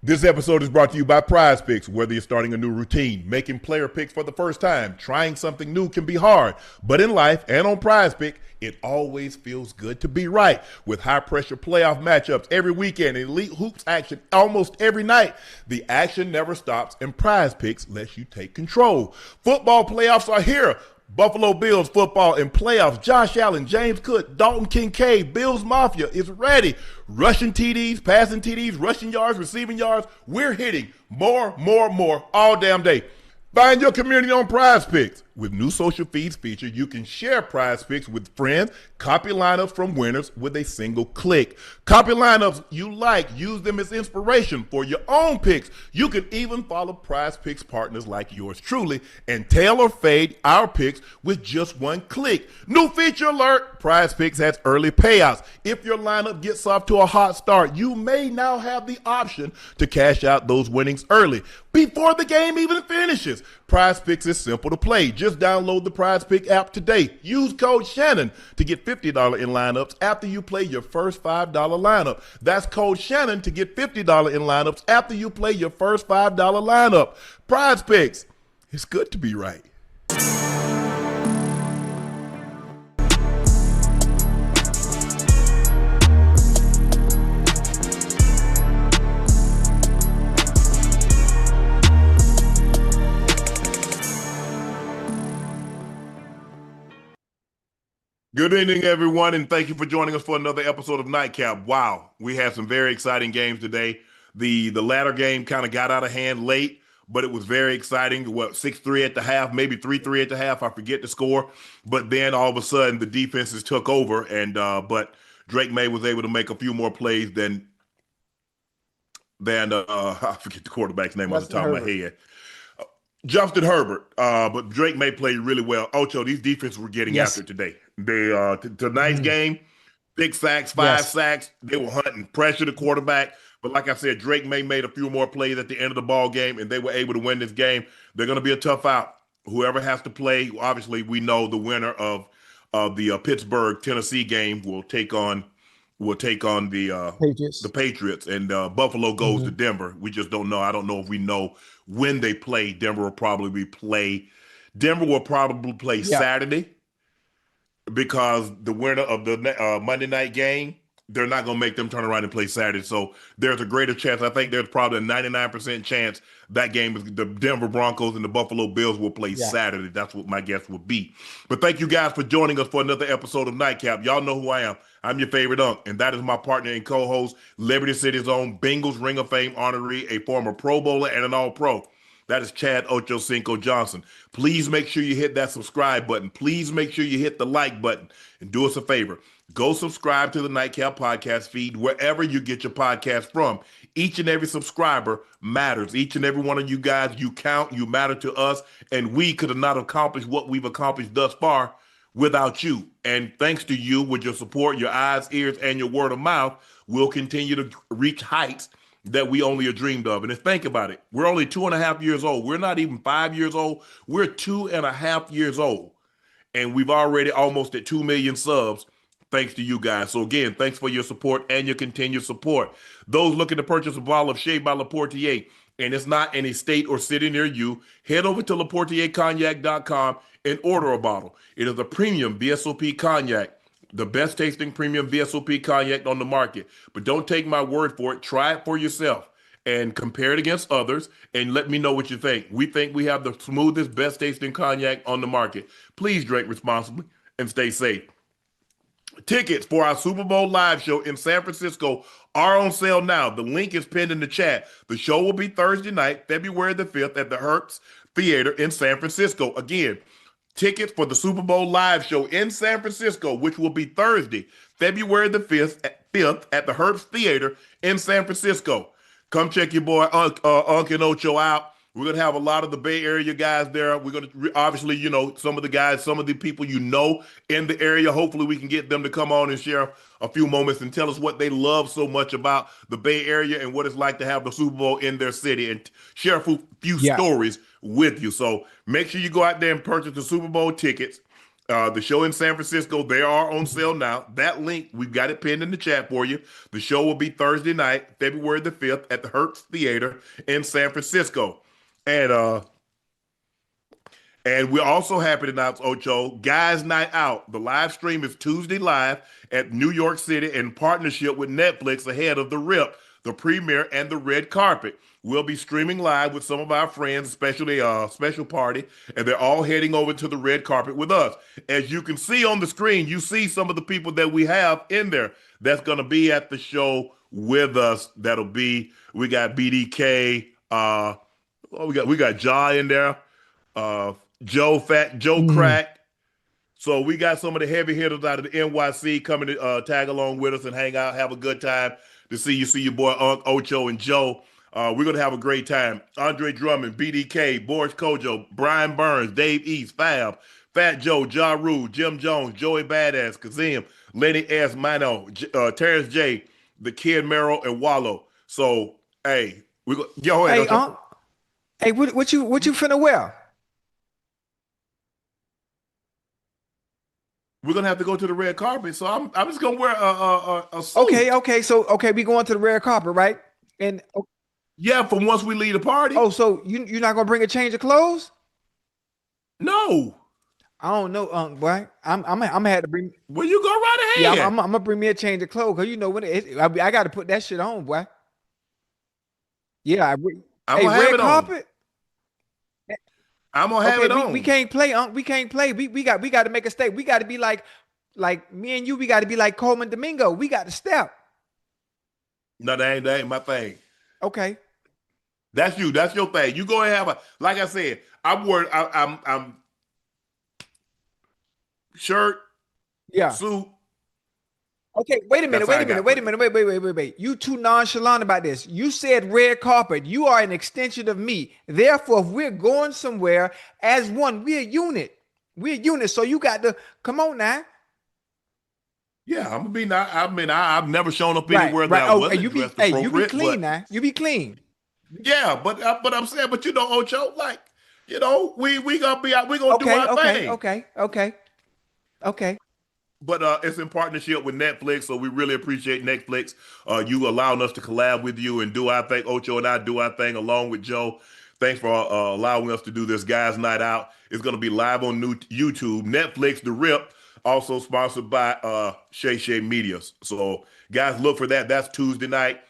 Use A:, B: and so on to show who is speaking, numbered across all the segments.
A: This episode is brought to you by Prize Picks. Whether you're starting a new routine, making player picks for the first time, trying something new can be hard. But in life and on Prize Pick, it always feels good to be right. With high-pressure playoff matchups every weekend and elite hoops action almost every night, the action never stops, and Prize Picks lets you take control. Football playoffs are here. Buffalo Bills football in playoffs. Josh Allen, James Cook, Dalton Kincaid, Bills Mafia is ready. Rushing TDs, passing TDs, rushing yards, receiving yards. We're hitting more all damn day. Find your community on Prize Picks. With new social feeds feature, you can share Prize Picks with friends, copy lineups from winners with a single click. Copy lineups you like, use them as inspiration for your own picks. You can even follow Prize Picks partners like yours truly and tail or fade our picks with just one click. New feature alert, Prize Picks has early payouts. If your lineup gets off to a hot start, you may now have the option to cash out those winnings early before the game even finishes. Prize Picks is simple to play. Just download the Prize Pick app today. Use code Shannon to get $50 in lineups after you play your first $5 lineup. That's code Shannon to get $50 in lineups after you play your first $5 lineup. Prize Picks. It's good to be right. Good evening, everyone, and thank you for joining us for another episode of Nightcap. Wow, we had some very exciting games today. The latter game kind of got out of hand late, but it was very exciting. 6-3 at the half, maybe 3-3 at the half. I forget the score. But then all of a sudden, the defenses took over, and but Drake Maye was able to make a few more plays than I forget the quarterback's name off the top of my head. Justin Herbert, but Drake Maye played really well. Ocho, these defenses were getting after today. They tonight's game, 6 sacks, 5 sacks. They were hunting, pressure the quarterback. But like I said, Drake Maye made a few more plays at the end of the ball game, and they were able to win this game. They're going to be a tough out. Whoever has to play, obviously, we know the winner of the Pittsburgh Tennessee game will take on the Patriots, and Buffalo goes to Denver. We just don't know. I don't know if we know when they play. Denver will probably play Saturday, because the winner of the Monday night game, they're not going to make them turn around and play Saturday. So there's a greater chance. I think there's probably a 99% chance that game is the Denver Broncos and the Buffalo Bills will play Saturday. That's what my guess would be. But thank you guys for joining us for another episode of Nightcap. Y'all know who I am. I'm your favorite Unc, and that is my partner and co-host, Liberty City's own Bengals Ring of Fame honoree, a former Pro Bowler and an All-Pro. That is Chad Ochocinco Johnson. Please make sure you hit that subscribe button. Please make sure you hit the like button. And do us a favor. Go subscribe to the Nightcap podcast feed wherever you get your podcast from. Each and every subscriber matters. Each and every one of you guys, you count, you matter to us, and we could have not accomplished what we've accomplished thus far without you. And thanks to you, with your support, your eyes, ears, and your word of mouth, we'll continue to reach heights that we only dreamed of. And think about it, we're only 2.5 years old. We're not even 5 years old. We're 2.5 years old. And we've already almost at 2 million subs, thanks to you guys. So again, thanks for your support and your continued support. Those looking to purchase a bottle of Shea by Laportier, and it's not in a state or city near you, head over to LaportierCognac.com and order a bottle. It is a premium VSOP cognac, the best tasting premium VSOP cognac on the market. But don't take my word for it. Try it for yourself and compare it against others and let me know what you think. We think we have the smoothest, best tasting cognac on the market. Please drink responsibly and stay safe. Tickets for our Super Bowl live show in San Francisco are on sale now. The link is pinned in the chat. The show will be Thursday night, February the 5th at the Hertz Theater in San Francisco. Again, tickets for the Super Bowl live show in San Francisco, which will be Thursday, February the 5th at the Hertz Theater in San Francisco. Come check your boy Unc and Ocho out. We're going to have a lot of the Bay Area guys there. We're going to, obviously, some of the guys, some of the people in the area. Hopefully we can get them to come on and share a few moments and tell us what they love so much about the Bay Area and what it's like to have the Super Bowl in their city and share a few stories with you. So make sure you go out there and purchase the Super Bowl tickets. The show in San Francisco, they are on sale now. That link, we've got it pinned in the chat for you. The show will be Thursday night, February the 5th at the Hertz Theater in San Francisco. And we're also happy to announce, Ocho, Guys Night Out. The live stream is Tuesday live at New York City in partnership with Netflix ahead of the RIP, the premiere, and the red carpet. We'll be streaming live with some of our friends, especially a special party, and they're all heading over to the red carpet with us. As you can see on the screen, you see some of the people that we have in there that's going to be at the show with us. We got BDK, we got Ja in there, uh, Joe
B: Mm.
A: Crack. So we got some of the heavy hitters out of the NYC coming to tag along with us and hang out, have a good time. To see your boy Unc Ocho and Joe. We're gonna have a great time. Andre Drummond, BDK, Boris Kojo, Brian Burns, Dave East, Fab, Fat Joe, Ja Rule, Jim Jones, Joey Badass, Kazim, Lenny S. Mino, Terrence J, the Kid Merrill, and Wallow. So hey, go ahead,
B: Hey,
A: Ocho.
B: hey, what you finna wear?
A: We're gonna have to go to the red carpet. So I'm just gonna wear a
B: Okay,
A: suit.
B: okay, so okay, we going to the red carpet, right? And
A: Yeah, for once we leave the party.
B: oh, so you're not gonna bring a change of clothes?
A: No.
B: I don't know, boy. I'm gonna have to bring.
A: Well, you go right
B: Yeah,
A: ahead.
B: I'm gonna bring me a change of clothes because you know I got to put that shit on, boy. Yeah,
A: I'm
B: hey,
A: gonna have
B: red
A: it on.
B: carpet.
A: I'm gonna have
B: Okay,
A: it
B: we
A: on.
B: can't play, We can't play. We got to make a step. We got to be like me and you. We got to be like Coleman Domingo. We got to step.
A: No, that ain't my thing.
B: Okay.
A: That's you. That's your thing. You go and have a. Like I said, I'm worried. I'm shirt,
B: Yeah.
A: suit.
B: Okay, wait a minute,
A: That's how
B: wait
A: I
B: a minute,
A: got
B: wait a
A: for you.
B: minute, wait. You too nonchalant about this. You said red carpet. You are an extension of me. Therefore, if we're going somewhere as one, we're a unit. We're a unit. So you got to come on now.
A: Yeah, I'm gonna be not. I mean, I've never shown up
B: Right,
A: anywhere that
B: right.
A: I
B: Oh, hey,
A: wasn't dressed
B: you be
A: appropriate.
B: clean
A: But
B: now. You be clean.
A: yeah, but I'm saying, but Ocho, like we gonna be out. We gonna do
B: Okay,
A: our
B: okay,
A: thing.
B: okay, okay, okay.
A: But it's in partnership with Netflix, so we really appreciate Netflix. You allowing us to collab with you and do our thing. Ocho and I do our thing along with Joe. Thanks for allowing us to do this guys' night out. It's going to be live on new YouTube, Netflix, The Rip, also sponsored by Shay Shay Media. So guys, look for that. That's Tuesday night.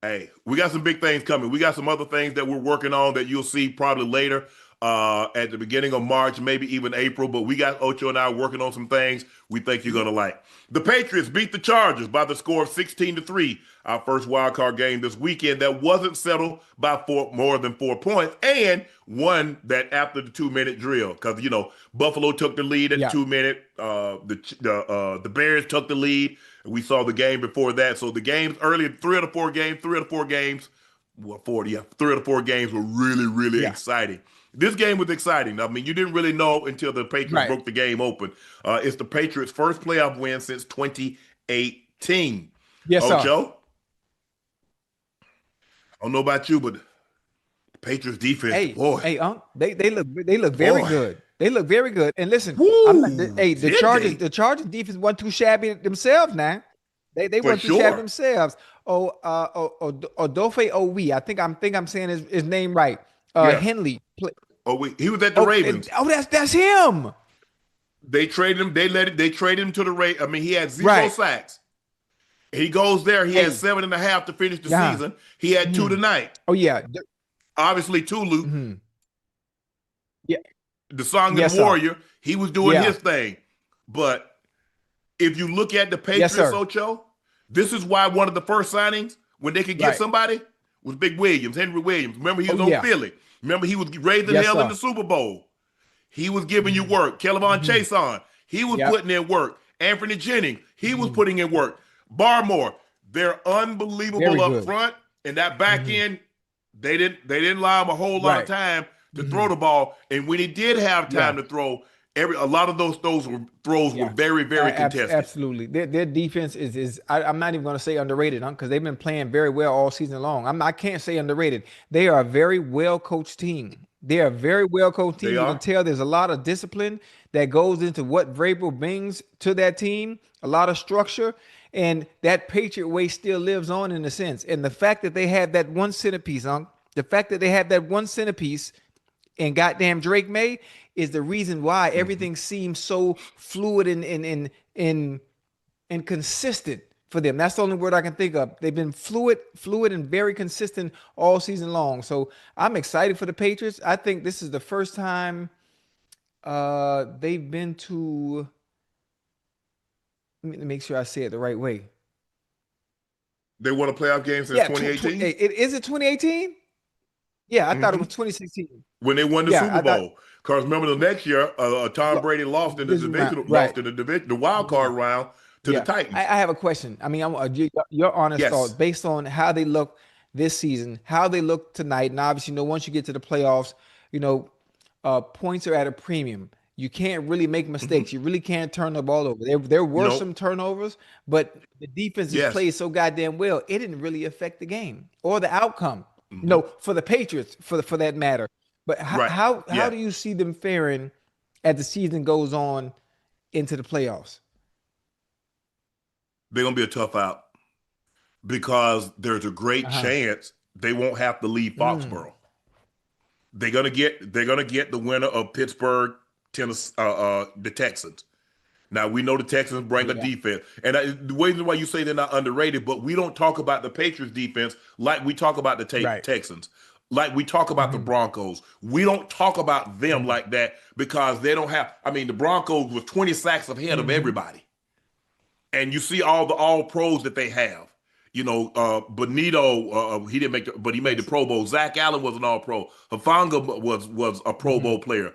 A: Hey, we got some big things coming. We got some other things that we're working on that you'll see probably later at the beginning of March, maybe even April. But we got Ocho and I working on some things we think you're gonna like. The Patriots beat the Chargers by the score of 16-3. Our first wild card game this weekend that wasn't settled by more than 4 points, and one that after the 2 minute drill because Buffalo took the lead at the
B: Yeah.
A: 2 minute. The Bears took the lead. We saw the game before that. So the games early, three of the four games, well, 40, yeah, 3 of the 4 games were really, really
B: Yeah.
A: exciting. This game was exciting. I mean, you didn't really know until the Patriots
B: Right.
A: broke the game open. It's the Patriots' first playoff win since 2018.
B: Yes, sir.
A: Ocho, I don't know about you, but the Patriots defense,
B: Hey,
A: boy,
B: hey, they look very
A: boy,
B: good. They look very good. And listen, I'm not.
A: woo,
B: Hey, the
A: did
B: Chargers,
A: they?
B: the Chargers defense wasn't too shabby themselves. Now, they
A: For
B: weren't too shabby
A: sure.
B: themselves. Odofe Owe. I think I'm saying his name right.
A: Yeah.
B: Henley.
A: Oh, he was at the Ravens.
B: That's him.
A: They traded him. They traded him to the Ravens. I mean, he had zero
B: Right.
A: sacks. He goes there. He had
B: Hey,
A: 7.5 to finish the
B: yeah.
A: season. He had two
B: Mhm.
A: tonight.
B: Oh yeah.
A: Obviously, Tulu,
B: Mhm. Yeah.
A: the Songin
B: Yes, sir.
A: Warrior, he was doing
B: Yeah.
A: his thing. But if you look at the
B: Yes,
A: Patriots,
B: sir.
A: Ocho, this is why one of the first signings when they could get
B: Right.
A: somebody was Big Williams, Henry Williams. Remember, he
B: Oh
A: was on
B: yeah.
A: Philly. Remember, he was raising
B: Yes,
A: hell in
B: sir.
A: the Super Bowl. He was giving you
B: Mhm.
A: work. Kelvon
B: Mhm.
A: Chason, he was
B: Yep.
A: putting in work. Anthony Jennings, he was
B: Mhm.
A: putting in work. Barmore, they're unbelievable
B: Very
A: up
B: good.
A: front. And that back
B: Mhm.
A: end, they didn't allow him a whole lot of
B: Right.
A: time to throw
B: Mhm.
A: the ball. And when he did have
B: Yeah.
A: time to throw, a lot of those throws were
B: Yeah,
A: very, very contested.
B: absolutely. Their defense is I'm not even going to say underrated, because they've been playing very well all season long. I can't say underrated. They are a very well coached team. They are a very well coached
A: They
B: team. You can
A: are.
B: tell there's a lot of discipline that goes into what Vrabel brings to that team, a lot of structure, and that Patriot way still lives on in a sense. And the fact that they have that one centerpiece, the fact that they have that one centerpiece and goddamn Drake Maye is the reason why
A: Mhm.
B: everything seems so fluid and consistent for them. That's the only word I can think of. They've been fluid and very consistent all season long. So I'm excited for the Patriots. I think this is the first time they've been to, let me make sure I say it the right way.
A: They won a playoff game since
B: Yeah,
A: 2018.
B: is it 2018? Yeah, I thought it
A: Hmm.
B: was 2016.
A: When they won the
B: Yeah,
A: Super
B: I thought
A: Bowl. Because remember the next year, Tom Brady lost in the
B: division round,
A: division,
B: right.
A: the wild
B: Mhm.
A: card round to the
B: Yeah,
A: Titans.
B: I have a question. I mean, your honest
A: Yes.
B: thought based on how they look this season, how they look tonight, and obviously, once you get to the playoffs, you know, points are at a premium. You can't really make
A: Hmm.
B: mistakes. You really can't turn the ball over. There were
A: No.
B: some turnovers, but the defense just
A: Yes.
B: played so goddamn well. It didn't really affect the game or the outcome.
A: Hmm.
B: No, for the Patriots, for that matter. But
A: Right.
B: how
A: Yeah.
B: do you see them faring as the season goes on into the playoffs?
A: They're gonna be a tough out because there's a great
B: Uh-huh.
A: chance they won't have to leave
B: Mm.
A: Foxborough. They're gonna get the winner of Pittsburgh, Tennessee, the Texans. Now we know the Texans bring a
B: Yeah.
A: defense, and the reason why you say they're not underrated, but we don't talk about the Patriots defense like we talk about the
B: Right.
A: Texans, like we talk about the
B: Hmm.
A: Broncos. We don't talk about them
B: Hmm.
A: like that because they don't have. I mean, the Broncos was 20 sacks ahead of
B: Hmm.
A: everybody, and you see all the All Pros that they have. Benito, he didn't make, but he made the
B: Yes.
A: Pro Bowl. Zach Allen was an All Pro. Hafanga was a Pro
B: Hmm.
A: Bowl player.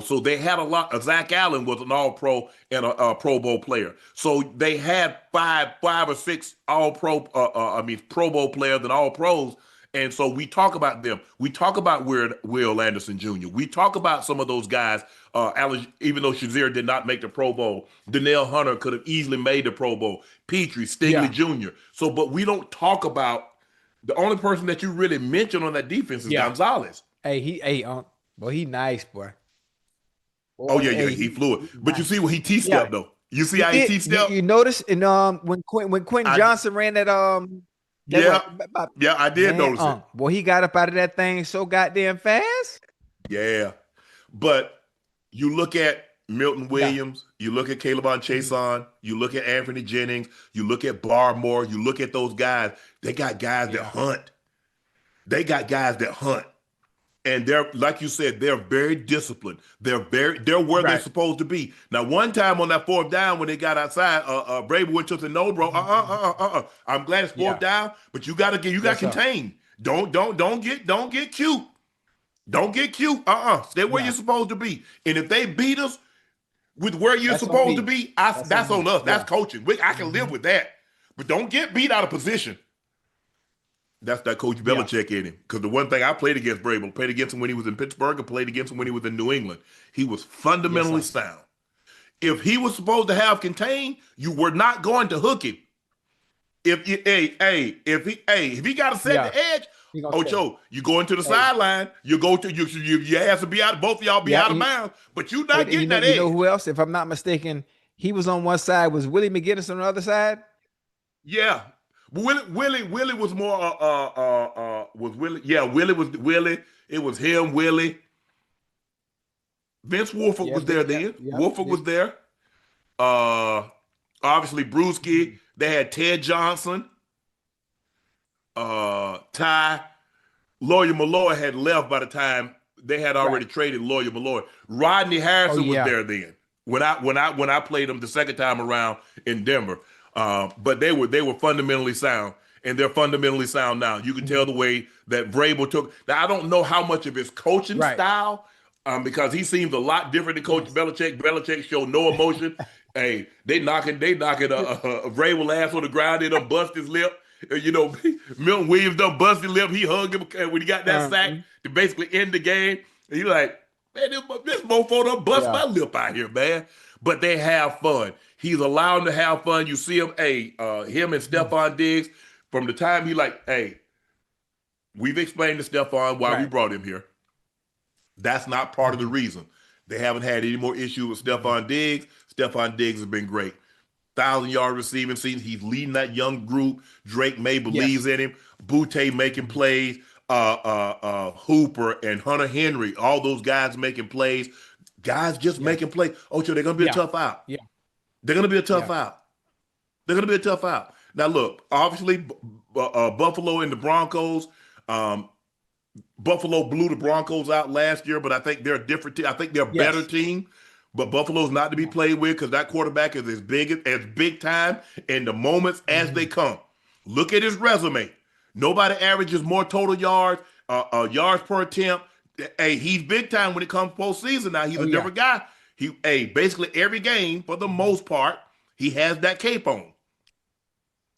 A: So they had a lot. Zach Allen was an All Pro and a Pro Bowl player. So they had five or six All Pro, Pro Bowl players and All Pros. And so we talk about them. We talk about Will Anderson Jr. We talk about some of those guys. Even though Shazier did not make the Pro Bowl, Danielle Hunter could have easily made the Pro Bowl. Petrie, Stingley
B: Yeah.
A: Jr. So, but we don't talk about the only person that you really mention on that defense is
B: Yeah.
A: Gonzalez.
B: Hey, boy, he nice, boy.
A: Oh
B: Boy,
A: yeah, yeah,
B: hey,
A: he
B: he
A: flew it.
B: he
A: But you
B: nice.
A: see when he T
B: Yeah.
A: stepped though. You see
B: He
A: how he
B: did.
A: T stepped?
B: You notice and when Quentin
A: I
B: Johnson ran that
A: yeah,
B: what about,
A: yeah, I did
B: man,
A: notice it.
B: boy, he got up out of that thing so goddamn fast.
A: Yeah. But you look at Milton
B: Yeah.
A: Williams, you look at Caleb on
B: Mhm.
A: Chason, you look at Anthony Jennings, you look at Barmore, you look at those guys. They got guys that
B: Yeah.
A: hunt. They got guys that hunt. And they're like you said, they're very disciplined. They're where they're
B: Right.
A: supposed to be. Now, one time on that fourth down when they got outside, Brady went to the no, bro. I'm glad it's fourth
B: Yeah.
A: down, but you got
B: Yes, sir.
A: contained. Don't get cute. Don't get cute. Stay where
B: Yeah.
A: you're supposed to be. And if they beat us with where you're
B: That's on
A: supposed to
B: me.
A: be,
B: That's on
A: that's
B: me.
A: on us. That's
B: Yeah.
A: coaching. I can live
B: Hmm.
A: with that. But don't get beat out of position. That's that Coach
B: Yeah.
A: Belichick in him. Because the one thing I played against Brable, played against him when he was in Pittsburgh, and played against him when he was in New England. He was
B: Yes,
A: fundamentally
B: sir.
A: sound. If he was supposed to have contained, you were not going to hook him. If he got to set
B: Yeah.
A: the edge,
B: He gonna stay.
A: Ocho, you go into the
B: Hey.
A: sideline, you go to your ass to be out, both of y'all be
B: Yeah.
A: out of bounds, but you're
B: Hey,
A: not
B: and
A: getting that
B: you know
A: edge.
B: who else? If I'm not mistaken, he was on one side. Was Willie McGinnis on the other side?
A: Yeah. But Willie was more was Willie. Yeah, Willie was Willie. It was him, Willie. Vince Wolford
B: Yeah.
A: was there
B: Yeah.
A: then.
B: Yeah.
A: Wolford
B: Yeah.
A: was there. Uh Obviously Brewski.
B: Mhm.
A: They had Ted Johnson. Ty. Lawyer Malloy had left by the time they had
B: Right.
A: already traded Lawyer Malloy. Rodney
B: Oh
A: Harrison was
B: yeah.
A: there then. When I played them the second time around in Denver. But they were fundamentally sound. And they're fundamentally sound now. You can tell
B: Mhm.
A: the way that Vrabel took. Now I don't know how much of his coaching
B: Right.
A: style, because he seems a lot different than Coach
B: Yes.
A: Belichick. Belichick showed no emotion. Hey, they knocking Vrabel ass on the ground. They done bust his lip. Milton Williams done bust his lip. He hugged him when he got that sack
B: Mhm.
A: to basically end the game. And he like, man, this mofo done bust
B: Yeah.
A: my lip out here, man. But they have fun. He's allowed them to have fun. You see him, him and
B: Mhm.
A: Stephon Diggs, from the time he like, hey, we've explained to Stephon why we
B: Right.
A: brought him here. That's not part of the reason. They haven't had any more issues with Stephon Diggs. Stephon Diggs has been great. 1,000-yard receiving season. He's leading that young group. Drake Maye believes in him. Butte making plays. Hooper and Hunter Henry, all those guys making plays. Guys just making plays. Ocho, they're going to be a tough out.
B: Yeah.
A: They're going to be a tough out. They're going to be a tough out. Now, look, obviously, Buffalo and the Broncos, Buffalo blew the Broncos out last year, but I think they're a different team. I think they're a better team. But Buffalo's not to be played with because that quarterback is as big time in the moments as they come. Look at his resume. Nobody averages more total yards, yards per attempt. Hey, he's big time when it comes postseason. Now he's a different guy. Basically every game for the most part, he has that cape on,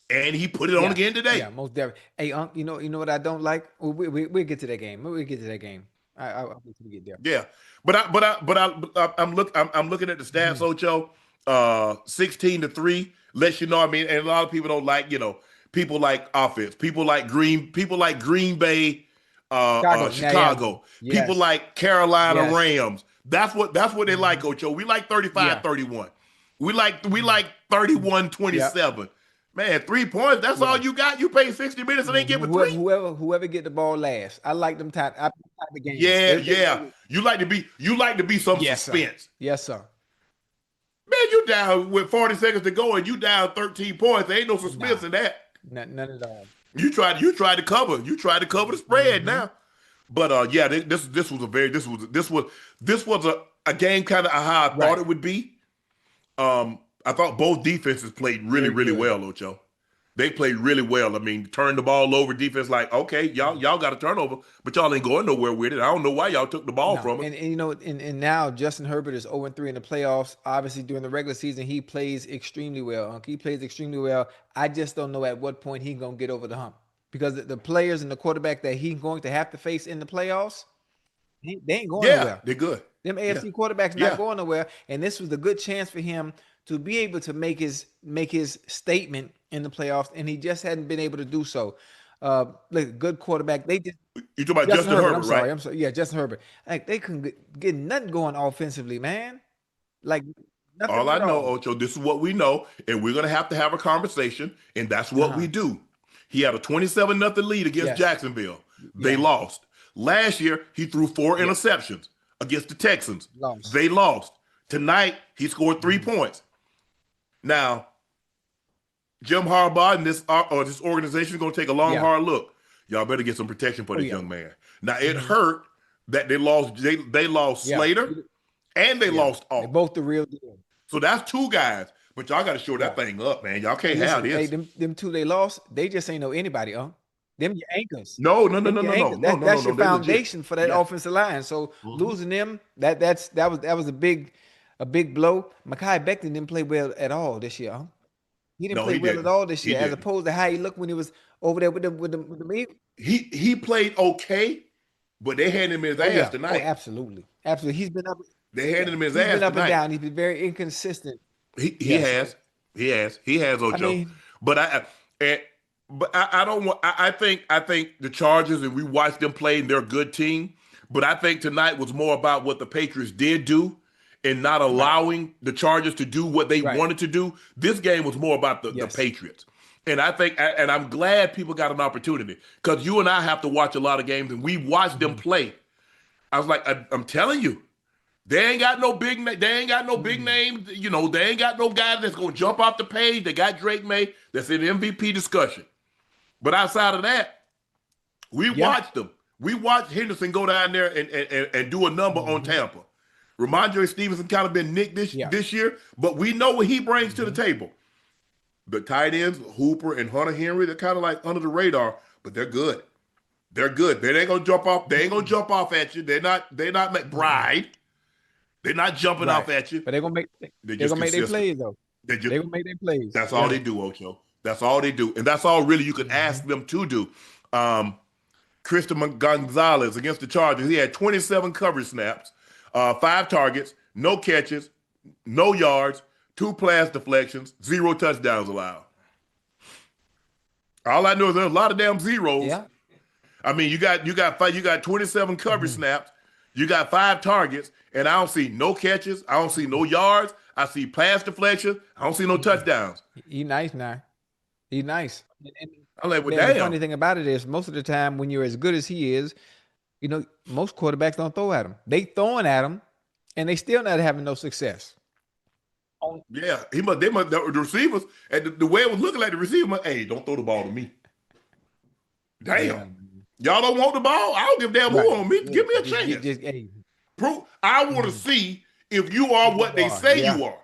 A: and he put it on again today.
B: Yeah, most definitely. Hey, Unc, you know what I don't like? We'll get to that game. We'll get to that game. I'll get there.
A: Yeah, I'm looking at the stats, Ocho. 16-3 lets you know. I mean, and a lot of people don't like, people like offense. People like Green Bay, Chicago.
B: Yes.
A: People like Carolina Rams. That's what they like, Ocho. We like 35-31. We like 31-27. Man, 3 points. That's all you got. You pay 60 minutes and ain't give a three.
B: Whoever get the ball last. I like them type of games.
A: Yeah. You like to be some suspense.
B: Yes, sir.
A: Man, you down with 40 seconds to go and you down 13 points. There ain't no suspense in that.
B: None at all.
A: You tried to cover. You tried to cover the spread now. But this was a game kind of how I thought it would be. I thought both defenses played really well, Ocho. They played really well. I mean, turned the ball over. Defense like, okay, y'all got a turnover, but y'all ain't going nowhere with it. I don't know why y'all took the ball from it.
B: And now Justin Herbert is 0-3 in the playoffs. Obviously, during the regular season, he plays extremely well. He plays extremely well. I just don't know at what point he's going to get over the hump. Because the players and the quarterback that he's going to have to face in the playoffs, they ain't going nowhere.
A: They're good.
B: Them AFC quarterbacks not going nowhere. And this was a good chance for him to be able to make his statement in the playoffs, and he just hadn't been able to do so. Look, good quarterback. They did.
A: You talking about Justin Herbert, right?
B: I'm sorry. Yeah, Justin Herbert. Like they couldn't get nothing going offensively, man. Like nothing.
A: All I know, Ocho, this is what we know, and we're gonna have to have a conversation, and that's what we do. He had a 27-0 lead against Jacksonville. They lost. Last year, he threw 4 interceptions against the Texans. They lost. Tonight, he scored 3 points. Now, Jim Harbaugh and this organization is going to take a long, hard look. Y'all better get some protection for this young man. Now, it hurt that they lost. They lost Slater and they lost Alt.
B: They're both the real deal.
A: So that's 2 guys. But y'all got to show that thing up, man. Y'all can't have this.
B: Hey, them 2 they lost, they just ain't know anybody, Them your anchors.
A: No.
B: That's your foundation for that offensive line. So losing them, that was a big blow. Mekhi Becton didn't play well at all this year. He didn't play well at all this year, as opposed to how he looked when he was over there with the Eagles.
A: He played okay, but they handed him his ass tonight.
B: Oh, absolutely. He's been up.
A: They handed him his
B: ass. He's been up
A: tonight.
B: and down. He's been very inconsistent.
A: He has, Ocho. I mean, but I don't want. I think the Chargers, and we watched them play, and they're a good team. But I think tonight was more about what the Patriots did do, and not allowing the Chargers to do what they wanted to do. This game was more about the Patriots. And I think, and I'm glad people got an opportunity, because you and I have to watch a lot of games, and we watched them play. I was like, I'm telling you, they ain't got no big names. They ain't got no big names. They ain't got no guy that's gonna jump off the page. They got Drake Maye that's in MVP discussion. But outside of that, we watched them. We watched Henderson go down there and do a number on Tampa. Ramondre Stevenson kind of been nicked this year, but we know what he brings to the table. The tight ends, Hooper and Hunter Henry, they're kind of like under the radar, but they're good. They're good. They ain't gonna jump off. They ain't gonna jump off at you. They're not McBride. They're not jumping off at you.
B: But they're gonna make their plays though. They're gonna make their plays.
A: That's all they do, Ocho. That's all they do. And that's all really you can ask them to do. Christian Gonzalez against the Chargers, he had 27 coverage snaps, 5 targets, no catches, no yards, 2 pass deflections, 0 touchdowns allowed. All I know is there's a lot of damn zeros.
B: Yeah.
A: I mean, you got 27 coverage snaps. You got 5 targets, and I don't see no catches. I don't see no yards. I see pass deflection. I don't see no touchdowns.
B: He nice now. He nice.
A: I'm like, well,
B: And the
A: damn.
B: funny thing about it is, most of the time when you're as good as he is, most quarterbacks don't throw at him. They throwing at him, and they still not having no success.
A: Yeah, the receivers, and the way it was looking like the receiver, hey, don't throw the ball to me.
B: Yeah.
A: Damn. Y'all don't want the ball? I don't give a damn
B: Right.
A: who on me.
B: Yeah.
A: Give me a chance.
B: Hey.
A: Prove. I want to see if you are what they say
B: Yeah.
A: you are.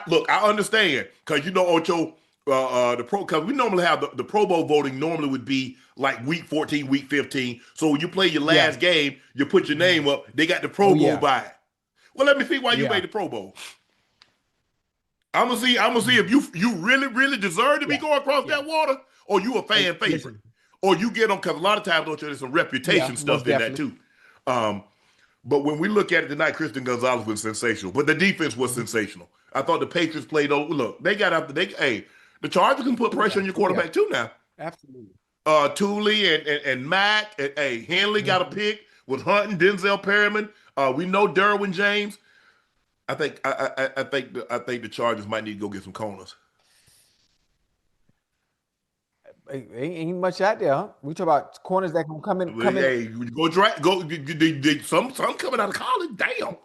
A: Look, I understand because Ocho, because we normally have the Pro Bowl voting normally would be like week 14, week 15. So when you play your last game, you put your name up. They got the Pro Bowl by it. Well, let me see why you made the Pro Bowl. I'm gonna see if you really deserve to be going across that water, or you a fan favorite,
B: Listen.
A: or you get on, because a lot of times there's some reputation stuff in that too. But when we look at it tonight, Christian Gonzalez was sensational, but the defense was sensational. I thought the Patriots played. Look, they got after the Chargers can put pressure on your quarterback too now.
B: Absolutely.
A: Thule and Mack and Henley got a pick with Hunt and Denzel Perryman. We know Derwin James. I think the Chargers might need to go get some corners.
B: Ain't much out there, huh? We talk about corners that can come in.
A: Hey, go draft. Some coming out of college. Damn,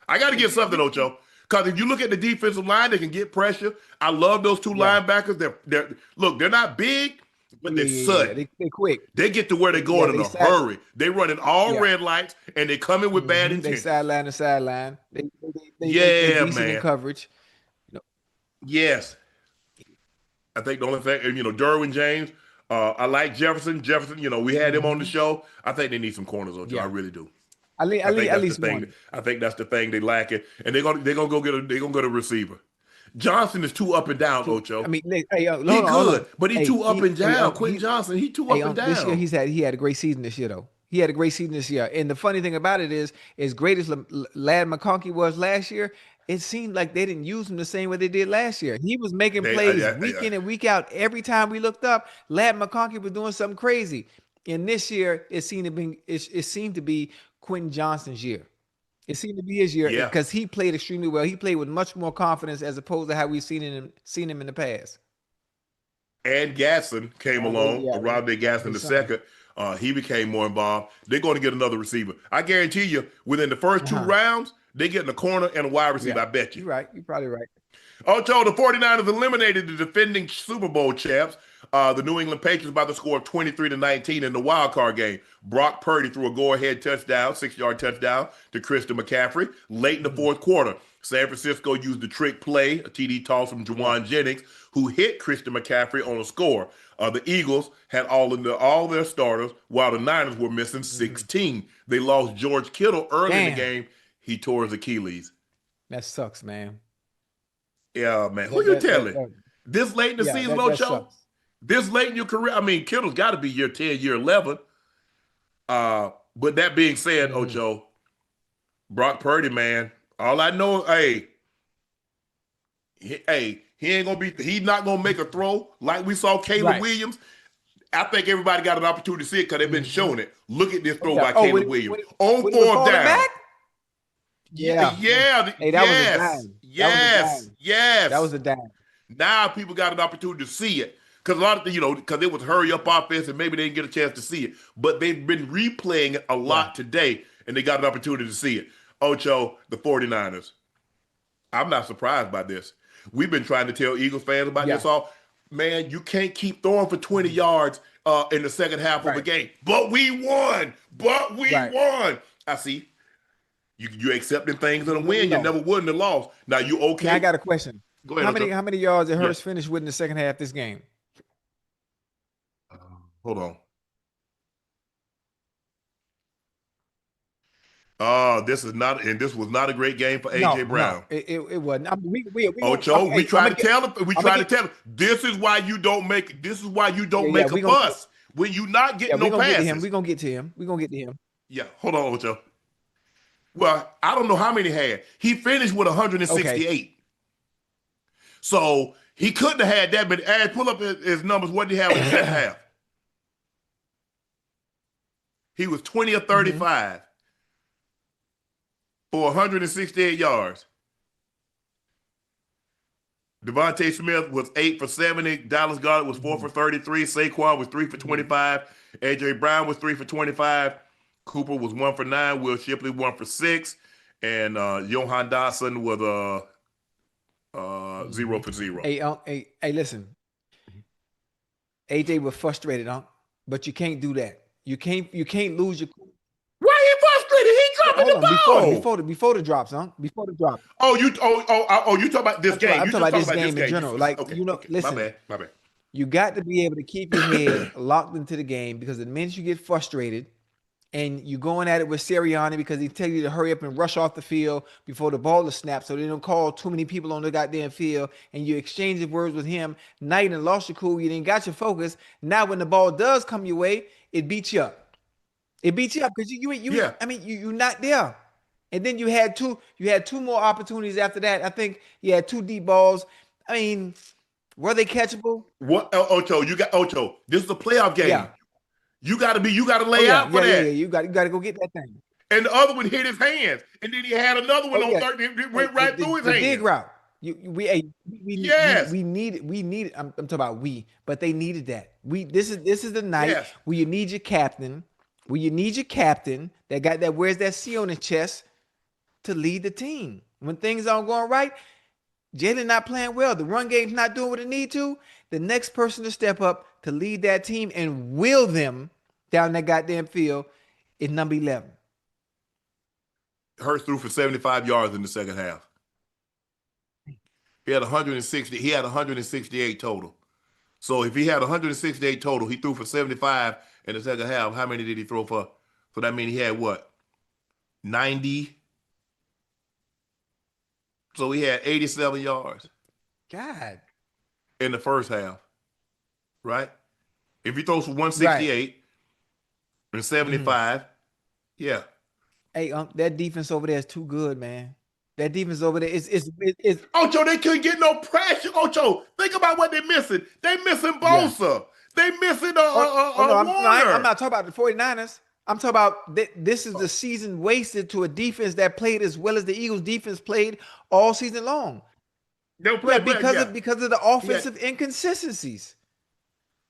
A: I got to get something, Ocho. Because if you look at the defensive line, they can get pressure. I love those two linebackers. They're not big, but they're sudden.
B: They quick.
A: They get to where they're going in a hurry. They running all red lights, and they come in with bad intent.
B: They sideline to sideline. They decent
A: man.
B: in coverage.
A: Yes. I think the only thing, Derwin James, I like Jefferson. We had him on the show. I think they need some corners, Ocho. I really do.
B: At least one.
A: I think that's the thing they lack it, and they're gonna go get a receiver. Johnson is too up and down, Ocho.
B: I mean,
A: he good, but he's too up and down. Quentin Johnson, he too up and down.
B: This year he had a great season this year though. He had a great season this year, and the funny thing about it is, as great as Lad McConkey was last year, it seemed like they didn't use him the same way they did last year. He was making plays week in and week out. Every time we looked up, Lad McConkey was doing something crazy. And this year, it seemed to be Quentin Johnson's year. It seemed to be his year because he played extremely well. He played with much more confidence as opposed to how we've seen him in the past.
A: And Gasson came along, Rodney Gasson II. He became more involved. They're going to get another receiver. I guarantee you, within the first 2 rounds, they get in a corner and a wide receiver. I bet you.
B: You're right. You're probably right.
A: Ocho, the 49ers eliminated the defending Super Bowl champs, the New England Patriots, by the score of 23-19 in the wild card game. Brock Purdy threw a go-ahead touchdown, 6-yard touchdown to Christian McCaffrey late in the fourth quarter. San Francisco used the trick play, a TD toss from Juwan Jennings, who hit Christian McCaffrey on a score. The Eagles had all their starters, while the Niners were missing 16. They lost George Kittle early in the game. He tore his Achilles.
B: That sucks, man.
A: Yeah, man. Who you telling? This late in the season, Ocho? This late in your career? I mean, Kittle's got to be year 10, year 11. But that being said, Ocho, Brock Purdy, man, all I know, he's not gonna make a throw like we saw Caleb Williams. I think everybody got an opportunity to see it because they've been showing it. Look at this throw by Caleb Williams. On 4th down.
B: Back?
A: Yeah.
B: Hey, that was a dime.
A: Yes.
B: That was a dime.
A: Now people got an opportunity to see it. Because a lot of because it was hurry up offense and maybe they didn't get a chance to see it. But they've been replaying it a lot today and they got an opportunity to see it. Ocho, the 49ers. I'm not surprised by this. We've been trying to tell Eagles fans about this all. Man, you can't keep throwing for 20 yards in the second half of a game. But we won. Won. I see. You accepting things in a win. You never would in the loss. Now you okay?
B: Now I got a question.
A: Go ahead.
B: How many yards did Hurts finish with in the second half of this game?
A: Hold on. This was not a great game for AJ Brown.
B: No, it wasn't. I mean,
A: Ocho, we try to tell him. This is why you don't make a fuss when you not getting no passes.
B: We're gonna get to him.
A: Yeah, hold on, Ocho. Well, I don't know how many he had. He finished with 168. Okay. So he couldn't have had that many. Pull up his numbers. What did he have in the second half? He was 20 or 35 for 168 yards. Devontae Smith was 8 for 70. Dallas Goedert was 4 for 33. Saquon was 3 for 25. AJ Brown was 3 for 25. Cooper was 1 for 9. Will Shipley 1 for 6. And Johan Dawson was 0 for 0.
B: Hey, listen. AJ was frustrated, but you can't do that. You can't lose your.
A: Why he frustrated? He dropping the ball
B: before the drops, before the drop.
A: You talking about this game?
B: I'm talking about this game in general. Like, listen.
A: My bad.
B: You got to be able to keep your head locked into the game, because the minute you get frustrated and you're going at it with Sirianni because he tell you to hurry up and rush off the field before the ball is snapped so they don't call too many people on the goddamn field, and you exchanging words with him, now you done lost your cool, you didn't got your focus. Now when the ball does come your way, it beats you up. It beats you up because you're not there. And then you had two more opportunities after that. I think you had 2 deep balls. I mean, were they catchable?
A: What, Ocho? This is a playoff game. Yeah. You got to lay out for that.
B: Yeah. You got to go get that thing.
A: And the other one hit his hands, and then he had another one on third. It went right through his hands.
B: The dig route. We need. I'm talking about we, but they needed that. This is the night where you need your captain. That wears that C on his chest to lead the team. When things aren't going right, Jalen not playing well, the run game's not doing what it need to, the next person to step up to lead that team and will them down that goddamn field is number 11.
A: Hurts threw for 75 yards in the second half. He had 160. He had 168 total. So if he had 168 total, he threw for 75 in the second half. How many did he throw for? So that means he had what? 90. So he had 87 yards.
B: God.
A: In the first half. Right? If he throws for 168 and 75, yeah.
B: Hey, that defense over there is too good, man. That defense over there is
A: Ocho, they couldn't get no pressure. Ocho, think about what they're missing. They missing Bosa. Yeah. They missing Warner.
B: I'm not talking about the 49ers. I'm talking about this is the season wasted to a defense that played as well as the Eagles defense played all season long. Because of the offensive inconsistencies.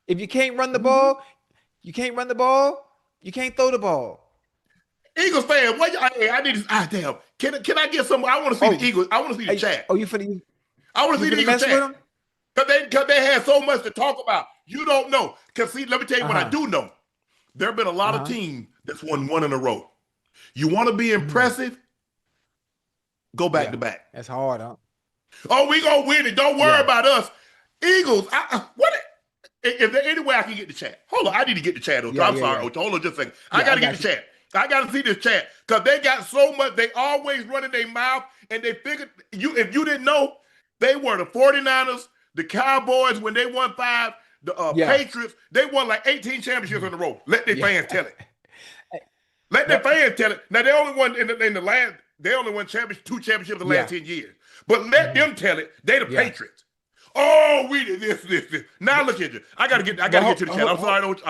B: If you can't run the ball, you can't run the ball, you can't throw the ball.
A: Eagles fan, I need to, damn. Can I get some? I want to see the Eagles. I want to see the chat.
B: Oh, you finna?
A: I want to see the Eagles chat. Because they had so much to talk about. You don't know. Because see, let me tell you what I do know. There have been a lot of teams that's won 1 in a row. You want to be impressive? Go back to back.
B: That's hard, huh?
A: Oh, we gonna win it. Don't worry about us. Eagles. Is there any way I can get the chat? Hold on, I need to get the chat. I'm sorry, Ocho. Hold on just a second. I gotta get the chat. I got to see this chat because they got so much. They always running their mouth, and they figured if you didn't know, they were the 49ers, the Cowboys when they won 5, the Patriots. They won like 18 championships in a row. Let their fans tell it. Let their fans tell it. Now they only won in the last. They only won 2 championships in the last 10 years. But let them tell it. They the Patriots. Oh, we did this. Now look at you. I gotta get to the chat. I'm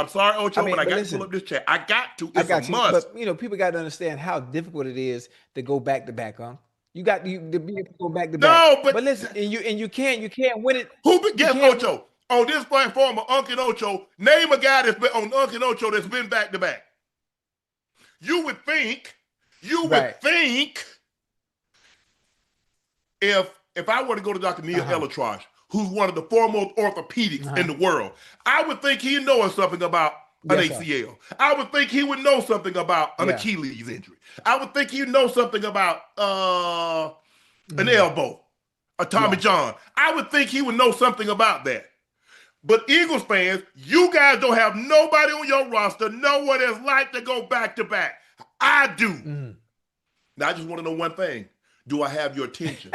A: sorry, Ocho, but I got to pull up this chat. I got to. It's a must.
B: But people got to understand how difficult it is to go back to back, huh? You got to be able to go back to back.
A: No,
B: but listen, and you can't win it.
A: Guess Ocho on this platform of Unc and Ocho. Name a guy that's been on Unc and Ocho that's been back to back. You would think if I were to go to Dr. Neil Elatrosh, who's one of the foremost orthopedics in the world, I would think he'd know something about an ACL. I would think he would know something about an Achilles injury. I would think he'd know something about an elbow, a Tommy John. I would think he would know something about that. But Eagles fans, you guys don't have nobody on your roster, no one that's like to go back to back. I do. Now, I just want to know one thing. Do I have your attention?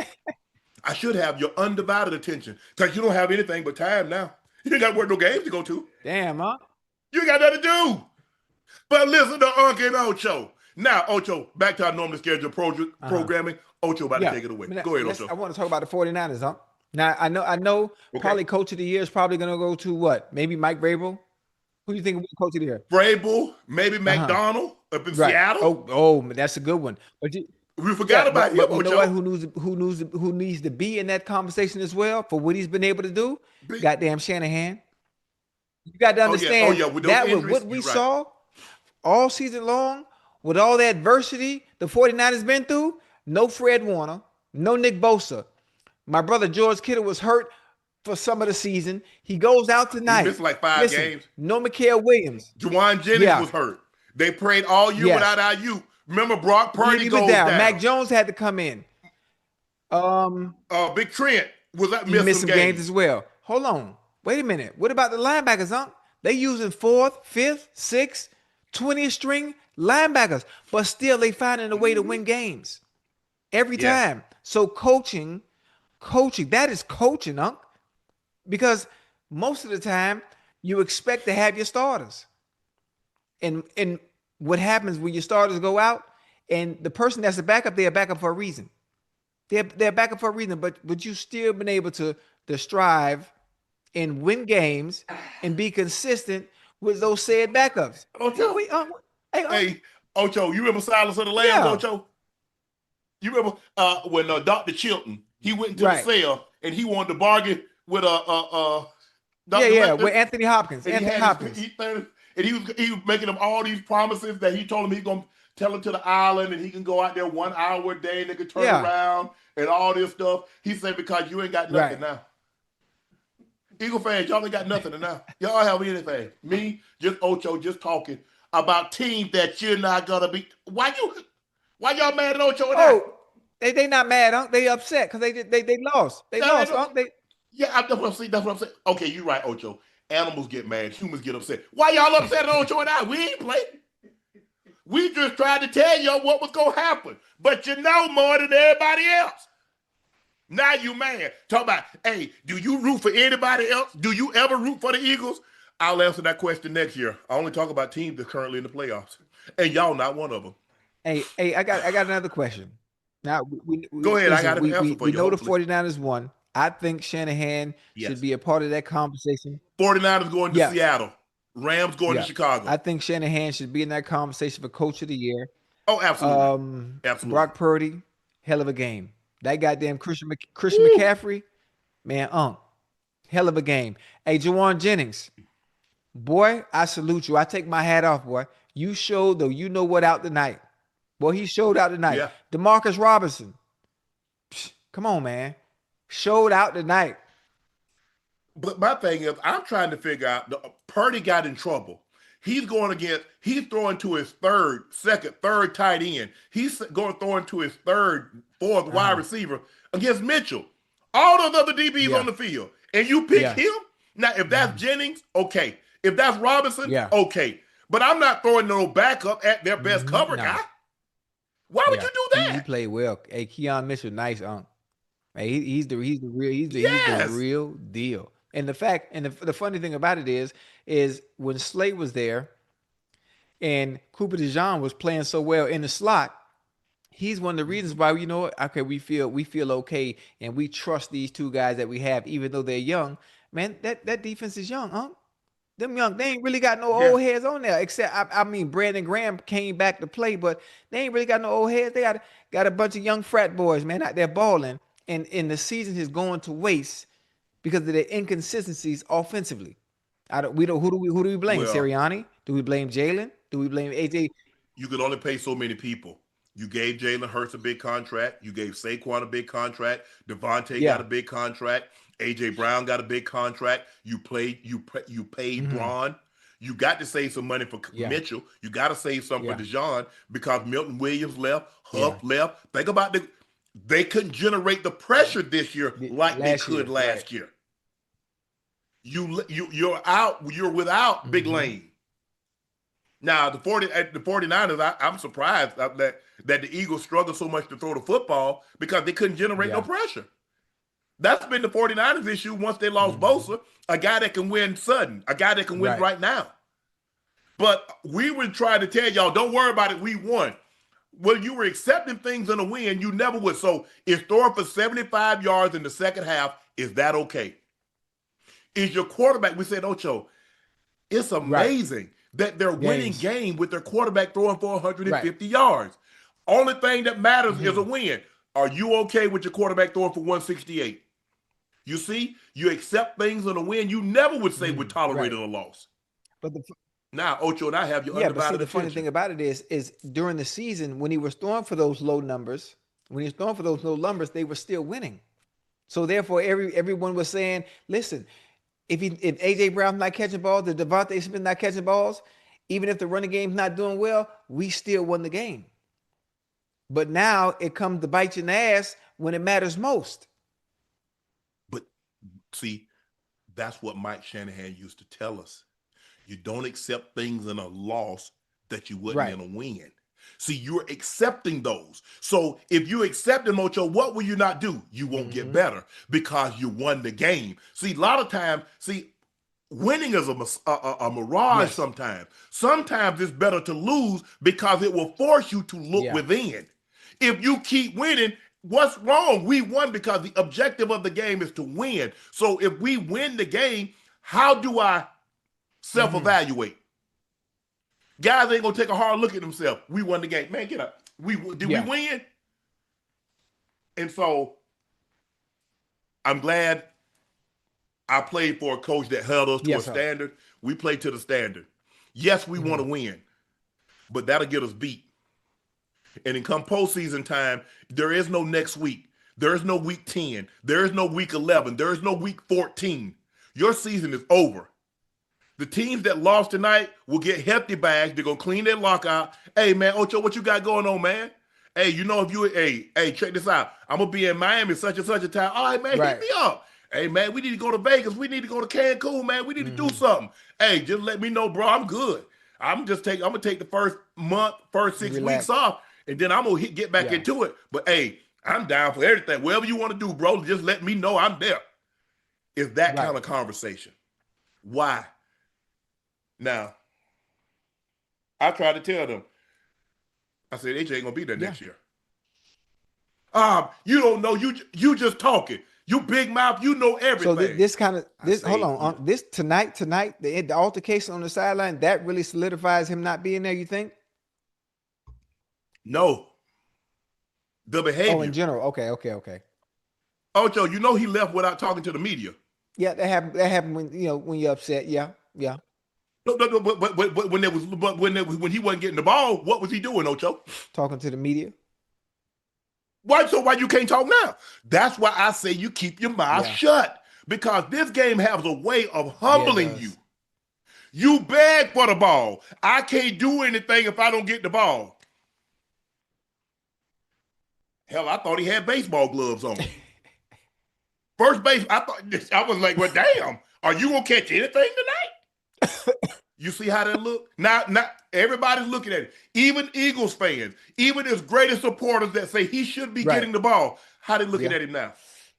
A: I should have your undivided attention because you don't have anything but time now. You ain't got to work no games to go to.
B: Damn, huh?
A: You ain't got nothing to do. But listen to Unc and Ocho. Now, Ocho, back to our normally scheduled programming. Ocho about to take it away. Go ahead, Ocho.
B: I want to talk about the 49ers, huh? Now, I know probably Coach of the Year is probably going to go to what? Maybe Mike Vrabel? Who do you think will be coach of the year?
A: Vrabel, maybe
B: Uh-huh.
A: McDonald up in
B: Right.
A: Seattle.
B: Oh, that's a good one. But
A: We
B: yeah,
A: forgot about him,
B: but you know what?
A: Ocho.
B: Who needs to be in that conversation as well for what he's been able to do?
A: Big,
B: Goddamn Shanahan. You got to
A: oh
B: understand
A: yeah, with those
B: that with
A: injuries,
B: what we
A: you're right.
B: saw all season long, with all the adversity the 49ers been through, no Fred Warner, no Nick Bosa. My brother George Kittle was hurt for some of the season. He goes out
A: He
B: tonight.
A: missed like 5 games.
B: Listen, no Mikael Williams.
A: Juwan Jennings
B: Yeah,
A: was hurt. They played all year
B: yes.
A: without IU. Remember, Brock
B: We ain't
A: Purdy
B: even
A: goes
B: down. Mac
A: down.
B: Jones had to come in. Um,
A: Big Trent was that
B: he
A: missed
B: missed
A: some
B: some games
A: games.
B: as well. Hold on. Wait a minute. What about the linebackers, huh? They using fourth, fifth, sixth, 20th string linebackers, but still they finding a way to win games every
A: Yeah.
B: time. So coaching, that is coaching, Unc, because most of the time you expect to have your starters. And what happens when your starters go out and the person that's a backup, they're a backup for a reason. They're backup for a reason, but you still been able to strive and win games and be consistent with those said backups.
A: Ocho.
B: Hey,
A: Hey, Ocho, you remember Silence of the Lambs,
B: yeah,
A: Ocho? You remember when Dr. Chilton, he went into the
B: right,
A: cell and he wanted to bargain with
B: yeah,
A: Dr.
B: yeah.
A: Lecter,
B: With Anthony Hopkins,
A: and he
B: Anthony
A: had his
B: Hopkins,
A: and he was making him all these promises that he told him he's gonna tell him to the island and he can go out there 1 hour a day and they can turn
B: yeah,
A: around and all this stuff. He said because you ain't got
B: right.
A: nothing now. Eagle fans, y'all ain't got nothing now. Y'all have anything. Me, just Ocho, just talking about teams that you're not gonna beat. Why y'all mad at Ocho and I?
B: Oh, they not mad, Unc. They upset because they lost. They lost, Unc. They
A: Yeah, that's what I'm saying. That's what I'm saying. Okay, you're right, Ocho. Animals get mad, humans get upset. Why y'all upset at Ocho and I? We ain't playing. We just tried to tell y'all what was gonna happen, but you know more than everybody else. Now you mad. Talk about, hey, do you root for anybody else? Do you ever root for the Eagles? I'll answer that question next year. I only talk about teams that's currently in the playoffs, and y'all not one of them.
B: hey, I got another question. Now
A: Go ahead. I
B: listen,
A: got an answer for
B: we
A: you.
B: know the
A: Hopefully,
B: 49ers won. I think Shanahan should
A: yes.
B: be a part of that conversation.
A: 49ers going to
B: Yeah,
A: Seattle. Rams going to
B: yeah.
A: Chicago.
B: I think Shanahan should be in that conversation for coach of the year.
A: Oh, absolutely, absolutely.
B: Brock Purdy, hell of a game. That goddamn Christian
A: Woo.
B: McCaffrey, man, hell of a game. Hey, Jawan Jennings, boy, I salute you. I take my hat off, boy. You showed though, you know what out tonight. Boy, he showed out tonight.
A: Yeah,
B: Demarcus Robinson, come on, man. Showed out tonight.
A: but my thing is, I'm trying to figure out. Purdy got in trouble. He's throwing to his third tight end. He's going throwing to his fourth wide
B: Uh-huh.
A: receiver against Mitchell. All those other DBs on
B: Yeah.
A: the field, and you pick
B: Yeah.
A: him. Now, if that's
B: Mhm.
A: Jennings, okay. If that's Robinson,
B: Yeah.
A: okay. But I'm not throwing no backup at their best cover guy.
B: No.
A: Why would
B: Yeah.
A: you do
B: He
A: that?
B: played well. Hey, Keon Mitchell, nice, Hey, he's the
A: Yes.
B: real deal. And the fact and the funny thing about it is when Slate was there and Cooper DeJean was playing so well in the slot, he's one of the reasons
A: Mhm.
B: why you know what? Okay, we feel okay and we trust these two guys that we have, even though they're young. Man, that defense is young, Them young, they ain't really got no
A: Yeah.
B: old heads on there. Except I mean, Brandon Graham came back to play, but they ain't really got no old heads. They got a bunch of young frat boys, man, out there balling, and the season is going to waste because of the inconsistencies offensively. I don't. We don't. Who do we blame?
A: Well,
B: Sirianni? Do we blame Jalen? Do we blame AJ?
A: you could only pay so many people. You gave Jalen Hurts a big contract. You gave Saquon a big contract. Devontae got
B: Yeah.
A: a big contract. AJ Brown got a big contract. You paid
B: Hmm.
A: Braun. You got to save some money for
B: Yeah.
A: Mitchell. You got to save some for
B: Yeah.
A: Deshaun because Milton Williams left,
B: Yeah.
A: Huff left. Think about they couldn't generate the pressure this year like they
B: Last
A: could
B: year, right?
A: last year. You're out. You're without Big
B: Hmm.
A: Lane. Now the 49ers, I'm surprised that the Eagles struggled so much to throw the football because they couldn't generate no
B: Yeah.
A: pressure. That's been the 49ers issue once they lost
B: Hmm.
A: Bosa, a guy that can win sudden, a guy that can win
B: Right.
A: right now. But we were trying to tell y'all, don't worry about it, we won. Well, you were accepting things in a win, you never would. So if throwing for 75 yards in the second half, is that okay? Is your quarterback, we said, Ocho, It's
B: Right.
A: amazing that they're winning
B: Games.
A: game with their quarterback throwing for
B: Right.
A: 150 yards. Only thing that matters is a
B: Mhm.
A: win. Are you okay with your quarterback throwing for 168? You see, you accept things in a win you never would say would
B: Mhm.
A: tolerate
B: Right.
A: in a loss.
B: But
A: Now, Ocho and I have your
B: yeah, but see,
A: undivided
B: the funny
A: attention.
B: thing about it is during the season when he was throwing for those low numbers, they were still winning. So therefore, everyone was saying, listen, if AJ Brown's not catching balls, if Devontae Smith not catching balls, even if the running game's not doing well, we still won the game. But now it comes to bite you in the ass when it matters most.
A: But see, that's what Mike Shanahan used to tell us. You don't accept things in a loss that you wouldn't
B: Right.
A: in a win. See, you're accepting those. So if you accept them, Ocho, what will you not do? You won't get
B: Mm-hmm.
A: better because you won the game. See, a lot of times, winning is a mirage
B: Yes.
A: sometimes. Sometimes it's better to lose because it will force you to look
B: Yeah.
A: within. If you keep winning, what's wrong? We won because the objective of the game is to win. So if we win the game, how do I
B: Mm-hmm.
A: self-evaluate? Guys ain't gonna take a hard look at themselves. We won the game. Man, get up. Did we
B: Yeah.
A: win? And so I'm glad I played for a coach that held us to a
B: Yes, sir.
A: standard. We played to the standard. Yes, we want
B: Mm-hmm.
A: to win, but that'll get us beat. And in come postseason time, there is no next week. There is no week 10. There is no week 11. There is no week 14. Your season is over. The teams that lost tonight will get hefty bags. They're going to clean their lockout. Hey, man, Ocho, what you got going on, man? Hey, hey, check this out. I'm going to be in Miami such and such a time. All right, man, hit
B: Right.
A: me up. Hey, man, we need to go to Vegas. We need to go to Cancun, man. We need to do
B: Mm-hmm.
A: something. Hey, just let me know, bro. I'm good. I'm going to take the first month, first 6 weeks
B: Relax.
A: off, and then I'm going to get back
B: Yeah.
A: into it. But, hey, I'm down for everything. Whatever you want to do, bro, just let me know I'm there. It's that
B: Right.
A: kind of conversation. Why? Now, I tried to tell them. I said, AJ ain't gonna be there
B: Yeah.
A: next year. You don't know. You just talking. You big mouth. You know
B: So
A: everything.
B: this kind of
A: I
B: this hold
A: say,
B: on, this tonight the altercation on the sideline that really solidifies him not being there. You think?
A: no, the
B: Oh, in
A: behavior.
B: general. Okay.
A: Ocho, you know he left without talking to the media.
B: Yeah, that happened. That happened when when you're upset. Yeah.
A: No, but when he wasn't getting the ball, what was he doing, Ocho?
B: Talking to the media.
A: Why you can't talk now? That's why I say you keep your mouth
B: Yeah.
A: shut because this game has a way of
B: Yeah, it
A: humbling you.
B: does.
A: You beg for the ball. I can't do anything if I don't get the ball. Hell, I thought he had baseball gloves on. First base, I was like, well, damn, are you gonna catch anything tonight? You see how that look? Now everybody's looking at it. Even Eagles fans, even his greatest supporters that say he should be
B: Right.
A: getting the ball, how they looking
B: Yeah.
A: at him now?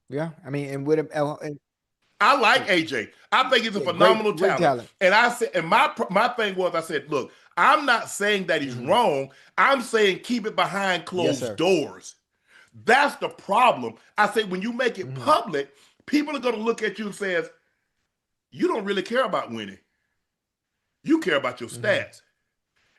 B: Yeah. I mean, and with him, and
A: I like AJ. I think he's a
B: yeah,
A: phenomenal
B: great
A: talent.
B: talent.
A: And I said, and my thing was, I said, look, I'm not saying that he's
B: Mm-hmm.
A: wrong. I'm saying keep it behind
B: Yes,
A: closed
B: sir.
A: doors. That's the problem. I say when you make it
B: Mm-hmm.
A: public, people are going to look at you and say, you don't really care about winning. You care about your
B: Mm-hmm.
A: stats.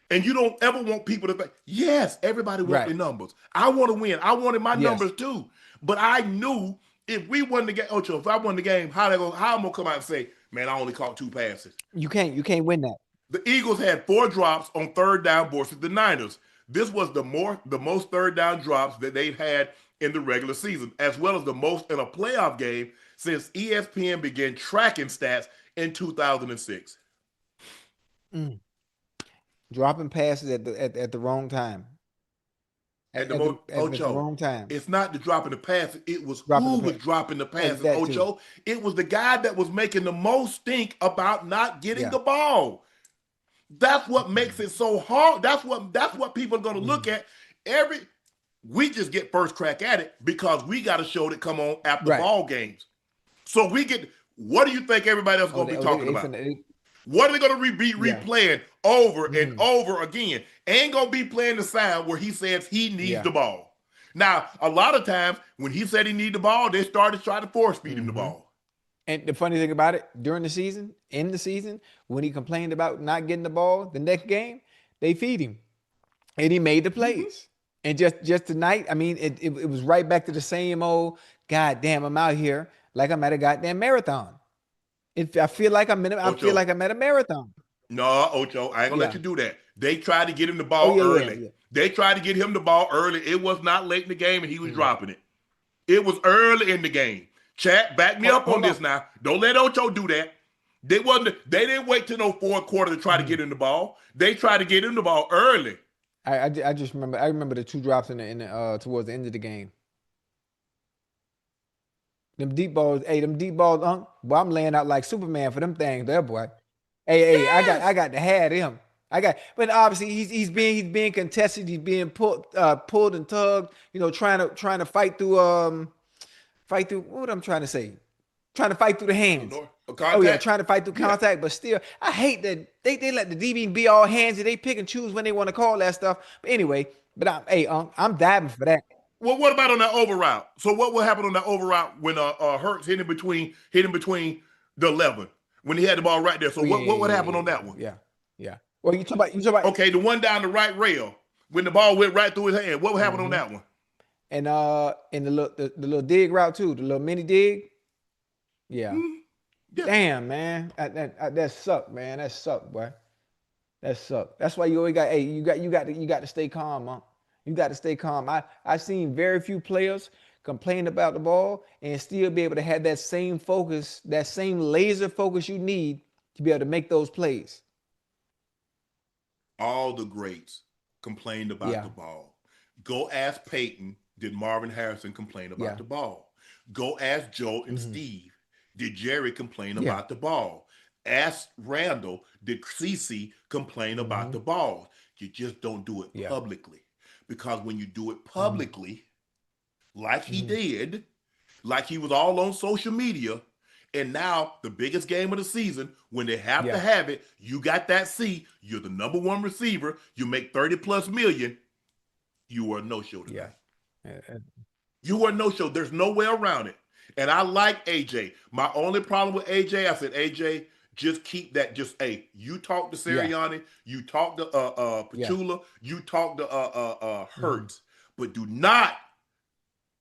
A: And you don't ever want people to think, yes, everybody wants
B: Right.
A: their numbers. I want to win. I wanted my
B: Yes.
A: numbers too. But I knew if we won the game, Ocho, if I won the game, how I'm gonna come out and say, man, I only caught 2 passes.
B: You can't win that.
A: The Eagles had 4 drops on third down versus the Niners. This was the most third down drops that they've had in the regular season, as well as the most in a playoff game since ESPN began tracking stats in 2006.
B: Mm. Dropping passes at the wrong time.
A: At the most,
B: At the
A: Ocho,
B: wrong time.
A: it's not the dropping the passes. It was
B: Dropping the
A: who was
B: pass.
A: dropping the passes,
B: That too.
A: Ocho. It was the guy that was making the most stink about not getting
B: Yeah.
A: the ball. That's what makes it so hard. That's what people are going to look
B: Mm-hmm.
A: at. We just get first crack at it because we got a show that come on after
B: Right.
A: ball games. So we get. What do you think everybody else is
B: Oh,
A: going to be talking about?
B: finna,
A: What are they going to be
B: yeah.
A: replaying over and
B: Mm-hmm.
A: over again? Ain't going to be playing the sound where he says he needs
B: Yeah.
A: the ball. Now, a lot of times when he said he needed the ball, they started trying to force feed him the
B: Mm-hmm.
A: ball.
B: And the funny thing about it, during the season, in the season, when he complained about not getting the ball, the next game, they feed him. And he made the
A: Mm-hmm.
B: plays. And just tonight, I mean, it was right back to the same old, God damn, I'm out here like I'm at a goddamn marathon. I feel like I feel
A: Ocho,
B: like I'm at a marathon.
A: no, Ocho, I ain't gonna let
B: Yeah.
A: you do that. They tried to get him the
B: Oh
A: ball
B: yeah, yeah,
A: early.
B: yeah.
A: They tried to get him the ball early. It was not late in the game, and he was
B: Mm.
A: dropping it. It was early in the game. Chat, back me
B: Hold,
A: up on
B: hold on.
A: this now. Don't let Ocho do that. They wasn't. They didn't wait till no fourth quarter to try to get
B: Mhm.
A: him the ball. They tried to get him the ball early.
B: I just remember the two drops in the towards the end of the game. Them deep balls, hey, them deep balls, boy, I'm laying out like Superman for them things there, boy. Hey, I
A: Yes.
B: got to have him. But obviously he's being contested. He's being pulled and tugged. You know, trying to fight through what I'm trying to say, trying to fight through the
A: I don't
B: hands.
A: know. A
B: Oh yeah,
A: contact.
B: trying to fight through
A: Yeah.
B: contact, but still, I hate that they let the DB be all hands and they pick and choose when they want to call that stuff. But anyway, I'm diving for that.
A: Well, what about on that over route? So what will happen on that over route when Hurts hit him between the 11 when he had the ball right there? So
B: Oh yeah,
A: what would
B: yeah,
A: happen
B: yeah,
A: on
B: yeah,
A: that one?
B: yeah, yeah. Well, you talk about.
A: Okay, the one down the right rail when the ball went right through his hand. What would happen on
B: Hmm.
A: that one?
B: And the little dig route too, the little mini dig. Yeah.
A: Hmm. Yeah.
B: Damn, man, that sucked, man. That sucked, boy. That sucked. That's why you always got. Hey, you got to stay calm, man. You got to stay calm. I seen very few players complain about the ball and still be able to have that same focus, that same laser focus you need to be able to make those plays.
A: All the greats complained about
B: Yeah.
A: the ball. Go ask Peyton, did Marvin Harrison complain about
B: Yeah.
A: the ball? Go ask Joe and
B: Hmm.
A: Steve, did Jerry complain
B: Yeah.
A: about the ball? Ask Randall, did CC complain about
B: Hmm.
A: the ball? You just don't do it
B: Yeah.
A: publicly. Because when you do it
B: Hmm.
A: publicly, like he
B: Hmm.
A: did, like he was all on social media, and now the biggest game of the season, when they have to
B: Yeah.
A: have it, you got that C, you're the number one receiver, you make 30 plus million, you were a no-show
B: Yeah.
A: tonight.
B: Uh,
A: You were a no-show. There's no way around it. And I like AJ. My only problem with AJ, I said, AJ, just keep that. Just hey, you talk to
B: Yeah.
A: Sirianni, you talk to
B: Yeah.
A: Petula, you talk to
B: Hmm.
A: Hurts, but do not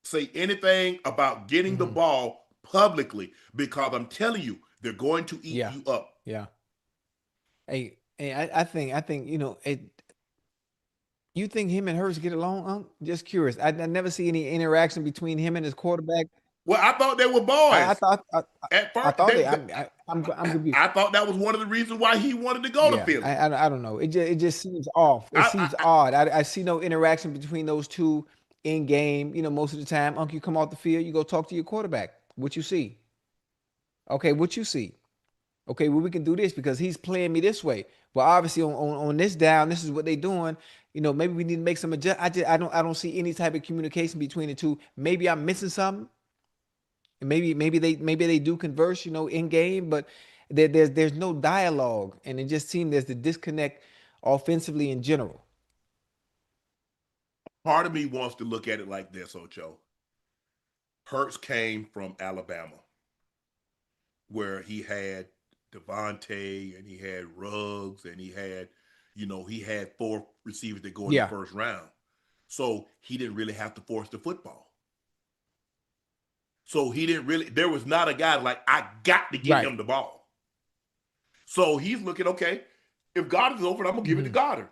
A: say anything about getting the
B: Hmm.
A: ball publicly because I'm telling you, they're going to eat
B: Yeah.
A: you up.
B: Yeah. Hey, I think you think him and Hurts get along? Just curious. I never see any interaction between him and his quarterback.
A: Well, I thought they were
B: I
A: boys
B: thought
A: at
B: I
A: first.
B: thought they. I'm confused.
A: I thought that was one of the reasons why he wanted to go to
B: Yeah,
A: Philly.
B: I don't know. It just seems off. It
A: I,
B: seems odd. I see no interaction between those two in game. You know, most of the time, Unc, you come off the field, you go talk to your quarterback. What you see? Okay, what you see? Okay, well, we can do this because he's playing me this way. Well, obviously on this down, this is what they're doing. You know, maybe we need to make some adjust. I don't see any type of communication between the two. Maybe I'm missing something. And maybe they do converse, you know, in game, but there's no dialogue, and it just seems there's the disconnect offensively in general.
A: part of me wants to look at it like this, Ocho. Hurts came from Alabama, where he had Devontae and he had Ruggs and he had four receivers that go in the
B: Yeah,
A: first round. So he didn't really have to force the football. So he didn't really, there was not a guy like, I got to get
B: right.
A: him the ball. So he's looking, okay, if Goddard's open, I'm going to give it to
B: Hmm.
A: Goddard.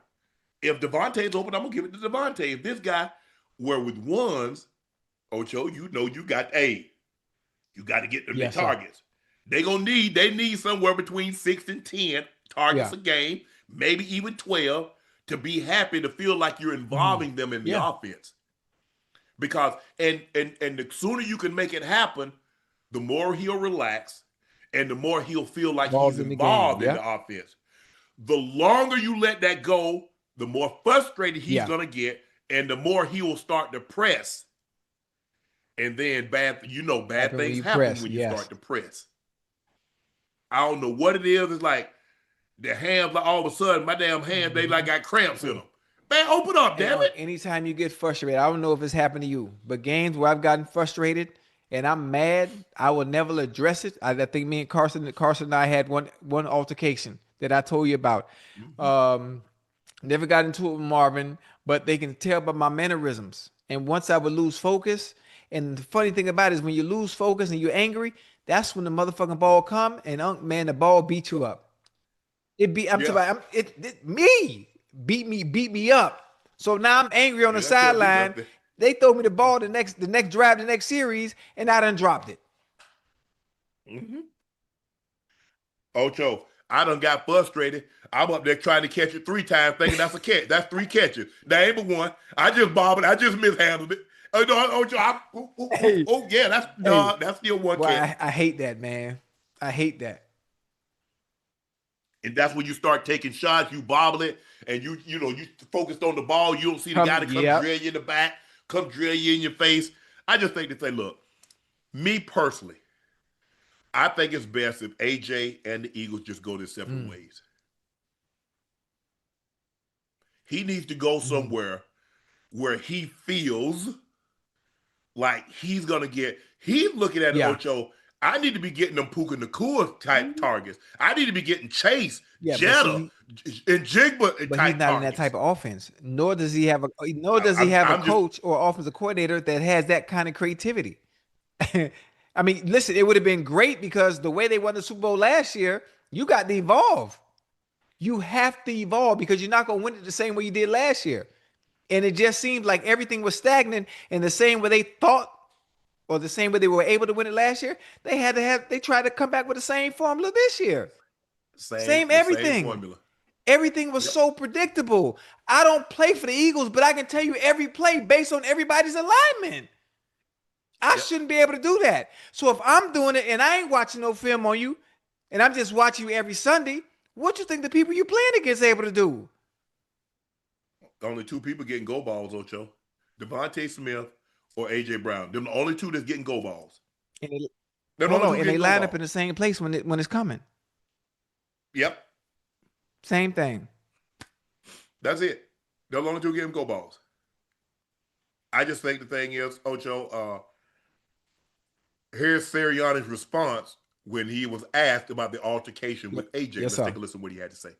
A: If Devontae's open, I'm going to give it to Devontae. If this guy were with ones, Ocho, you got you got to get them the
B: Yes, sir.
A: targets. They need somewhere between 6 and 10 targets
B: Yeah.
A: a game, maybe even 12, to be happy to feel like you're
B: Hmm.
A: involving them in the
B: Yeah.
A: offense. Because and the sooner you can make it happen, the more he'll relax and the more he'll feel like he's
B: Involved in the game.
A: involved in
B: Yeah.
A: the offense. The longer you let that go, the more frustrated he's
B: Yeah.
A: gonna get, and the more he will start to press. And then bad
B: Happen when
A: things
B: you
A: happen
B: press.
A: when you
B: Yes.
A: start to press. I don't know what it is. It's like the hands, like all of a sudden, my damn hands, they like
B: Hmm.
A: got cramps in
B: Hey,
A: them. Man, open up,
B: hey,
A: damn it.
B: anytime you get frustrated, I don't know if it's happened to you, but games where I've gotten frustrated and I'm mad, I will never address it. I think me and Carson and I had one altercation that I told you about.
A: Mhm.
B: Um, Never got into it with Marvin, but they can tell by my mannerisms. And once I would lose focus, and the funny thing about it is when you lose focus and you're angry, that's when the motherfucking ball come and man, the ball beat you up. It beat I'm
A: Yeah,
B: talking about me beat me up. So now I'm angry on the
A: yeah, that tell me
B: sideline.
A: nothing.
B: They throw me the ball the next drive, the next series, and I done dropped it.
A: Hmm. Ocho, I done got frustrated. I'm up there trying to catch it 3 times, thinking that's a catch. That's 3 catches. That ain't but one. I just bobbled. I just mishandled it. Oh no, Ocho,
B: Hey,
A: yeah, that's
B: hey,
A: no, that's still one
B: boy,
A: catch.
B: I hate that, man. I hate that.
A: And that's when you start taking shots. You bobble it, and you focused on the ball. You don't see the guy that come
B: Yep.
A: drill you in the back, come drill you in your face. I just think to say, look, me personally, I think it's best if AJ and the Eagles just go their separate
B: Mm,
A: ways. He needs to go
B: mm.
A: somewhere where he feels like he's gonna get. He's looking at
B: Yeah.
A: Ocho. I need to be getting them Puka Nakua type
B: Mhm.
A: targets. I need to be getting Chase,
B: Yeah, but
A: Jetta,
B: see,
A: and Jigba
B: but he's
A: type
B: not in that type
A: targets.
B: of offense. Nor does he have a
A: I'm just
B: coach or offensive coordinator that has that kind of creativity. I mean, listen, it would have been great because the way they won the Super Bowl last year, you got to evolve. You have to evolve because you're not going to win it the same way you did last year. And it just seemed like everything was stagnant and the same way they thought or the same way they were able to win it last year, they tried to come back with the same formula this year.
A: same
B: Same
A: the same
B: everything.
A: formula.
B: Everything was
A: Yep.
B: so predictable. I don't play for the Eagles, but I can tell you every play based on everybody's alignment. I
A: Yep.
B: shouldn't be able to do that. So if I'm doing it and I ain't watching no film on you, and I'm just watching you every Sunday, what you think the people you playing against able to do?
A: Only 2 people getting go balls, Ocho. Devontae Smith or AJ Brown. They're the only two that's getting go balls.
B: And they,
A: They're the
B: hold
A: only
B: on,
A: two
B: and they
A: getting go
B: line up in
A: balls.
B: the same place when it's coming.
A: Yep.
B: Same thing.
A: That's it. They're the only two getting go balls. I just think the thing is, Ocho, here's Sirianni's response when he was asked about the altercation
B: Yep.
A: with AJ.
B: Yes,
A: Let's
B: sir.
A: take a listen to what he had to say.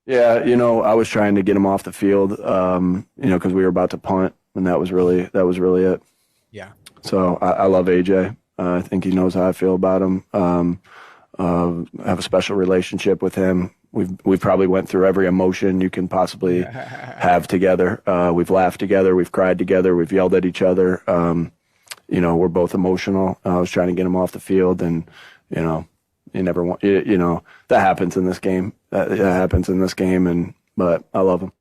C: Yeah, I was trying to get him off the field, because we were about to punt, and that was really it.
B: Yeah.
C: So I love AJ. I think he knows how I feel about him. I have a special relationship with him. We've probably went through every emotion you can possibly have together. We've laughed together, we've cried together, we've yelled at each other. We're both emotional. I was trying to get him off the field, and you know, you never want, that happens in this game. That happens in this game, but I love him.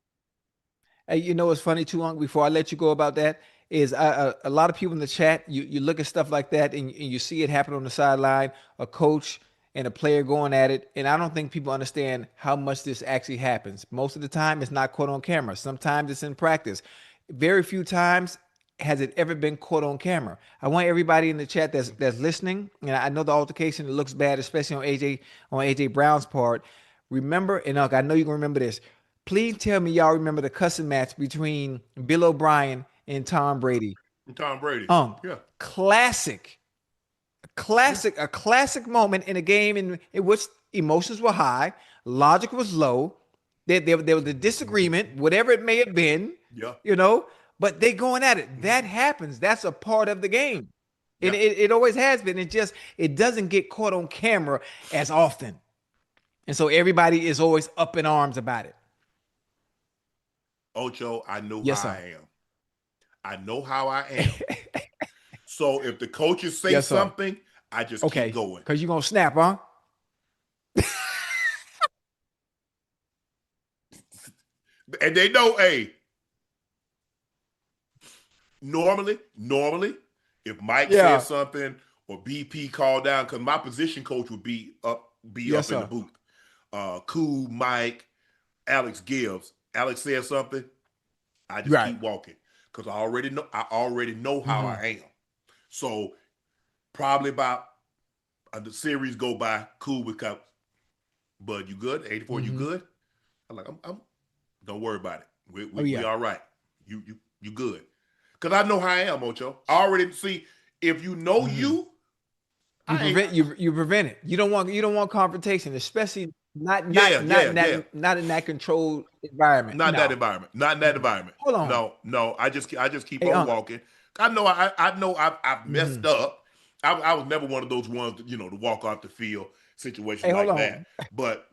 B: Hey, you know what's funny too, Unc? Before I let you go about that, is a lot of people in the chat. You look at stuff like that and you see it happen on the sideline. A coach and a player going at it, and I don't think people understand how much this actually happens. Most of the time, it's not caught on camera. Sometimes it's in practice. Very few times has it ever been caught on camera. I want everybody in the chat that's listening, and I know the altercation it looks bad, especially on AJ Brown's part. Remember, and Unc, I know you can remember this. Please tell me y'all remember the cussing match between Bill O'Brien and Tom Brady.
A: And Tom Brady.
B: Um,
A: Yeah.
B: classic,
A: Yeah.
B: a classic moment in a game in which emotions were high, logic was low. There was a disagreement, whatever it may have been,
A: Yeah.
B: you know, but they going at it. That happens. That's a part of the game. And
A: Yeah.
B: it always has been. It doesn't get caught on camera as often. And so everybody is always up in arms about it.
A: Ocho, I know how
B: Yes, sir.
A: I am. I know how I am. So if the coaches say
B: Yes, sir.
A: something, I just keep
B: Okay.
A: going.
B: Because you're going to snap, huh?
A: And they know, hey, normally, if Mike
B: Yeah.
A: says something or BP called down, because my position coach would be
B: Yes,
A: up in the
B: sir.
A: booth. Cool, Mike, Alex Gibbs. Alex says something, I just
B: Right.
A: keep walking. Because I already know how
B: Hmm.
A: I am. So probably about the series go by, cool with cup. Bud, you good? 84, you
B: Hmm.
A: good? I'm like, I'm don't worry about it. We,
B: Oh,
A: we, we
B: yeah.
A: all right. You good. Because I know how I am, Ocho. I already see If you know
B: You
A: I ain't.
B: prevent you prevent it. You don't want confrontation, especially not
A: Yeah,
B: not not
A: yeah,
B: in
A: yeah.
B: that controlled environment.
A: Not in that
B: No.
A: environment. Not in that environment.
B: Hold on.
A: No, no. I just keep
B: Hey,
A: on
B: Unc.
A: walking. I know I've messed up. I was never one of those ones that, to walk off the field situations
B: Hey, hold
A: like that.
B: on.
A: But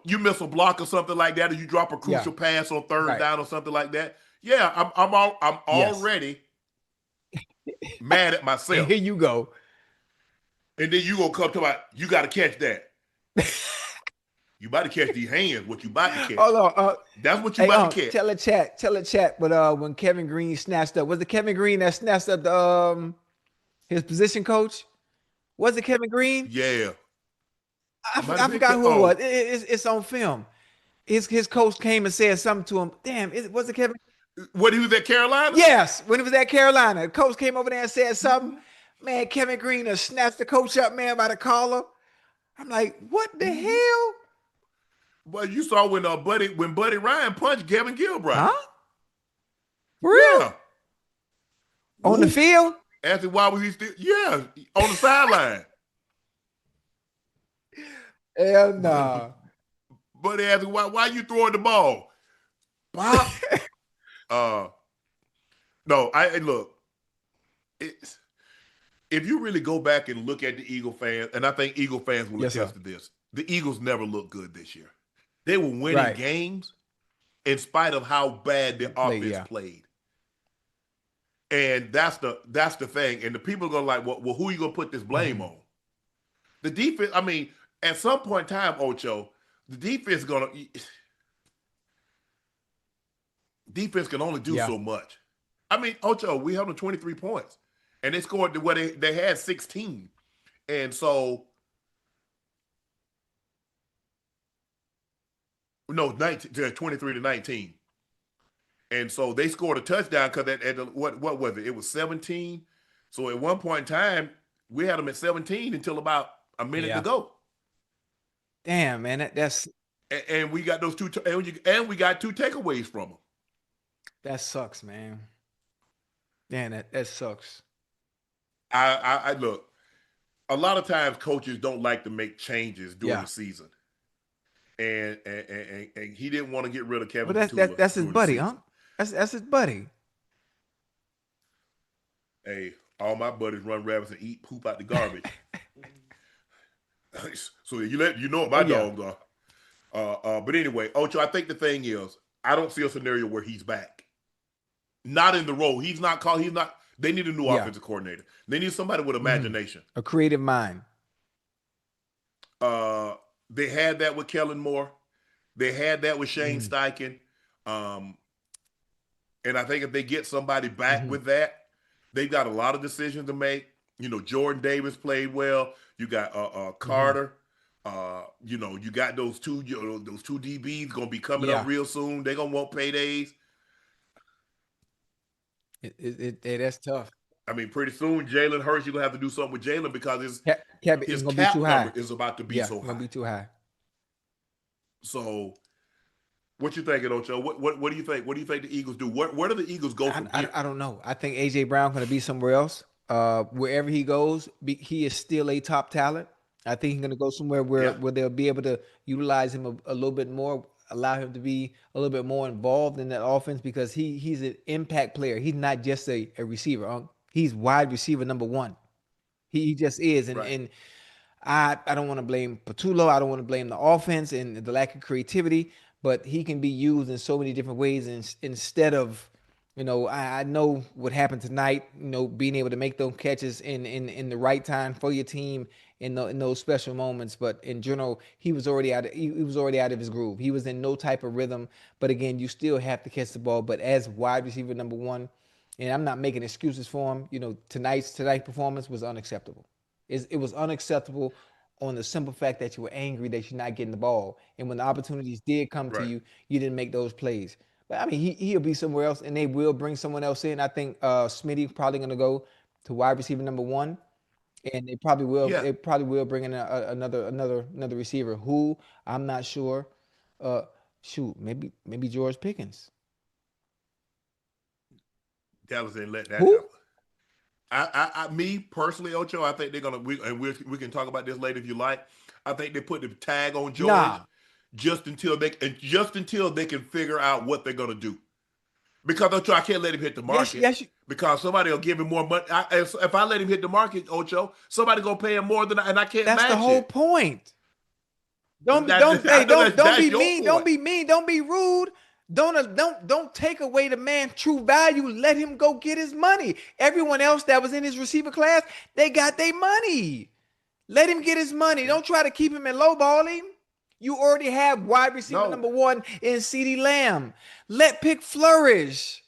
A: you miss a block or something like that, or you drop a
B: Yeah.
A: crucial pass on third
B: Right.
A: down or something like that. Yeah, I'm
B: Yes.
A: already mad at
B: And
A: myself.
B: here you go.
A: And then you gonna come to you got to catch that. You about to catch these hands. What you about to catch?
B: Hold on.
A: That's what you
B: Hey,
A: about to
B: Unc,
A: catch.
B: tell a chat. But when Kevin Green snatched up, was it Kevin Green that snatched up the his position coach? Was it Kevin Green?
A: Yeah,
B: I,
A: might
B: I
A: have been.
B: forgot who it was.
A: Oh,
B: It's on film. His coach came and said something to him. Damn, was it Kevin?
A: what, he was at Carolina?
B: Yes, when it was at Carolina, the coach came over there and said something. Man, Kevin Green snatched the coach up, man, by the collar. I'm like, what the hell?
A: Well, you saw when Buddy Ryan punched Kevin Gilbride.
B: Huh? For real?
A: Yeah.
B: On the
A: Woo.
B: field?
A: Asked him why was he still, yeah, on the sideline.
B: Hell no.
A: Buddy asked him why you throwing the ball? Pop. uh no, I look, it's if you really go back and look at the Eagle fans, and I think Eagle fans will
B: Yes, sir.
A: attest to this, the Eagles never looked good this year. They were winning
B: Right.
A: games in spite of how bad their offense
B: yeah.
A: played. And that's the thing. And the people are gonna like, well, who are you gonna put this blame on? The defense, I mean, at some point in time, Ocho, the defense can only do
B: Yeah.
A: so much. I mean, Ocho, we held them 23 points. And they scored what they had 16. And so no, 19, 23 to 19. And so they scored a touchdown because what was it? It was 17. So at one point in time, we had them at 17 until about a minute to
B: Yeah.
A: go.
B: Damn, man, that's
A: And we got those and we got two takeaways from them.
B: that sucks, man. Damn, that sucks.
A: I look, a lot of times coaches don't like to make changes during
B: Yeah.
A: the season. And he didn't want to get rid of Kevin
B: But
A: Petula
B: that's his
A: during the
B: buddy,
A: season.
B: huh? That's his buddy.
A: Hey, all my buddies run rabbits and eat poop out the garbage. So you know what my dogs are. But anyway, Ocho, I think the thing is, I don't see a scenario where he's back. Not in the role. He's not called. He's not. They need a new offensive coordinator. They need somebody with imagination.
B: A creative mind.
A: They had that with Kellen Moore. They had that with Shane Steichen. And I think if they get somebody back with that, they've got a lot of decisions to make. Jordan Davis played well. You got Carter. You got those two DBs gonna be coming up real soon. They're gonna want paydays.
B: That's tough.
A: I mean, pretty soon Jalen Hurts, you're gonna have to do something with Jalen because his
B: Cap
A: his
B: is gonna be
A: cap
B: too high.
A: number is about to be so
B: It's
A: high.
B: gonna be too high.
A: So, what you thinking, Ocho? What do you think? What do you think the Eagles do? Where do the Eagles go from here?
B: I don't know. I think AJ Brown gonna be somewhere else. Wherever he goes, he is still a top talent. I think he's gonna go somewhere where they'll be able to utilize him a little bit more, allow him to be a little bit more involved in that offense because he's an impact player. He's not just a receiver. He's wide receiver number one. He just is, and I don't want to blame Petula. I don't want to blame the offense and the lack of creativity, but he can be used in so many different ways. And instead of, I know what happened tonight. Being able to make those catches in the right time for your team in those special moments. But in general, he was already out. He was already out of his groove. He was in no type of rhythm. But again, you still have to catch the ball. But as wide receiver number one, and I'm not making excuses for him. Tonight's performance was unacceptable. It was unacceptable on the simple fact that you were angry that you're not getting the ball. And when the opportunities did come to you, you didn't make those plays. But I mean, he'll be somewhere else, and they will bring someone else in. I think Smitty probably going to go to wide receiver number one, and they probably will.
A: Yeah.
B: They probably will bring in another receiver. Who I'm not sure. Maybe George Pickens.
A: Dallas didn't let that
B: Who?
A: happen. Me personally, Ocho, I think they're gonna. We can talk about this later if you like. I think they put the tag on George
B: Nah.
A: just until they can figure out what they're gonna do. Because Ocho, I can't let him hit the
B: Yes,
A: market
B: yes.
A: because somebody will give him more money. If I let him hit the market, Ocho, somebody gonna pay him more than and I can't
B: That's the
A: match
B: whole
A: it.
B: point. Don't be don't
A: I
B: hey
A: know
B: don't
A: that's
B: be
A: your
B: mean. Don't
A: point.
B: be mean. Don't be rude. Don't take away the man's true value. Let him go get his money. Everyone else that was in his receiver class, they got their money. Let him get his money.
A: Okay.
B: Don't try to keep him and lowball him. You already have wide receiver
A: No,
B: number 1 in CeeDee Lamb. Let pick flourish.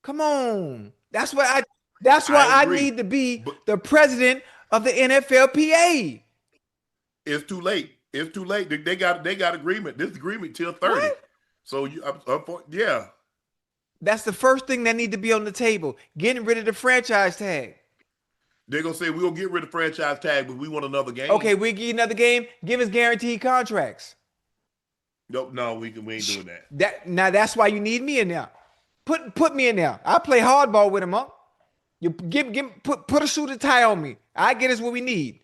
B: Come on. That's why
A: I
B: I
A: agree,
B: need to be
A: but
B: the president of the NFLPA.
A: it's too late. It's too late. They got agreement. This agreement till 30.
B: What?
A: So yeah.
B: That's the first thing that need to be on the table. Getting rid of the franchise tag.
A: They're gonna say we're gonna get rid of franchise tag, but we want another game.
B: Okay, we give you another game. Give us guaranteed contracts.
A: Nope, no, we ain't doing that.
B: That's why you need me in there. Put me in there. I play hardball with him, huh? You put a suit and tie on me. I get us what we need.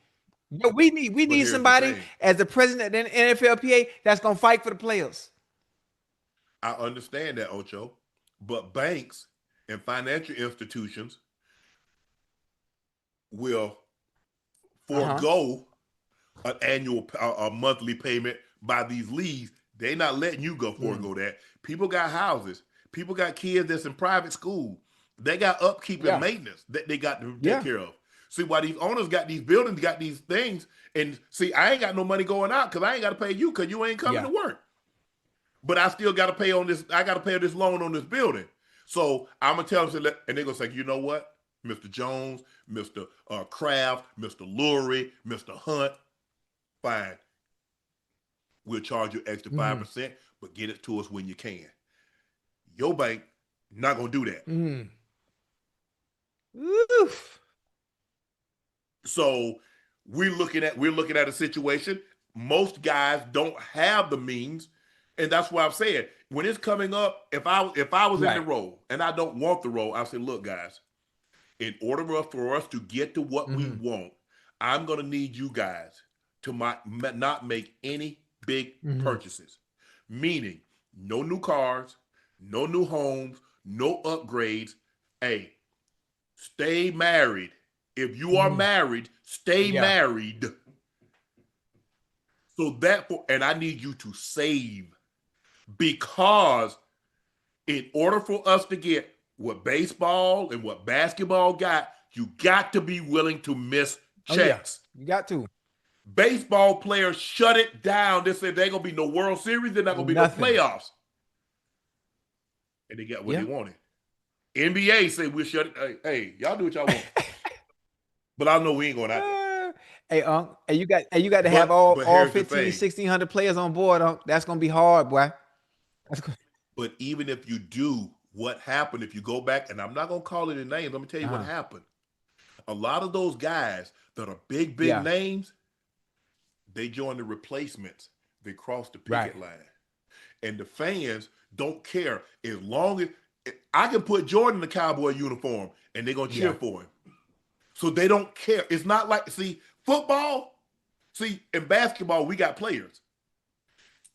B: But we
A: But
B: need
A: here's the
B: somebody
A: thing.
B: as the president of the NFLPA that's gonna fight for the players.
A: I understand that, Ocho, but banks and financial institutions will
B: Uh-huh.
A: forego an annual a monthly payment by these leagues. They're not letting you go
B: Mm.
A: forego that. People got houses. People got kids that's in private school. They got upkeep and
B: Yeah.
A: maintenance that they got to take
B: Yeah.
A: care of. See why these owners got these buildings, got these things, and see, I ain't got no money going out because I ain't got to pay you because you ain't coming
B: Yeah.
A: to work. But I still got to pay on this. I got to pay this loan on this building. So I'm gonna tell them, and they're gonna say, you know what, Mr. Jones, Mr. Kraft, Mr. Lurie, Mr. Hunt, fine. We'll charge you extra
B: Mm.
A: 5%, but get it to us when you can. Your bank not gonna do that.
B: Mm. Oof.
A: So we're looking at a situation. Most guys don't have the means, and that's why I'm saying when it's coming up, if I was in the
B: Right.
A: role and I don't want the role, I say, look, guys, in order for us to get to what we
B: Mm-hmm.
A: want, I'm gonna need you guys to not make any big
B: Mm-hmm.
A: purchases. Meaning, no new cars, no new homes, no upgrades. Hey, stay married. If you are
B: Mm-hmm.
A: married, stay
B: Yeah.
A: married. So therefore, and I need you to save because in order for us to get what baseball and what basketball got, you got to be willing to miss
B: Oh yeah.
A: checks.
B: You got to.
A: Baseball players shut it down. They said there ain't gonna be no World Series, there's not gonna be no
B: Nothing.
A: playoffs. And they got what
B: Yeah.
A: they wanted. NBA say we'll shut it. Hey, y'all do what y'all want. But I know we ain't going out there.
B: Hey, you got to have
A: But
B: all
A: here's the
B: 15,
A: thing.
B: 1600 players on board. That's gonna be hard, boy.
A: But even if you do, what happened if you go back, and I'm not gonna call it a name, let me tell you what
B: Uh-huh.
A: happened. A lot of those guys that are big
B: Yeah.
A: names, they join the replacements. They cross the
B: Right.
A: picket line. And the fans don't care as long as I can put Jordan in the Cowboy uniform and they're gonna cheer
B: Yeah.
A: for him. So they don't care. It's not like football. See, in basketball, we got players.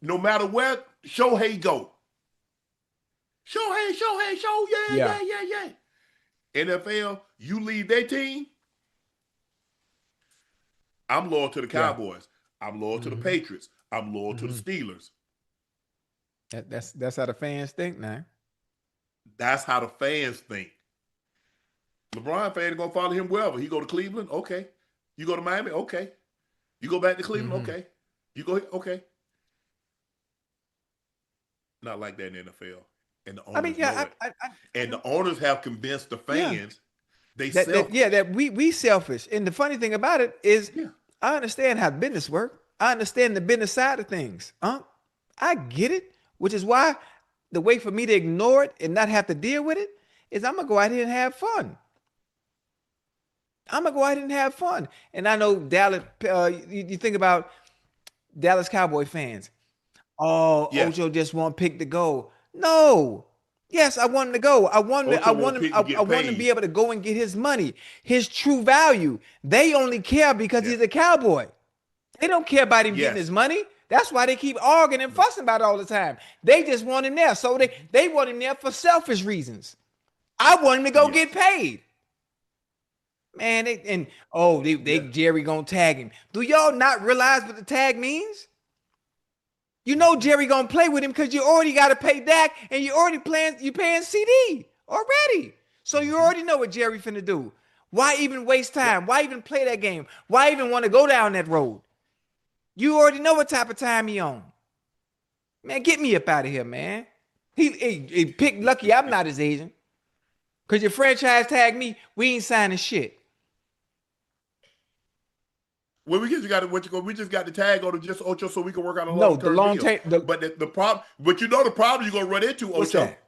A: No matter where Shohei go, Show,
B: Yeah.
A: yeah. NFL, you leave their team, I'm loyal to the
B: Yeah.
A: Cowboys. I'm loyal to the
B: Mm-hmm.
A: Patriots. I'm loyal to the
B: Mm-hmm.
A: Steelers.
B: That's how the fans think now.
A: That's how the fans think. LeBron fans are gonna follow him wherever. He go to Cleveland, okay. You go to Miami, okay. You go back to Cleveland,
B: Mm-hmm.
A: okay. You go here, okay. Not like that in the NFL. And the
B: I mean,
A: owners know
B: yeah,
A: it. And the owners have convinced the
B: yeah.
A: fans they
B: Yeah,
A: selfish.
B: that we selfish. And the funny thing about it is
A: Yeah.
B: I understand how business work. I understand the business side of things. I get it, which is why the way for me to ignore it and not have to deal with it is I'm gonna go out here and have fun. I'm gonna go out here and have fun. And I know Dallas. You think about Dallas Cowboy fans. Oh,
A: Yes.
B: Ocho just won't pick the goal. No, Yes, I want him to go. I want him. I
A: Ocho
B: want
A: won't
B: him.
A: pick
B: I,
A: to
B: I
A: get
B: want him to be
A: paid.
B: able to go and get his money, his true value. They only care because
A: Yeah.
B: he's a cowboy. They don't care about him getting his
A: Yes.
B: money. That's why they keep arguing and
A: No.
B: fussing about it all the time. They just want him there. So they want him there for selfish reasons. I want him to go get
A: Yes.
B: paid. Man, they
A: Yeah.
B: Jerry gonna tag him. Do y'all not realize what the tag means? You know Jerry gonna play with him because you already got to pay Dak and you paying CD already. So you
A: Mm-hmm.
B: already know what Jerry finna do. Why even waste
A: Yep.
B: time? Why even play that game? Why even want to go down that road? You already know what type of time he on. Man, get me up out of here, man. He picked lucky I'm not his agent. Cause your franchise tagged me, we ain't signing shit.
A: Well, we just got to what you go. We just got the tag on just Ocho so we can work on a
B: No,
A: long
B: the
A: term
B: long
A: deal.
B: term.
A: But the problem, but you know the problem you're gonna run into
B: What's
A: Ocho.
B: that?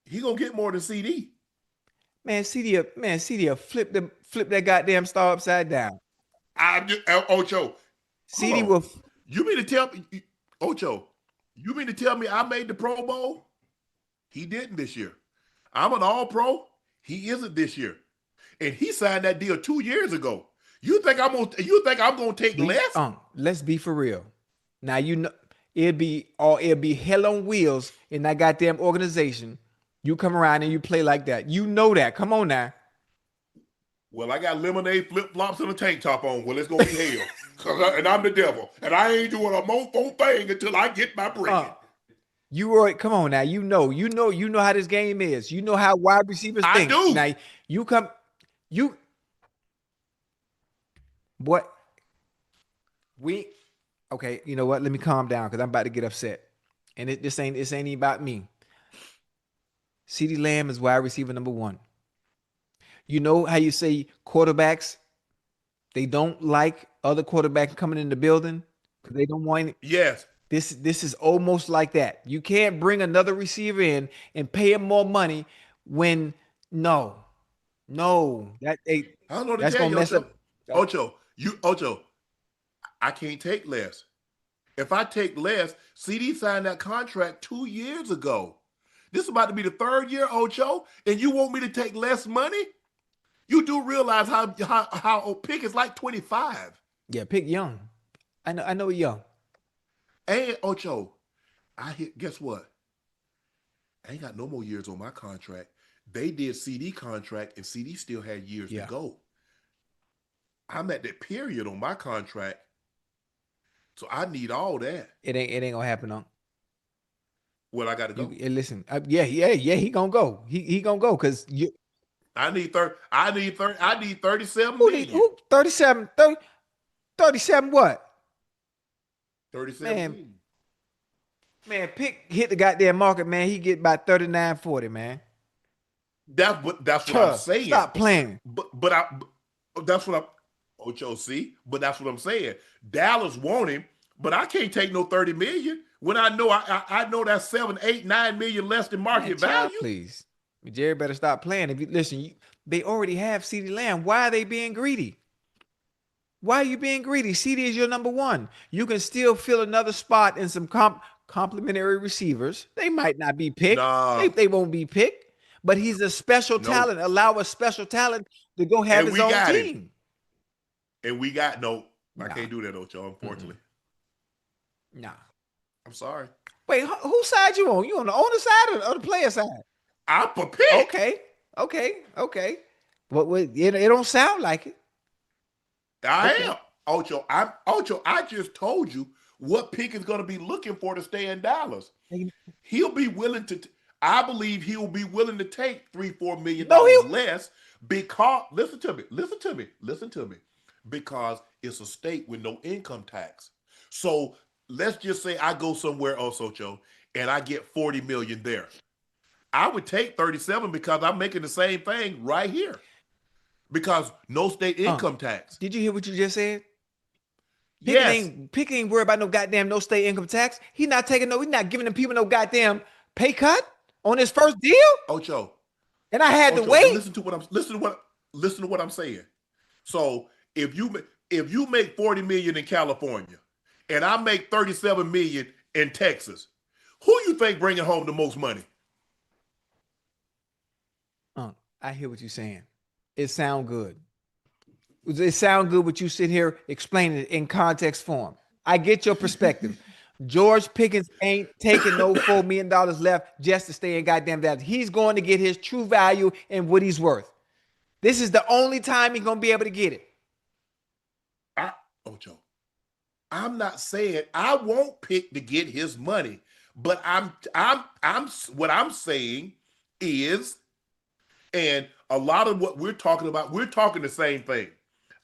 A: He gonna get more than CD.
B: Man, CD flip that goddamn star upside down.
A: I just Ocho. Hold
B: CD
A: on.
B: will.
A: You mean to tell me, Ocho? You mean to tell me I made the Pro Bowl? He didn't this year. I'm an All Pro. He isn't this year, and he signed that deal 2 years ago. You think I'm gonna take less?
B: Let's be for real. Now you know it'll be hell on wheels in that goddamn organization. You come around and you play like that. You know that. Come on now.
A: Well, I got lemonade flip flops and a tank top on. Well, it's gonna be hell, and I'm the devil, and I ain't doing a mofo thing until I get my bread.
B: You already come on now. You know how this game is. You know how wide receivers
A: I
B: think.
A: do.
B: Now you come, you what we okay. You know what? Let me calm down because I'm about to get upset. And this ain't even about me. CeeDee Lamb is wide receiver number 1. You know how you say quarterbacks, they don't like other quarterbacks coming in the building because they don't want
A: Yes.
B: this is almost like that. You can't bring another receiver in and pay him more money when no,
A: I don't know what to
B: that's
A: tell
B: gonna
A: you,
B: mess up.
A: Ocho. I can't take less. If I take less, CD signed that contract 2 years ago. This is about to be the 3rd year, Ocho, and you want me to take less money? You do realize how Pick is like 25.
B: Yeah, pick Young. I know Young.
A: And Ocho, guess what? I ain't got no more years on my contract. They did CD contract, and CD still had years to go. I'm at that period on my contract, so I need all that.
B: It ain't gonna happen, Unc.
A: Well, I got to go.
B: Listen, yeah, he gonna go. He gonna go because you.
A: I need 37 million.
B: Who 37, 37 what?
A: 37
B: Man,
A: million.
B: man, Pick hit the goddamn market, man. He get about 39, 40, man.
A: That's what I'm saying.
B: Stop playing.
A: That's what I'm Ocho, see? But that's what I'm saying. Dallas want him, but I can't take no 30 million when I know I know that's 7, 8, 9 million less than market value.
B: Please. Jerry better stop playing. If you listen, they already have CeeDee Lamb. Why are they being greedy? Why are you being greedy? CD is your number 1. You can still fill another spot in some complimentary receivers. They might not be picked.
A: Nah.
B: They won't be picked. But he's a special talent. Allow a special talent to go have his own team.
A: And we got I can't do that, Ocho, unfortunately.
B: Nah.
A: I'm sorry.
B: Wait, whose side you on? You on the owner side or the player side?
A: I'm for Pick.
B: Okay. But it don't sound like it.
A: I am. Ocho, I just told you what Pick is going to be looking for to stay in Dallas. He'll be willing to I believe he will be willing to take $3-4 million less because listen to me. Because it's a state with no income tax. So let's just say I go somewhere else, Ocho, and I get 40 million there. I would take 37 because I'm making the same thing right here. Because no state income tax.
B: Did you hear what you just said?
A: Yes.
B: Pick ain't worried about no goddamn no state income tax. He's not giving them people no goddamn pay cut on his first deal.
A: Ocho.
B: And I had to wait.
A: Listen to what I'm saying. So if you make 40 million in California and I make 37 million in Texas, Who you think bringing home the most money?
B: I hear what you're saying. It sound good. It sound good what you sit here explaining it in context form. I get your perspective. George Pickens ain't taking no $4 million left just to stay in goddamn that. He's going to get his true value and what he's worth. This is the only time he's going to be able to get it.
A: Ocho, I'm not saying I won't pick to get his money, but I'm what I'm saying is, and a lot of what we're talking about, we're talking the same thing.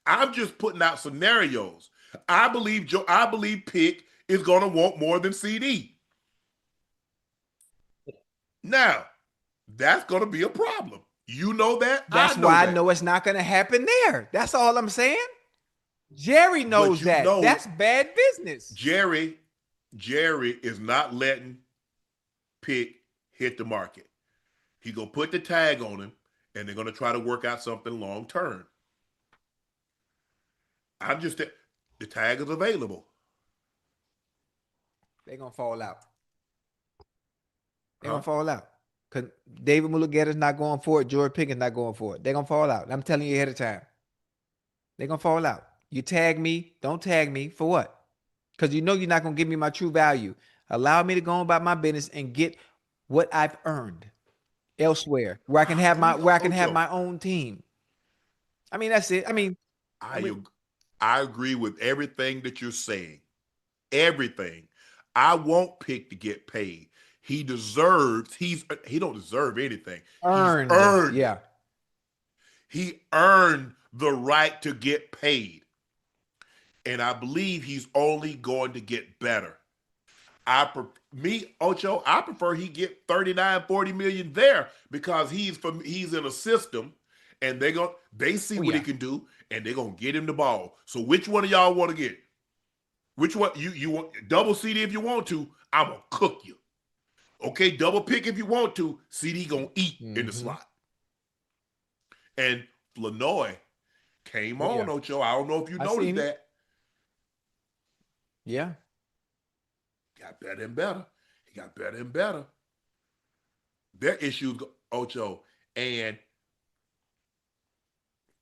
A: I'm just putting out scenarios. I believe Pick is going to want more than CD. Now, that's going to be a problem. You know that.
B: That's why I know it's not going to happen there. That's all I'm saying. Jerry knows that. That's bad business.
A: Jerry is not letting Pick hit the market. He's going to put the tag on him, and they're going to try to work out something long term. The tag is available.
B: They're going to fall out. They're going to fall out. Because David Mulugeta's not going for it. George Pickens not going for it. They're going to fall out. I'm telling you ahead of time. They're going to fall out. You tag me, don't tag me. For what? Because you know you're not going to give me my true value. Allow me to go about my business and get what I've earned elsewhere, where I can have my own team. I mean, that's it.
A: I agree with everything that you're saying. Everything. I won't Pick to get paid. He deserves. He don't deserve anything.
B: Earned.
A: He's earned.
B: Yeah.
A: He earned the right to get paid. And I believe he's only going to get better. Ocho, I prefer he get 39, 40 million there because he's in a system and they see what he can do and they're gonna get him the ball. So which one of y'all want to get? Which one you want? Double CD if you want to, I'm gonna cook you. Okay, double Pick if you want to, CD gonna eat in the slot. And Lanoy came on, Ocho. I don't know if you noticed that.
B: Yeah.
A: Got better and better. He got better and better. Their issues, Ocho, and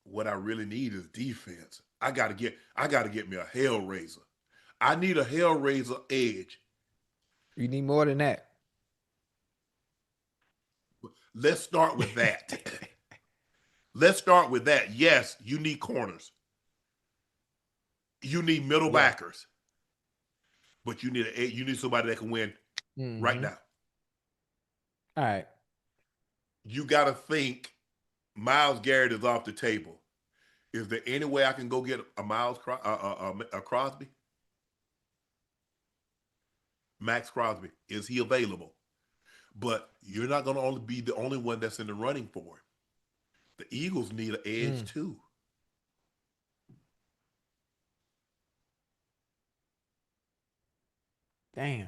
A: what I really need is defense. I gotta get me a Hellraiser. I need a Hellraiser edge.
B: You need more than that.
A: Let's start with that. Let's start with that. Yes, you need corners. You need middle backers. But you need somebody that can win right now.
B: All right.
A: You got to think Myles Garrett is off the table. Is there any way I can go get a Crosby? Max Crosby, is he available? But you're not going to be the only one that's in the running for him. The Eagles need an edge too.
B: Damn.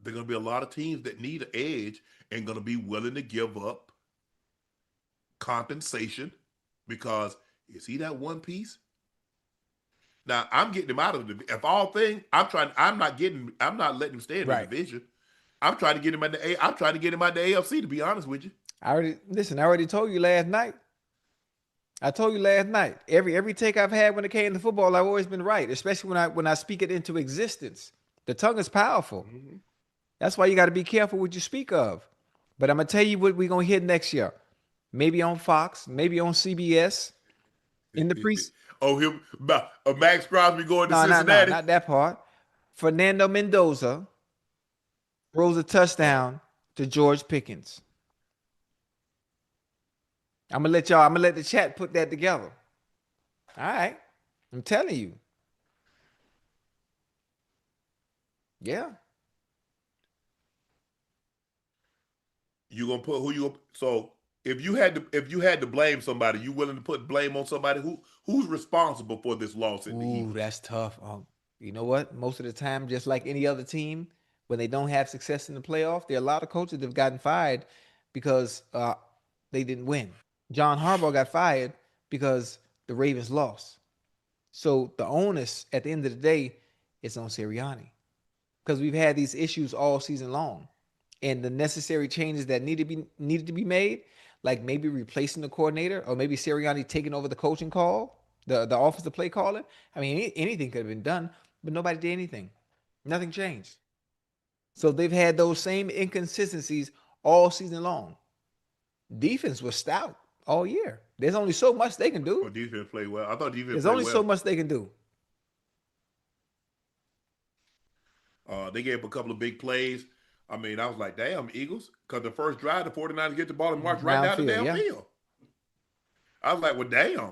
A: There are going to be a lot of teams that need an edge and going to be willing to give up compensation because is he that one piece? Now I'm getting him out of the. If all thing, I'm not letting him stay in the division. I'm trying to get him out the AFC. To be honest with you,
B: I already told you last night. Every take I've had when it came to football, I've always been right, especially when I speak it into existence. The tongue is powerful. Mm-hmm. That's why you got to be careful what you speak of. But I'm going to tell you what we're going to hit next year. Maybe on Fox, maybe on CBS. In the
A: Max Crosby going to Cincinnati?
B: No, not that part. Fernando Mendoza throws a touchdown to George Pickens. I'm gonna let the chat put that together. All right. I'm telling you. Yeah.
A: You gonna put so if you had to blame somebody, you willing to put blame on somebody who's responsible for this loss in the Eagles?
B: That's tough. You know what? Most of the time, just like any other team, when they don't have success in the playoff, there are a lot of coaches that have gotten fired because they didn't win. John Harbaugh got fired because the Ravens lost. So the onus at the end of the day is on Sirianni because we've had these issues all season long, and the necessary changes that needed to be made, like maybe replacing the coordinator or maybe Sirianni taking over the coaching call, the offensive play calling. I mean, anything could have been done, but nobody did anything. Nothing changed. So they've had those same inconsistencies all season long. Defense was stout all year. There's only so much they can
A: Oh,
B: do.
A: defense played well. I thought defense
B: There's
A: played
B: only so
A: well.
B: much they can do.
A: They gave up a couple of big plays. I mean, I was like, damn, Eagles. Because the first drive, the 49ers get the ball and march right down the
B: Downfield,
A: damn
B: yeah.
A: field. I was like, well, damn.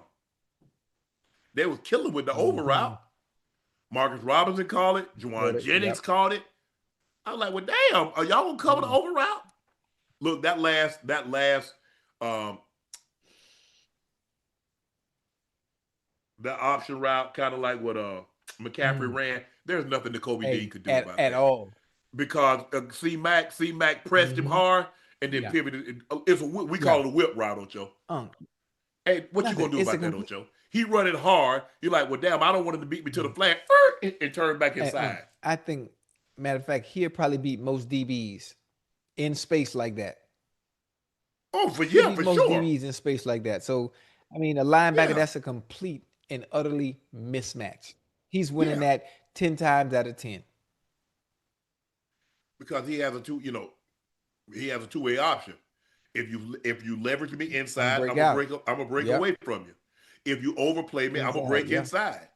A: They was killing with the over
B: Mm-hmm.
A: route. Marcus Robinson called it. Juwan Jennings
B: Yep.
A: called it. I was like, well, damn, are y'all gonna cover the over route? Look, that last um that option route, kind of like what McCaffrey ran. There's nothing that Kobe Dean
B: Hey,
A: could do about
B: at
A: that.
B: all.
A: Because C-Mac pressed him hard and then
B: Yeah.
A: pivoted. It's we call
B: Yeah.
A: it a whip route, Ocho.
B: Unc,
A: Hey, what you
B: nothing.
A: gonna do
B: It's a
A: about that,
B: complete.
A: Ocho? He running hard. You're like, well, damn, I don't want him to beat me to the flat and turn back
B: Hey,
A: inside.
B: I think, matter of fact, he'll probably beat most DBs in space like that.
A: Oh,
B: He'll beat
A: for
B: most
A: sure.
B: DBs in space like that. So, I mean, a linebacker,
A: Yeah,
B: that's a complete and utterly mismatch. He's winning
A: yeah.
B: that 10 times out of 10.
A: Because he has a two-way option. If you leverage me
B: I'm
A: inside,
B: break out.
A: I'm gonna break
B: Yep.
A: away from you. If you overplay me, I'm gonna
B: Inside.
A: break
B: Yeah.
A: inside.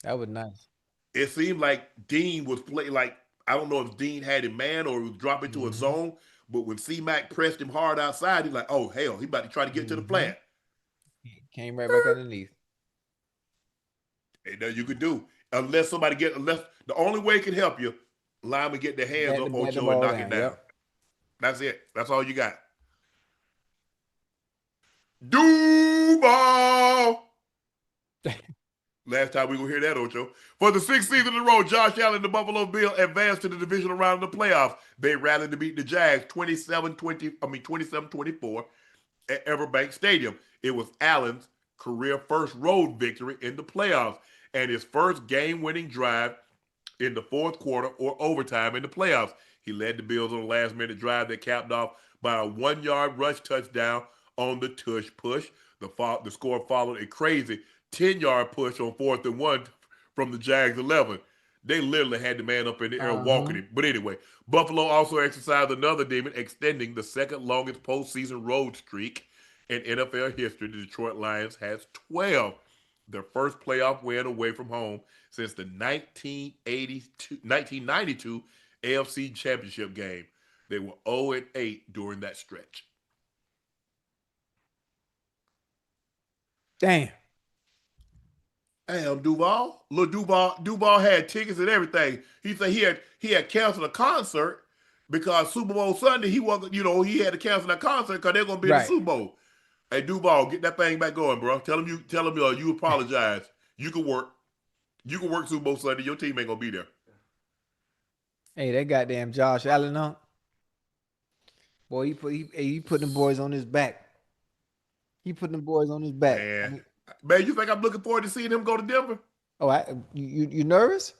B: That was nice.
A: It seemed like Dean was playing like I don't know if Dean had him man or he was dropping to a
B: Mm-hmm.
A: zone, but when C-Mac pressed him hard outside, he's like, oh hell, he about to try to get to the
B: Mm-hmm.
A: flat.
B: Came right back underneath.
A: Ain't nothing you could do. Unless the only way it can help you, linemen get their hands up
B: Bat the
A: Ocho and
B: ball
A: knock it
B: down.
A: down.
B: Yep.
A: That's it. That's all you got. Duval. Last time we gonna hear that, Ocho. For the sixth season in a row, Josh Allen and the Buffalo Bills advanced to the divisional round of the playoffs. They rallied to beat the Jags 27-24 at Everbank Stadium. It was Allen's career first road victory in the playoffs and his first game-winning drive in the fourth quarter or overtime in the playoffs. He led the Bills on a last-minute drive that capped off by a 1-yard rush touchdown on the tush push. The score followed a crazy 10-yard push on 4th and 1 from the Jags 11. They literally had the man up in the air walking
B: Uh-huh.
A: him. But anyway, Buffalo also exercised another demon, extending the second longest postseason road streak in NFL history. The Detroit Lions has 12, their first playoff win away from home since the 1992 AFC Championship game. They were 0-8 during that stretch.
B: Damn.
A: Damn, Duval. Little Duval had tickets and everything. He said he had canceled a concert because Super Bowl Sunday he wasn't, he had to cancel that concert because they're gonna be in the
B: Right.
A: Super Bowl. Hey, Duval, get that thing back going, bro. Tell him you apologize. You can work. You can work Super Bowl Sunday. Your team ain't gonna be there.
B: Hey, that goddamn Josh Allen, huh? Boy, he put them boys on his back. He put them boys on his back. I
A: Man.
B: mean,
A: Man, you think I'm looking forward to seeing him go to Denver?
B: oh, you nervous?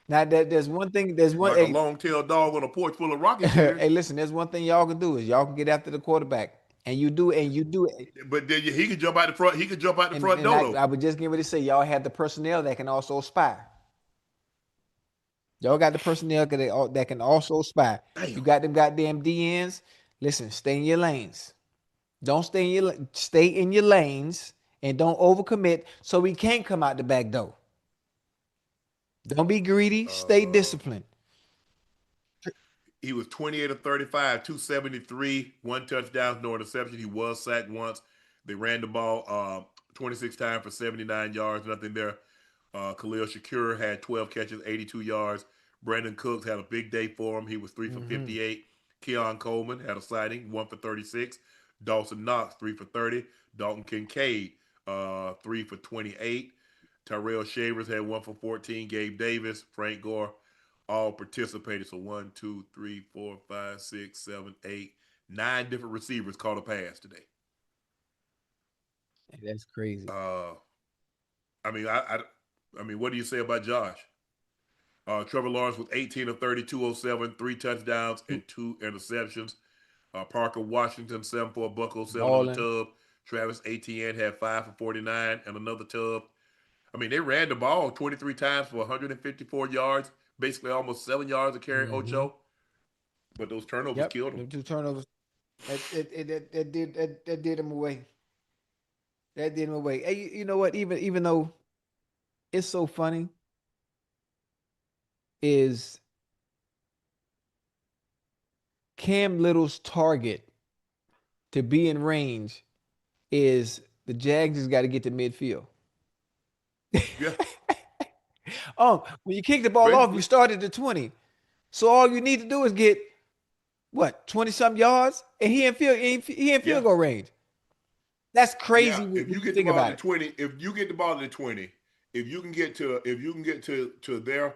B: Now there's one thing. There's one.
A: Like a
B: Hey,
A: long-tailed dog on a porch full of rocking chairs.
B: hey, listen. There's one thing y'all can do is y'all can get after the quarterback, and you do it.
A: But then he could jump out the front. He could jump out the front
B: And
A: door
B: I
A: though.
B: was just getting ready to say y'all have the personnel that can also spy. Y'all got the personnel that can also spy. You
A: Damn.
B: got them goddamn DNs. Listen, stay in your lanes. Don't stay in your lanes and don't overcommit so we can't come out the back door. Don't be greedy. Stay
A: Uh,
B: disciplined.
A: He was 28 of 35, 273, one touchdown, no interception. He was sacked once. They ran the ball 26 times for 79 yards, nothing there. Khalil Shakur had 12 catches, 82 yards. Brandon Cooks had a big day for him. He was 3 for
B: Mm-hmm.
A: 58. Keon Coleman had a sighting, 1 for 36. Dawson Knox, 3 for 30. Dalton Kincaid, 3 for 28. Tyrell Shavers had 1 for 14. Gabe Davis, Frank Gore, all participated. So 1, 2, 3, 4, 5, 6, 7, 8, 9 different receivers caught a pass today.
B: Hey, that's crazy.
A: Uh, I mean, I mean, what do you say about Josh? Trevor Lawrence with 18 of 30, 207, 3 touchdowns and 2 interceptions. Parker Washington, 7 for a buck, 07 on the
B: balling.
A: tub. Travis Etienne had 5 for 49 and another tub. I mean, they ran the ball 23 times for 154 yards, basically almost 7 yards a carry,
B: Mm-hmm.
A: Ocho. But those turnovers
B: Yep,
A: killed them.
B: them 2 turnovers. That did him away. That did him away. Hey, you know what? Even though it's so funny, is Cam Little's target to be in range is the Jags just got to get to midfield.
A: Yeah,
B: When you kick the ball off, you
A: basically.
B: start at the 20. So all you need to do is get what 20 some yards, and he in
A: Yeah,
B: field goal range. That's
A: yeah.
B: crazy
A: If
B: when
A: you
B: you
A: get the
B: think
A: ball
B: about
A: to
B: it.
A: 20, if you get the ball to 20, if you can get to their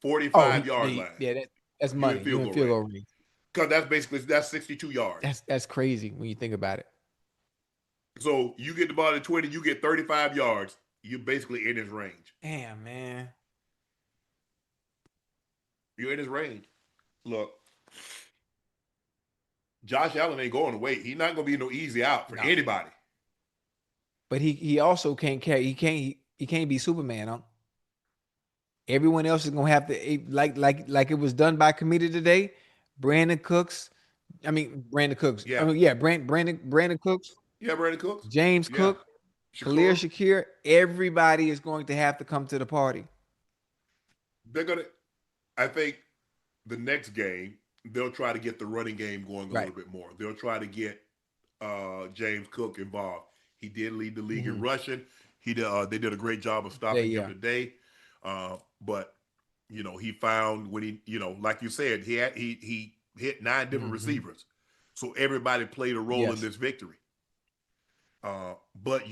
B: Oh,
A: 45-yard line,
B: yeah, that's
A: you in
B: money. You
A: field
B: in
A: goal
B: field goal
A: range.
B: range.
A: Because that's 62 yards.
B: That's crazy when you think about it.
A: So you get the ball at 20, you get 35 yards, you're basically in his range.
B: Damn, man.
A: You're in his range. Look, Josh Allen ain't going away. He's not gonna be no easy out for
B: No,
A: anybody.
B: but he also can't carry. He can't be Superman. Huh? Everyone else is gonna have to like it was done by committee today. Brandon Cooks. I mean Brandon Cooks. I
A: Yeah.
B: mean yeah, Brandon Cooks,
A: Yeah, Brandon Cooks.
B: James
A: Yeah.
B: Cook, Khalil
A: Shakur.
B: Shakir. Everybody is going to have to come to the party.
A: They're gonna I think the next game, they'll try to get the running game going a
B: Right.
A: little bit more. They'll try to get James Cook involved. He did lead the league in
B: Hmm.
A: rushing. They did a great job of
B: Yeah,
A: stopping him
B: yeah.
A: today. But he found when like you said, he hit 9 different
B: Hmm.
A: receivers. So everybody played a role in
B: Yes.
A: this victory. But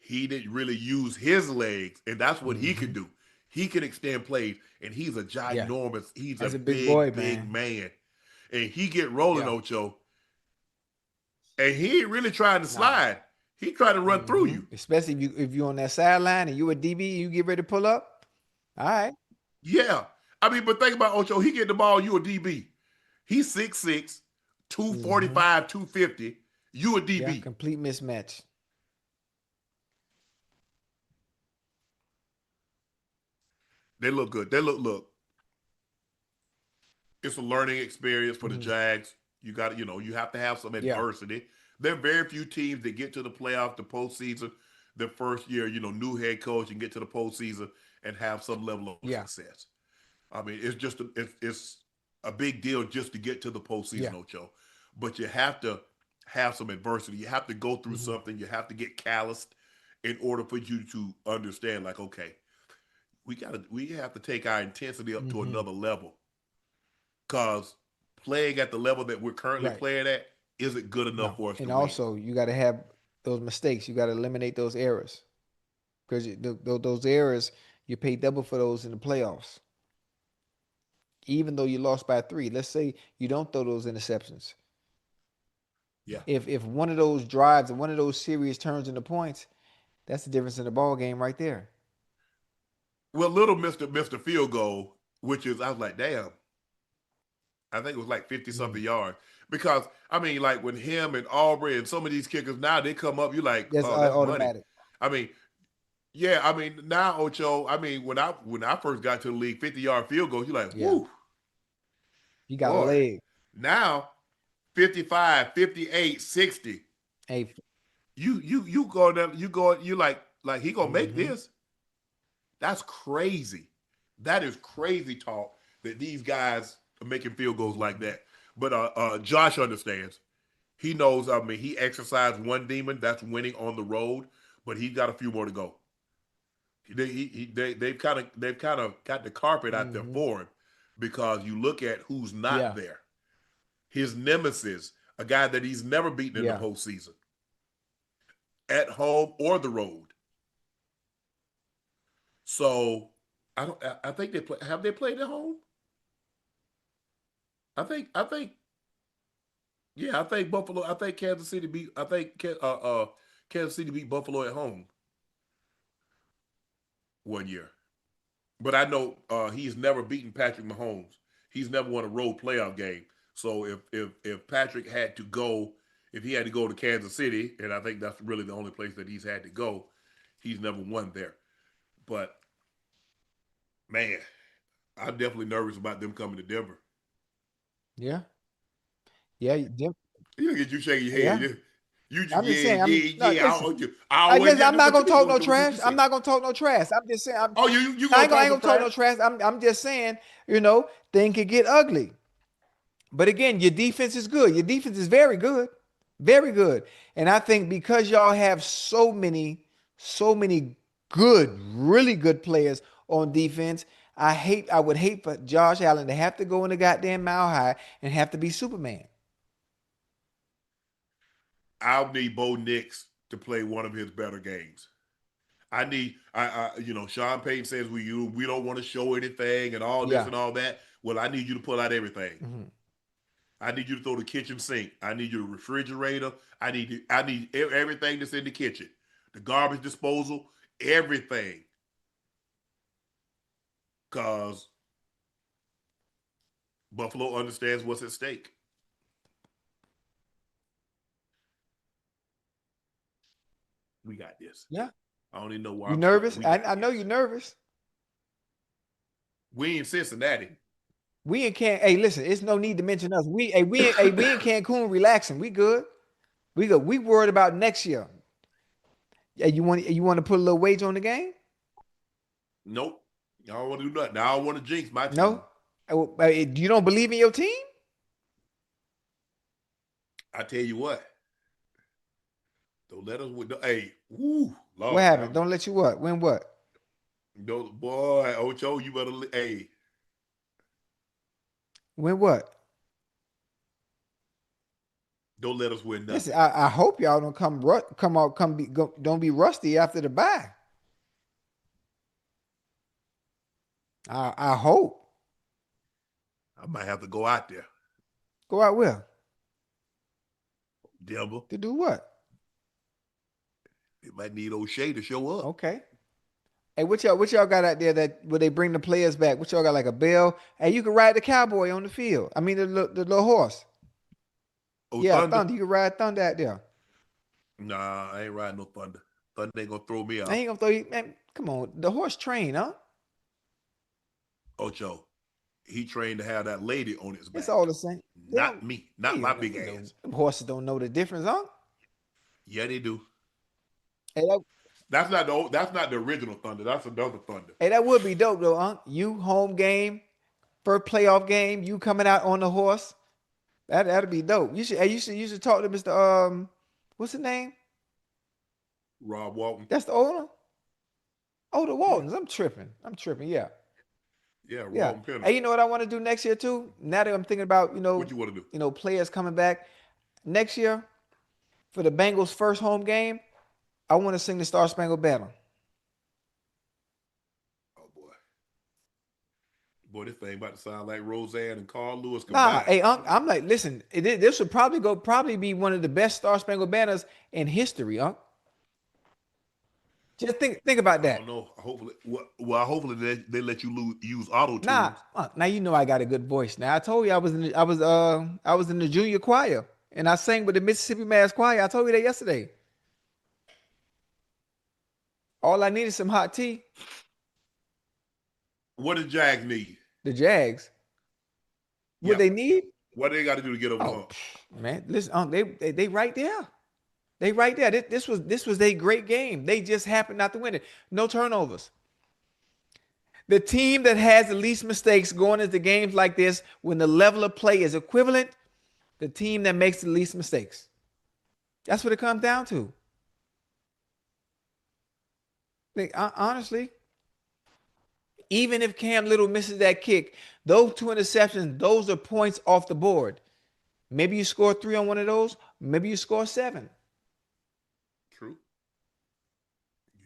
A: he didn't really use his legs, and that's what he could
B: Hmm.
A: do. He can extend plays, and
B: Yeah.
A: he's a
B: That's a big boy,
A: big, big
B: man.
A: man. And he get rolling,
B: Yeah.
A: Ocho, and he ain't really trying to
B: Nah.
A: slide. He trying to run through you.
B: Especially if you on that sideline and you a DB, you get ready to pull up. All right.
A: Yeah. I mean, but think about Ocho. He get the ball, you a DB. He's 6'6",
B: Mm-hmm.
A: 245, 250. You a
B: Yeah.
A: DB.
B: Complete mismatch.
A: They look good. Look. It's a learning experience for the
B: Mhm.
A: Jags. You have to have some
B: Yeah.
A: adversity. There are very few teams that get to the playoff, the postseason, their first year, new head coach, and get to the postseason and have some level of
B: Yeah.
A: success. I mean, it's a big deal just to get to the postseason,
B: Yeah.
A: Ocho. But you have to have some adversity. You have to go through
B: Hmm.
A: something. You have to get calloused in order for you to understand, like, okay, we have to take our intensity up to
B: Hmm.
A: another level because playing at the level that we're currently
B: Right.
A: playing at isn't good enough
B: No.
A: for us to
B: And
A: win.
B: also, you got to have those mistakes. You got to eliminate those errors because those errors, you pay double for those in the playoffs. Even though you lost by 3, let's say you don't throw those interceptions.
A: Yeah.
B: If one of those drives and one of those series turns into points, that's the difference in the ball game right there.
A: Well, little Mister Field Goal, which is I was like, damn, I think it was like 50
B: Mm.
A: something yards. Because I mean, like when him and Aubrey and some of these kickers now they come up, you're like,
B: That's
A: oh, that's money.
B: automatic.
A: I mean, yeah, I mean now Ocho, I mean when I first got to the league, 50-yard field goals, you're like,
B: Yeah,
A: whoo,
B: you got a
A: boy.
B: leg.
A: Now 55, 58, 60.
B: Hey,
A: You go there, you like he gonna make
B: mm-hmm.
A: this. That's crazy. That is crazy talk that these guys are making field goals like
B: Mm-hmm.
A: that. But Josh understands. He knows. I mean, he exercised one demon. That's winning on the road. But he's got a few more to go. They've kind of got the carpet out there
B: Mm-hmm.
A: for him because you look at who's not
B: Yeah,
A: there. His nemesis, a guy that he's never beaten in the
B: yeah.
A: postseason, at home or the road. So I don't. I think they play. Have they played at home? I think yeah, I think Buffalo. I think Kansas City beat. I think Kansas City beat Buffalo at home one year. but I know he's never beaten Patrick Mahomes. He's never won a road playoff game. So if Patrick had to go, if he had to go to Kansas City, and I think that's really the only place that he's had to go, he's never won there. But man, I'm definitely nervous about them coming to Denver.
B: Yeah, yeah,
A: You get you shaking your
B: yeah.
A: head. You
B: I'm just
A: yeah
B: saying. No,
A: yeah.
B: listen.
A: I
B: I
A: always
B: listen.
A: got
B: I'm
A: them.
B: not
A: What you
B: gonna
A: mean?
B: talk no
A: What
B: trash.
A: you
B: I'm
A: say?
B: not gonna talk no trash. I'm just saying.
A: Oh, you
B: I
A: gonna
B: ain't gonna,
A: talk
B: I ain't
A: some
B: gonna talk no
A: trash?
B: trash. I'm just saying. Things could get ugly. But again, your defense is good. Your defense is very good, very good. And I think because y'all have so many good, really good players on defense, I would hate for Josh Allen to have to go in the goddamn mile high and have to be Superman.
A: I'll need Bo Nix to play one of his better games. Sean Payton says we don't want to show anything and all this
B: Yeah.
A: and all that. Well, I need you to pull out everything.
B: Mhm.
A: I need you to throw the kitchen sink. I need your refrigerator. I need everything that's in the kitchen, the garbage disposal, everything. Cause Buffalo understands what's at stake. We got this.
B: Yeah.
A: I don't even know why
B: You
A: I'm sweating.
B: nervous?
A: We
B: I
A: got
B: know
A: this.
B: you're nervous.
A: We in Cincinnati.
B: We in Can. Hey, listen, it's no need to mention us. We in Cancun relaxing. We good. We good. We worried about next year. Yeah, you want to put a little wage on the game?
A: Nope. I don't want to do nothing. I don't want to jinx my team.
B: No. You don't believe in your team?
A: I tell you what. Don't let us win. Hey, woo,
B: What
A: Lord,
B: happened?
A: have
B: Don't
A: mercy.
B: let you what? Win what?
A: No, boy, Ocho, you better. Hey,
B: Win what?
A: don't let us win
B: Listen,
A: nothing.
B: I hope y'all don't come out, don't be rusty after the bye. I hope.
A: I might have to go out there,
B: Go out where?
A: Denver.
B: To do what?
A: They might need O'Shea to show up.
B: Okay. Hey, what y'all got out there that where they bring the players back? What y'all got like a bell? Hey, you can ride the cowboy on the field. I mean the little horse.
A: Oh,
B: Yeah,
A: Thunder.
B: Thunder. You can ride Thunder out there.
A: Nah, I ain't riding no Thunder. Thunder ain't gonna throw me
B: I
A: off.
B: ain't gonna throw you. Man, come on. The horse train, huh?
A: Ocho, he trained to have that lady on his
B: It's
A: back.
B: all the same. They
A: Not
B: don't.
A: me.
B: They
A: Not my
B: don't.
A: big ass.
B: Them horses don't know the difference, huh?
A: Yeah, they do.
B: Hey, that,
A: That's not the original Thunder. That's another Thunder.
B: hey, that would be dope though, huh? You home game, first playoff game, you coming out on the horse. That'd be dope. You should talk to Mr. What's his name?
A: Rob Walton.
B: That's the owner. Oh, the
A: Yeah.
B: Waltons. I'm tripping. Yeah.
A: Yeah,
B: Yeah.
A: Walton Penner.
B: Hey, you know what I want to do next year too? Now that I'm thinking about,
A: What you want to do?
B: players coming back next year for the Bengals' first home game, I want to sing the Star Spangled Banner.
A: Oh boy. Boy, this thing about to sound like Roseanne and Carl Lewis
B: Nah,
A: combined.
B: hey, I'm like, listen, this would probably be one of the best Star Spangled Banners in history, Unc. Just think about
A: I
B: that.
A: don't know. Hopefully they let you use auto
B: Nah,
A: tunes.
B: now you know I got a good voice. Now I told you I was in the junior choir and I sang with the Mississippi Mass Choir. I told you that yesterday. All I need is some hot tea.
A: What does Jags need?
B: The Jags. What
A: Yep.
B: they need?
A: What they got to do to get over the
B: Oh
A: hump?
B: man, listen, they right there. They right there. This was a great game. They just happened not to win it. No turnovers. The team that has the least mistakes going into games like this, when the level of play is equivalent, the team that makes the least mistakes. That's what it comes down to. Honestly, even if Cam Little misses that kick, those two interceptions, those are points off the board. Maybe you score 3 on one of those. Maybe you score 7.
A: True.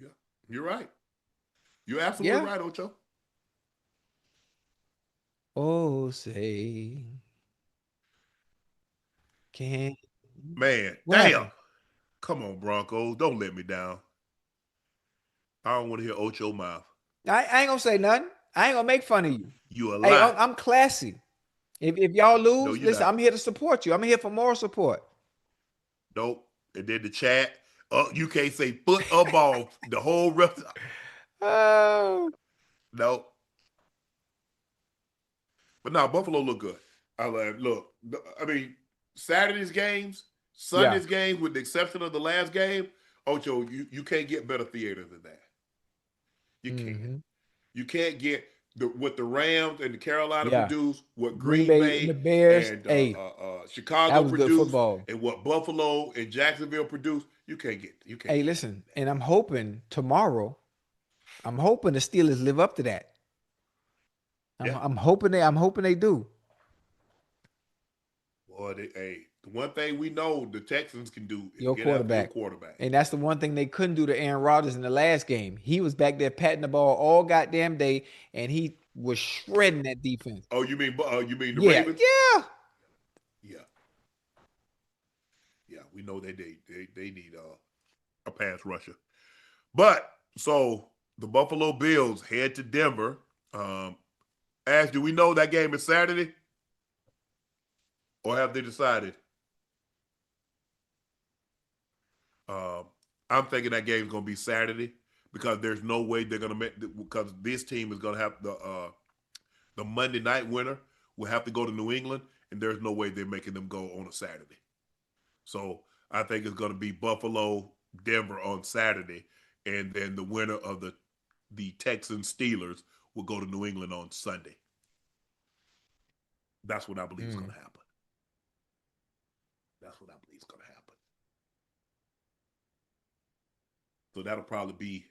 A: Yeah. You're right. You're absolutely
B: Yeah.
A: right, Ocho.
B: Oh, say, can
A: Man,
B: what
A: damn.
B: happened?
A: Come on, Broncos. Don't let me down. I don't want to hear Ocho mouth.
B: I ain't gonna say nothing. I ain't gonna make fun of you.
A: You a
B: Hey,
A: lie.
B: I'm classy. If y'all
A: No,
B: lose,
A: you're
B: listen,
A: not.
B: I'm here to support you. I'm here for moral support.
A: Nope. And then the chat. You can't say foot or ball the whole rest.
B: Oh,
A: No. But now Buffalo look good. Look. I mean, Saturday's games,
B: yeah.
A: Sunday's games, with the exception of the last game, Ocho, you can't get better theater than that. You can't.
B: Mm-hmm.
A: You can't get what the Rams and the Carolina
B: Yeah.
A: produced, what
B: Green
A: Green
B: Bay and the
A: Bay
B: Bears.
A: and
B: Hey, that
A: Chicago
B: was good
A: produced,
B: football.
A: and what Buffalo and Jacksonville produced. You can't get. You can't
B: Hey,
A: get better
B: listen,
A: than
B: and I'm hoping tomorrow, I'm hoping the Steelers live up to that.
A: that. Yeah.
B: I'm hoping they do.
A: Boy, the one thing we know the Texans can do is
B: Your
A: get after your
B: quarterback.
A: quarterback.
B: And that's the one thing they couldn't do to Aaron Rodgers in the last game. He was back there patting the ball all goddamn day, and he was shredding that defense.
A: Oh, you mean the
B: Yeah,
A: Ravens?
B: yeah.
A: Yeah, yeah. We know they need a pass rusher. But so the Buffalo Bills head to Denver. Ash, do we know that game is Saturday, or have they decided? Um, I'm thinking that game's going to be Saturday because there's no way they're going to make because this team is going to have the Monday night winner will have to go to New England, and there's no way they're making them go on a Saturday. So I think it's going to be Buffalo, Denver on Saturday, and then the winner of the Texans Steelers will go to New England on Sunday. That's what I believe is going to happen. That's what I believe is going to happen. So that'll probably be,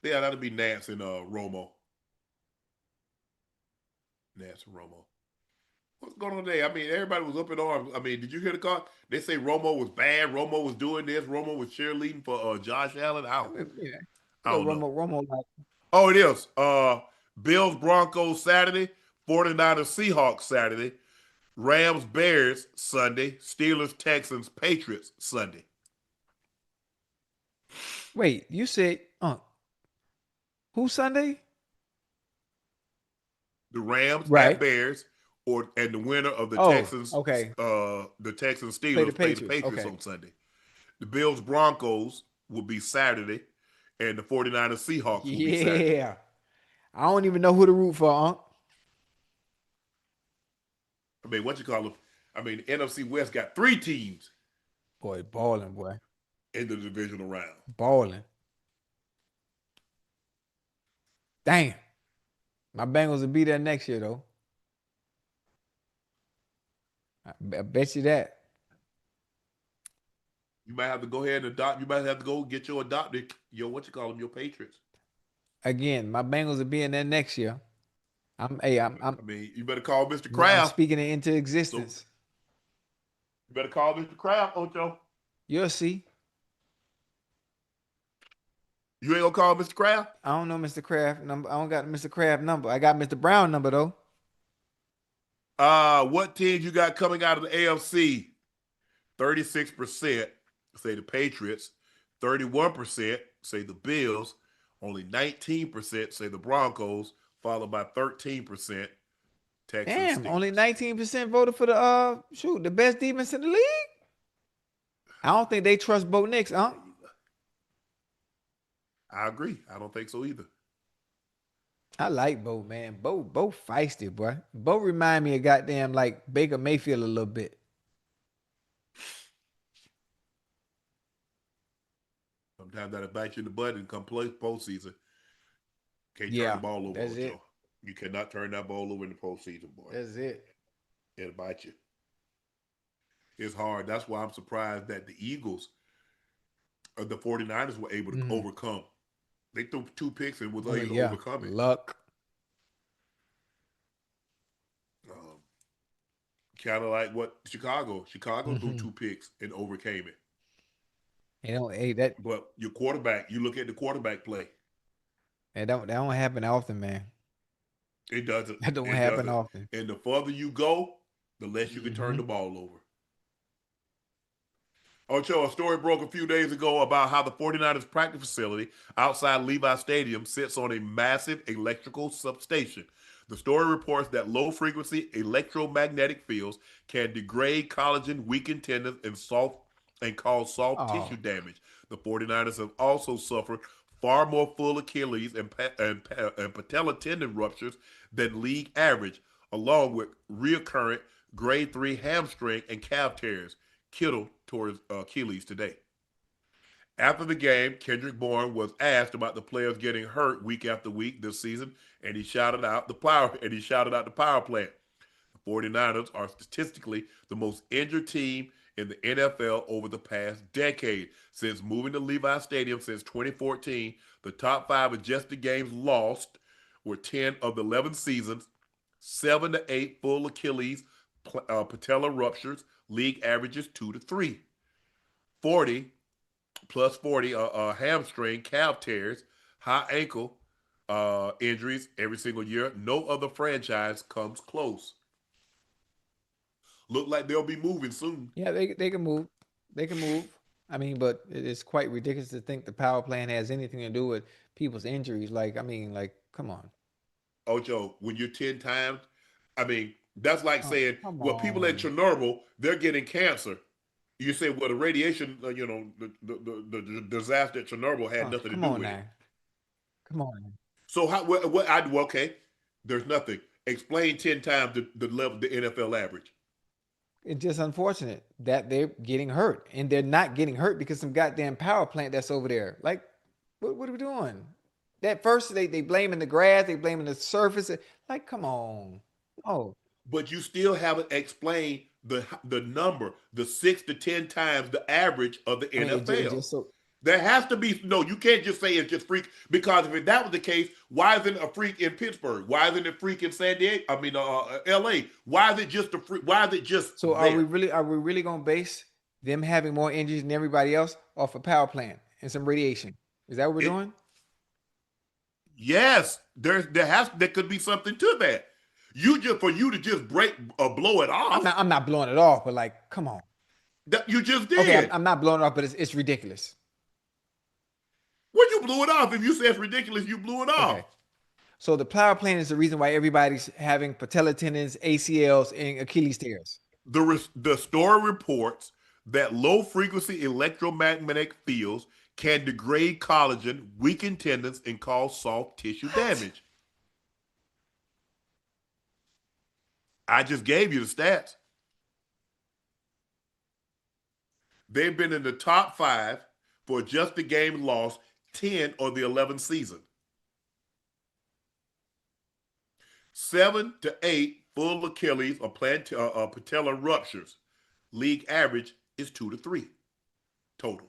A: yeah, that'll be Nance and Romo. Nance and Romo. What's going on there? I mean, everybody was up in arms. I mean, did you hear the call? They say Romo was bad. Romo was doing this. Romo was cheerleading for Josh Allen.
B: Yeah.
A: I don't know.
B: Romo, like,
A: Oh, it is. Bills Broncos Saturday, 49ers Seahawks Saturday, Rams Bears Sunday, Steelers Texans Patriots Sunday.
B: wait, you said, who Sunday?
A: The Rams at
B: Right.
A: Bears, and the winner of
B: Oh, okay.
A: the Texans
B: Play the
A: Steelers play the
B: Patriots.
A: Patriots
B: Okay.
A: on Sunday. The Bills Broncos will be Saturday, and the 49ers Seahawks will be Saturday.
B: Yeah. I don't even know who to root for, Unc.
A: I mean, what you call them? I mean, the NFC West got 3 teams
B: Boy, balling, boy.
A: in the divisional round.
B: Balling. Damn. My Bengals will be there next year, though. I bet you that.
A: You might have to go ahead and adopt. You might have to go get your adopted, your Patriots.
B: Again, my Bengals will be in there next year. I'm
A: I mean, you better call Mr.
B: I'm
A: Kraft.
B: speaking it into
A: So
B: existence.
A: you better call Mr. Kraft, Ocho.
B: You'll see.
A: You ain't gonna call Mr. Kraft?
B: I don't know Mr. Kraft number. I don't got Mr. Kraft number. I got Mr. Brown number though.
A: What teams you got coming out of the AFC? 36% say the Patriots, 31% say the Bills, only 19% say the Broncos, followed by 13% Texans
B: Damn,
A: Steelers.
B: only 19% voted for the best defense in the league. I don't think they trust Bo Nix, huh?
A: I agree. I don't think so either.
B: I like Bo, man. Bo feisty, boy. Bo remind me of goddamn like Baker Mayfield a little bit.
A: Sometimes that'll bite you in the butt and come play postseason. Can't turn
B: Yeah,
A: the ball over,
B: that's
A: Ocho.
B: it.
A: You cannot turn that ball over in the postseason, boy.
B: That's it.
A: It'll bite you. It's hard. That's why I'm surprised that the Eagles, the 49ers, were able to overcome. They threw 2 picks and was able to overcome it.
B: Luck.
A: Kind of like what Chicago threw 2 picks and overcame it.
B: That
A: But your quarterback, you look at the quarterback play.
B: that don't happen often, man.
A: It doesn't.
B: That don't
A: It
B: happen
A: doesn't.
B: often.
A: And the further you go, the less you can turn the ball over. Ocho, a story broke a few days ago about how the 49ers practice facility outside Levi Stadium sits on a massive electrical substation. The story reports that low frequency electromagnetic fields can degrade collagen, weaken tendons, and cause soft tissue
B: Oh,
A: damage. The 49ers have also suffered far more full Achilles and patella tendon ruptures than league average, along with recurrent grade 3 hamstring and calf tears. Kittle tore his Achilles today. After the game, Kendrick Bourne was asked about the players getting hurt week after week this season, and he shouted out the power plant. The 49ers are statistically the most injured team in the NFL over the past decade. Since moving to Levi Stadium since 2014, the top five adjusted games lost were 10 of the 11 seasons, 7 to 8 full Achilles patella ruptures, league averages 2 to 3. 40 plus 40 hamstring calf tears, high ankle injuries every single year. No other franchise comes close. Look like they'll be moving soon.
B: yeah, they can move. They can move. I mean, but it's quite ridiculous to think the power plant has anything to do with people's injuries. Like, I mean, like, come on.
A: Ocho, when you're 10 times, I mean, that's like
B: Oh,
A: saying,
B: come
A: well, people at
B: on.
A: Chernobyl, they're getting cancer. You say, well, the radiation, the disaster at Chernobyl had
B: Oh,
A: nothing to
B: come
A: do
B: on
A: with it.
B: now. Come on now.
A: So how? Well, okay, there's nothing. Explain 10 times the level, the NFL average.
B: It's just unfortunate that they're getting hurt, and they're not getting hurt because some goddamn power plant that's over there. Like, what are we doing? That first they blaming the grass, they blaming the surface. Like, come on. Oh,
A: But you still haven't explained the number, the 6 to 10 times the average of the
B: I mean, it
A: NFL.
B: just so.
A: There has to be no. You can't just say it's just freak because if that was the case, why isn't it a freak in Pittsburgh? Why isn't it a freak in San Diego? I mean, L.A. Why is it just a freak? Why is it just
B: So
A: there?
B: are we really gonna base them having more injuries than everybody else off a power plant and some radiation? Is that what we're
A: It
B: doing?
A: Yes, there could be something to that. You just for you to just break or blow it off.
B: I'm not blowing it off, but like, come on.
A: That you just
B: Okay,
A: did.
B: I'm not blowing it off, but it's ridiculous.
A: When you blew it off, if you say it's ridiculous, you blew it
B: Okay.
A: off.
B: So the power plant is the reason why everybody's having patella tendons, ACLs, and Achilles tears.
A: The story reports that low frequency electromagnetic fields can degrade collagen, weaken tendons, and cause soft tissue
B: What?
A: damage. I just gave you the stats. They've been in the top five for just the game lost 10 or the 11th season. 7 to 8 full Achilles or patella ruptures. League average is 2 to 3 total.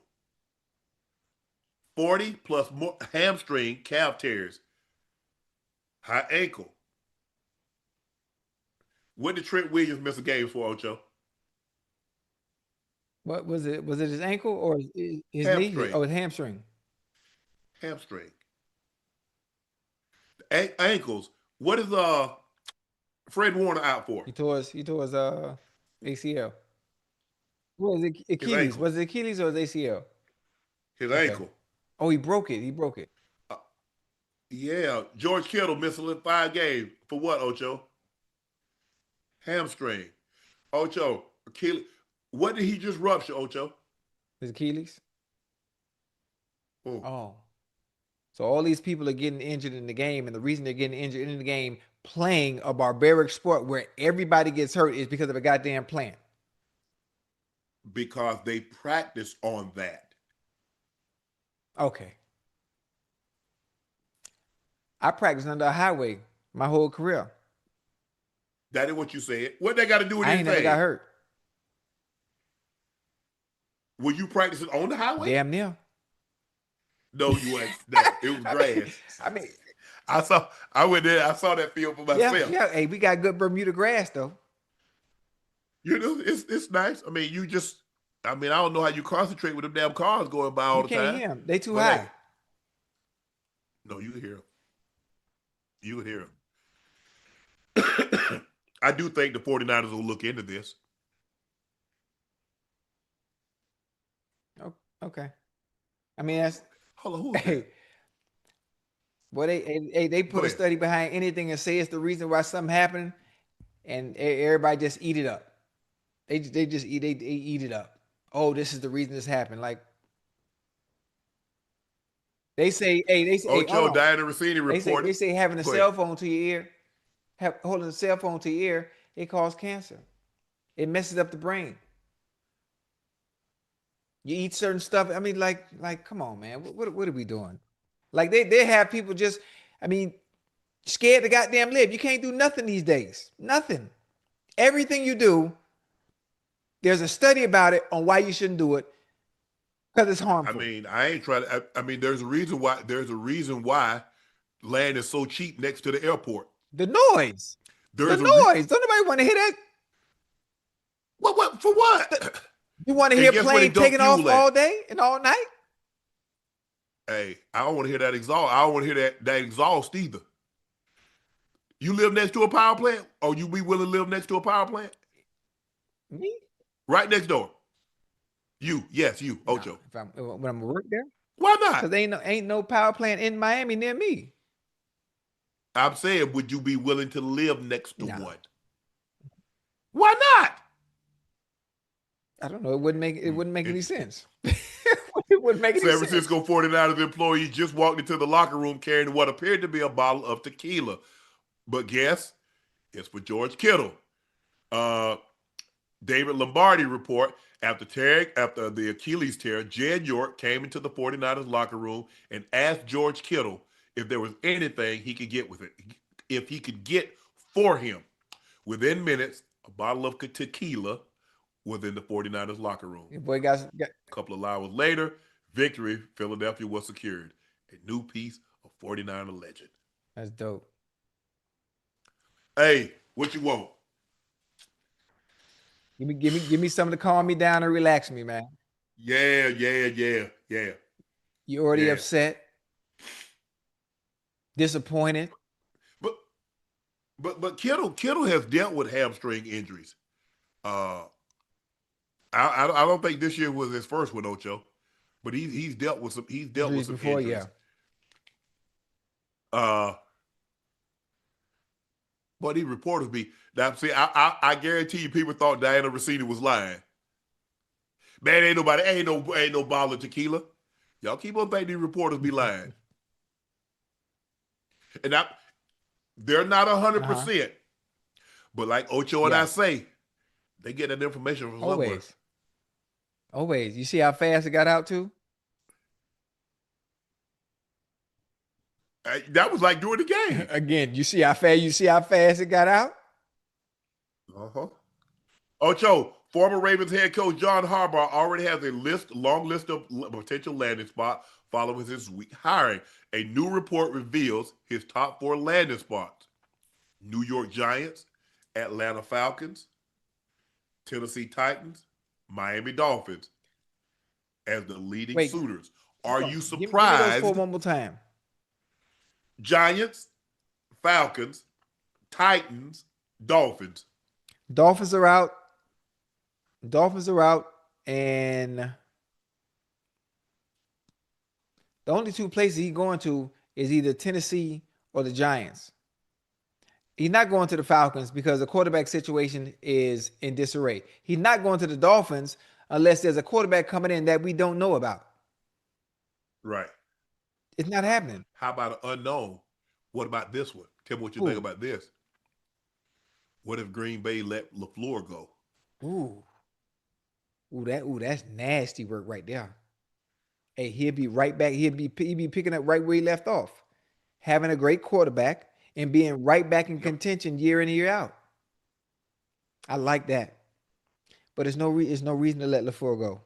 A: 40 plus more hamstring calf tears. High ankle. When did Trent Williams miss a game for, Ocho?
B: What was it? Was it his ankle or his knee?
A: Hamstring.
B: Oh, his hamstring.
A: Hamstring. Ankles. What is Fred Warner out for?
B: He tore his ACL. What was it?
A: His
B: Achilles.
A: ankle.
B: Was it Achilles or his ACL?
A: His
B: Okay.
A: ankle.
B: Oh, he broke it. He broke it.
A: Uh, yeah. George Kittle missed 5 games. For what, Ocho? Hamstring. Ocho. Achilles. What did he just rupture, Ocho?
B: His Achilles.
A: Oh.
B: Oh. So all these people are getting injured in the game, and the reason they're getting injured in the game playing a barbaric sport where everybody gets hurt is because of a goddamn plant.
A: Because they practice on that.
B: Okay. I practiced under a highway my whole career.
A: That is what you said. What they got to do with
B: I ain't never got
A: anything?
B: hurt.
A: Were you practicing on the highway?
B: Damn near.
A: No, you ain't. No, it was
B: I
A: grass.
B: mean, I mean,
A: I went there. I saw that field for
B: yeah,
A: myself.
B: yeah. Hey, we got good Bermuda grass though.
A: You know, it's nice. I mean, I don't know how you concentrate with them damn cars going by all
B: You
A: the
B: can't
A: time.
B: hear them. They too
A: But hey,
B: high.
A: no, you can hear them. You can hear them. I do think the 49ers will look into this.
B: Okay. I mean, that's
A: Hold on, who is that?
B: hey, boy, they
A: Go
B: put a
A: ahead.
B: study behind anything and say it's the reason why something happened, and everybody just eat it up. They just they eat it up. Oh, this is the reason this happened. Like they say, hey, hold
A: Ocho
B: on.
A: Diana Rossini
B: They
A: reported.
B: say having a
A: Go ahead.
B: cell phone to your ear, holding a cell phone to your ear, it causes cancer. It messes up the brain. You eat certain stuff. I mean, come on, man. What are we doing? Like they have people just, I mean, scared to goddamn live. You can't do nothing these days. Nothing. Everything you do, there's a study about it on why you shouldn't do it because it's
A: I
B: harmful.
A: mean, I ain't trying to. I mean, there's a reason why. There's a reason why land is so cheap next to the airport.
B: The noise. The
A: There's a
B: noise. Don't nobody want to hear that.
A: what for what?
B: You want to
A: And
B: hear
A: guess where they
B: planes
A: dump
B: taking off
A: fuel at?
B: all day and all night?
A: Hey, I don't want to hear that exhaust. I don't want to hear that exhaust either. You live next to a power plant, or you be willing to live next to a power plant?
B: Me?
A: Right next door. You, yes, you,
B: No.
A: Ocho.
B: If I'm when I'm work there,
A: Why
B: because
A: not?
B: ain't no power plant in Miami near me.
A: I'm saying, would you be willing to live next to
B: No.
A: one? Why not?
B: I don't know. It wouldn't make any
A: Interesting.
B: sense. It wouldn't make any
A: San
B: sense.
A: Francisco 49ers employee just walked into the locker room carrying what appeared to be a bottle of tequila. But guess it's for George Kittle. Uh, David Lombardi report after the Achilles tear, Jed York came into the 49ers locker room and asked George Kittle if there was anything he could get with it, if he could get for him. Within minutes, a bottle of tequila was in the 49ers locker room.
B: Your boy got
A: A couple of hours later, victory, Philadelphia was secured. A new piece of 49er legend.
B: that's dope.
A: Hey, what you want?
B: Give me something to calm me down and relax me, man.
A: Yeah.
B: You already
A: Yeah.
B: upset, disappointed.
A: But Kittle has dealt with hamstring injuries. Uh, I don't think this year was his first one, Ocho, but he's dealt with
B: Injuries
A: some
B: before, yeah.
A: injuries. Uh, but these reporters be now. See, I guarantee you, people thought Diana Rossini was lying. Man, ain't no bottle of tequila. Y'all keep on thinking these reporters be lying, and they're not
B: Uh-huh.
A: 100%. But like Ocho and I
B: Yeah.
A: say, they get that information from somewhere.
B: Always. Always. You see how fast it got out too?
A: That was like during the game.
B: Again, you see how fast it got out?
A: Uh-huh. Ocho, former Ravens head coach John Harbaugh already has a long list of potential landing spots following his week hiring. A new report reveals his top 4 landing spots: New York Giants, Atlanta Falcons, Tennessee Titans, Miami Dolphins as the leading
B: Wait,
A: suitors.
B: hold
A: Are
B: on.
A: you
B: Give me those four
A: surprised?
B: one more time.
A: Giants, Falcons, Titans, Dolphins.
B: Dolphins are out. Dolphins are out. And the only two places he's going to is either Tennessee or the Giants. He's not going to the Falcons because the quarterback situation is in disarray. He's not going to the Dolphins unless there's a quarterback coming in that we don't know about.
A: Right.
B: It's not happening.
A: How about an unknown? What about this one? Tell me what you think
B: Ooh,
A: about this. What if Green Bay let LaFleur go?
B: ooh, that's nasty work right there. Hey, he'll be right back. He'll be picking up right where he left off, having a great quarterback and being right back in
A: Yep.
B: contention year in and year out. I like that, but there's no reason to let LaFleur go.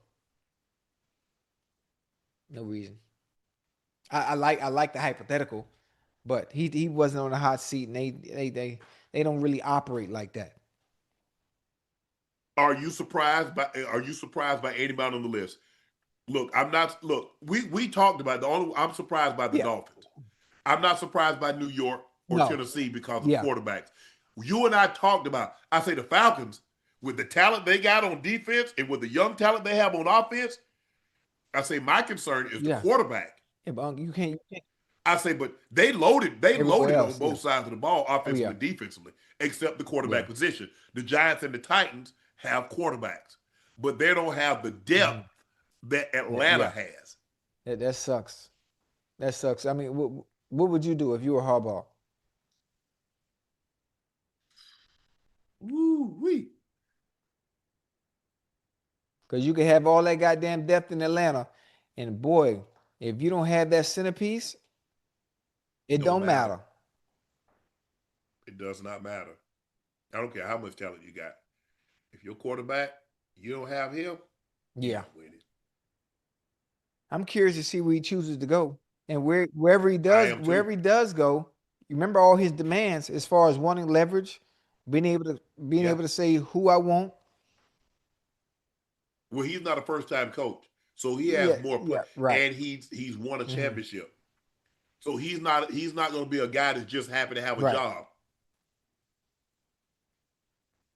B: No reason. I like the hypothetical, but he wasn't on the hot seat, and they don't really operate like that.
A: Are you surprised by anybody on the list? Look, I'm not look, we talked about I'm surprised by the
B: Yeah.
A: Dolphins. I'm not surprised by New York or
B: No.
A: Tennessee because of
B: Yeah.
A: quarterbacks. You and I talked about, I say the Falcons, with the talent they got on defense and with the young talent they have on offense, I say my concern is the
B: Yeah.
A: quarterback.
B: Yeah, but you can't
A: I say, but they loaded
B: everywhere
A: on
B: else.
A: both sides of the ball,
B: Oh,
A: offensively
B: yeah.
A: and defensively, except the
B: Yeah.
A: quarterback position. The Giants and the Titans have quarterbacks, but they don't have the depth that Atlanta
B: Yeah.
A: has.
B: That sucks. That sucks. I mean, what would you do if you were Harbaugh?
A: Woo wee.
B: Because you can have all that goddamn depth in Atlanta, and boy, if you don't have that centerpiece, it don't matter.
A: It does not matter. I don't care how much talent you got. If your quarterback, you don't have him, you're
B: Yeah.
A: not winning.
B: I'm curious to see where he chooses to go. And wherever he
A: I
B: does,
A: am
B: wherever
A: too.
B: he does go, you remember all his demands as far as wanting leverage, being able
A: Yeah.
B: to say who I want.
A: Well, he's not a first time coach, so he has
B: Yeah,
A: more play,
B: yeah, right.
A: and he's won a
B: Mhm.
A: championship. So he's not going to be a guy that's just happy to have a
B: Right.
A: job.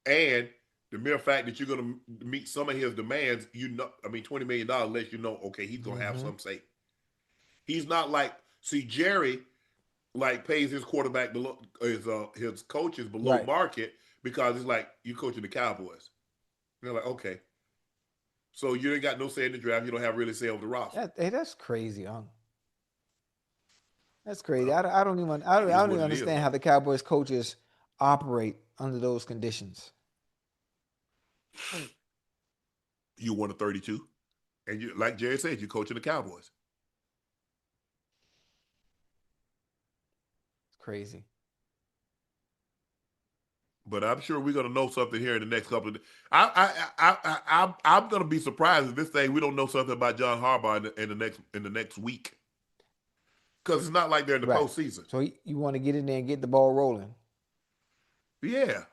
A: And the mere fact that you're going to meet some of his demands, $20 million lets you know, okay, he's going to have
B: Mhm.
A: some say. He's not like, see, Jerry like pays his quarterback below his coaches below
B: Right.
A: market because it's like you coaching the Cowboys. And they're like, okay, so you ain't got no say in the draft. You don't have really say over the roster.
B: Hey, that's crazy, huh? That's crazy.
A: Well,
B: I don't even
A: it
B: I
A: is
B: don't
A: what
B: even
A: it is.
B: understand how the Cowboys coaches operate under those conditions.
A: You won a 32, and you, like Jerry said, you're coaching the Cowboys.
B: It's crazy.
A: But I'm sure we're gonna know something here in the next couple of days. I'm gonna be surprised if this thing we don't know something about John Harbaugh in the next week because it's not like they're in the
B: Right.
A: postseason.
B: So you want to get in there and get the ball rolling.
A: Yeah.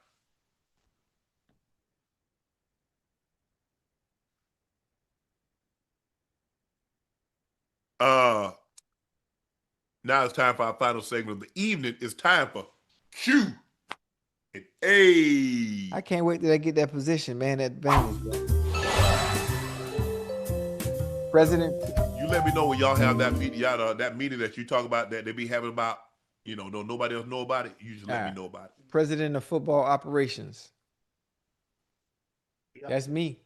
A: Uh, Now it's time for our final segment of the evening. It's time for Q and A.
B: I can't wait till I get that position, man. That Bengals, bro. President.
A: You let me know when y'all have that meeting, that meeting that you talk about that they be having about, don't nobody else know about it. You just let me know about it.
B: President of football operations.
A: Yeah.
B: That's me.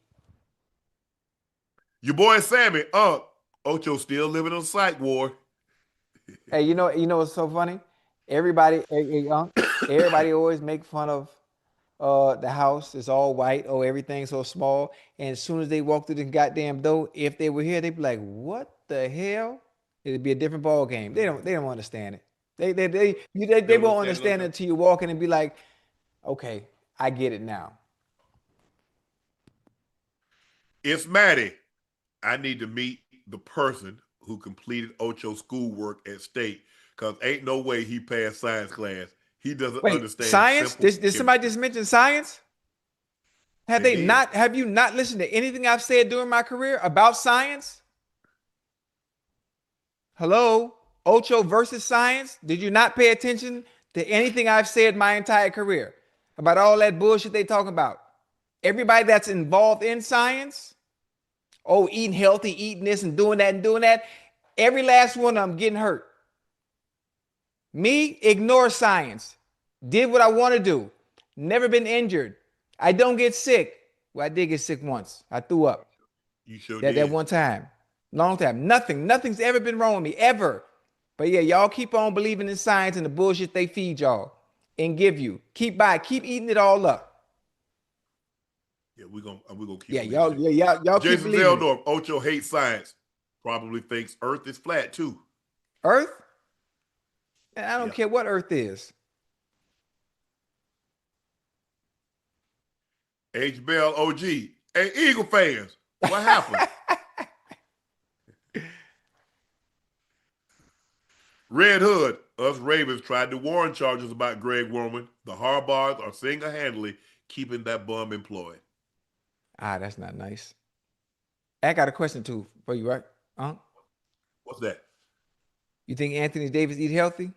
A: Your boy Sammy, Unc Ocho still living on psych ward.
B: Hey, you know what's so funny? Everybody always make fun of the house. It's all white. Oh, everything's so small. And as soon as they walk through the goddamn door, if they were here, they'd be like, "What the hell?" It'd be a different ball game. They don't understand it. They
A: Never
B: won't
A: understand it like
B: understand it
A: that.
B: until you walk in and be like, "Okay, I get it now."
A: It's Maddie. I need to meet the person who completed Ocho's schoolwork at state because ain't no way he passed science class. He doesn't
B: Wait,
A: understand
B: science?
A: simple
B: Did somebody
A: chemistry.
B: just mention science? Have
A: They
B: they
A: did.
B: not? Have you not listened to anything I've said during my career about science? Hello? Ocho versus science? Did you not pay attention to anything I've said my entire career about all that bullshit they talk about? Everybody that's involved in science, oh, eating healthy, eating this and doing that and doing that, every last one of them getting hurt. Me, ignore science. Did what I want to do. Never been injured. I don't get sick. Well, I did get sick once. I threw up.
A: You sure
B: That
A: did.
B: one time. Long time. Nothing's ever been wrong with me. Ever. But yeah, y'all keep on believing in science and the bullshit they feed y'all and give you. Keep eating it all up.
A: Yeah, we're gonna keep
B: Yeah,
A: believing it.
B: y'all keep
A: Jason
B: believing it.
A: Zeldorf, Ocho hates science. Probably thinks Earth is flat too.
B: Earth? And I don't
A: Yeah.
B: care what Earth is.
A: H Bell OG. Hey, Eagle fans, what happened? Red Hood, us Ravens tried to warn Chargers about Greg Roman. The Harbaughs are single-handedly keeping that bum employed.
B: That's not nice. I got a question too for you, right?
A: What's that?
B: You think Anthony Davis eat healthy?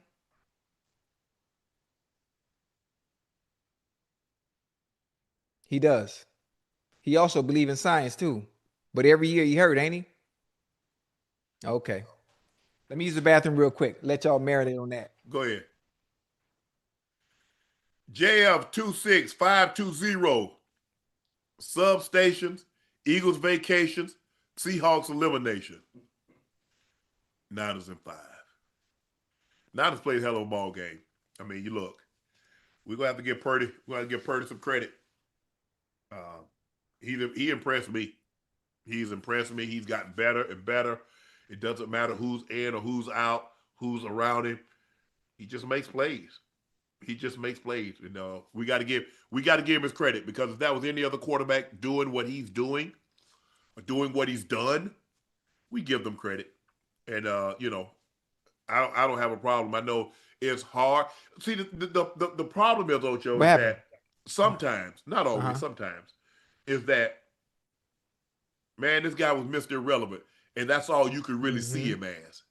B: He does. He also believe in science too. But every year he hurt, ain't he? Okay. Let me use the bathroom real quick. Let y'all marinate on that.
A: Go ahead. JF26520. Substations, Eagles vacations, Seahawks elimination. Niners in 5. Niners played a hell of a ball game. I mean, you look, we're gonna have to give Purdy. We're gonna give Purdy some credit. He impressed me. He's impressed me. He's gotten better and better. It doesn't matter who's in or who's out, who's around him. He just makes plays. He just makes plays. And we got to give him his credit, because if that was any other quarterback doing what he's doing, or doing what he's done, we give them credit. And I don't have a problem. I know it's hard. See, the problem is, Ocho,
B: What
A: is
B: happened?
A: that sometimes, not always, sometimes, is that, man, this guy was Mr. Irrelevant, and that's all you could really see him as.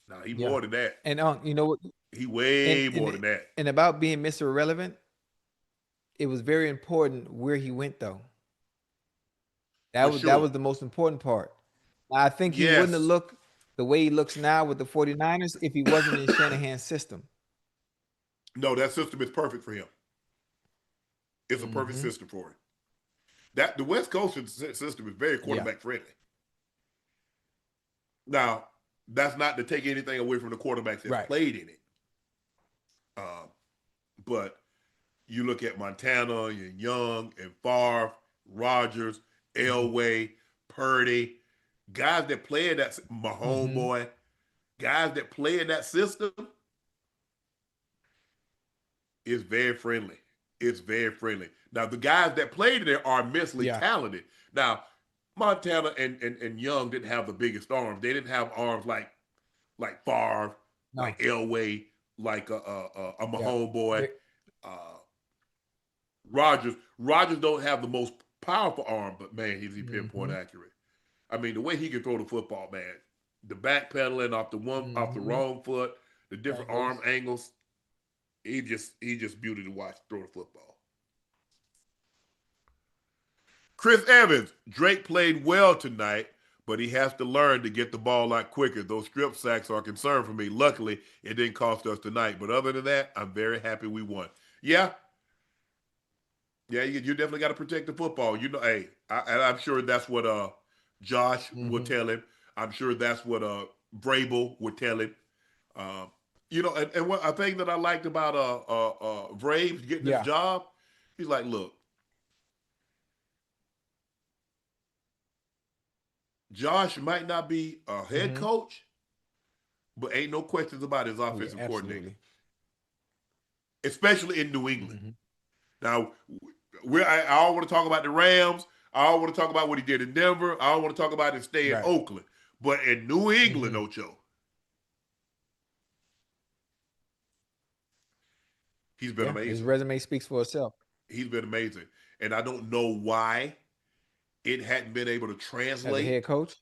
A: Now, he more than that.
B: And you know what?
A: He way more than that.
B: And about being Mr. Irrelevant, it was very important where he went, though. That was the most important part. I think he wouldn't have looked the way he looks now with the 49ers if he wasn't in Shanahan's system.
A: No, that system is perfect for him. It's a perfect system for him. That the West Coast system is very quarterback friendly. Now, that's not to take anything away from the quarterbacks that played in it. But you look at Montana and Young and Favre, Rodgers, Elway, Purdy, guys that play in that, my homeboy, guys that play in that system, is very friendly. It's very friendly. Now, the guys that played in there are immensely talented. Now, Montana and Young didn't have the biggest arms. They didn't have arms like Favre, like Elway, like a homeboy. Rodgers don't have the most powerful arm, but man, is he pinpoint accurate. I mean, the way he can throw the football, man, the backpedaling off the wrong foot, the different arm angles, he just beauty to watch throw the football. Chris Evans, Drake played well tonight, but he has to learn to get the ball a lot quicker. Those strip sacks are a concern for me. Luckily, it didn't cost us tonight. But other than that, I'm very happy we won. Yeah, you definitely got to protect the football. You know, hey, I'm sure that's what Josh would tell him. I'm sure that's what Vrabel would tell him. And what a thing that I liked about Vrabel getting this job, he's like, look, Josh might not be a head coach, but ain't no questions about his offensive coordinator, especially in New England. Now, I all want to talk about the Rams. I all want to talk about what he did in Denver. I all want to talk about his stay in Oakland. But in New England, Ocho, he's been amazing.
B: His resume speaks for itself.
A: He's been amazing. And I don't know why it hadn't been able to translate
B: as a head coach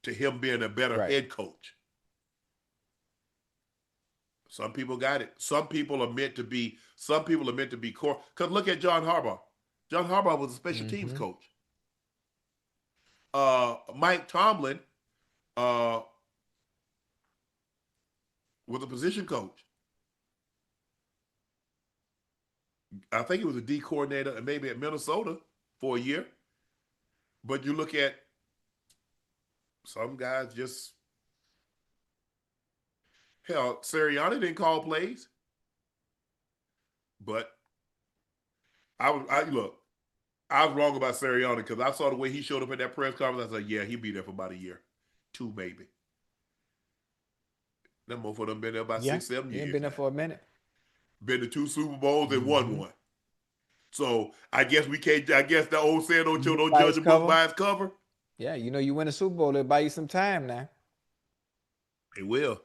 A: to him being a better head coach. Some people got it. Some people are meant to be core. Because look at John Harbaugh. John Harbaugh was a special teams coach. Mike Tomlin was a position coach. I think he was a D coordinator and maybe at Minnesota for a year. But you look at some guys just, hell, Sirianni didn't call plays. But I was wrong about Sirianni because I saw the way he showed up at that press conference. I was like, yeah, he'd be there for about a year. 2 maybe. That motherfucker done been there about 6, 7 years.
B: He's been there for a minute.
A: Been to 2 Super Bowls and won one. So I guess the old saying, don't judge a book by its cover.
B: Yeah, you win a Super Bowl, they'll buy you some time now.
A: They will.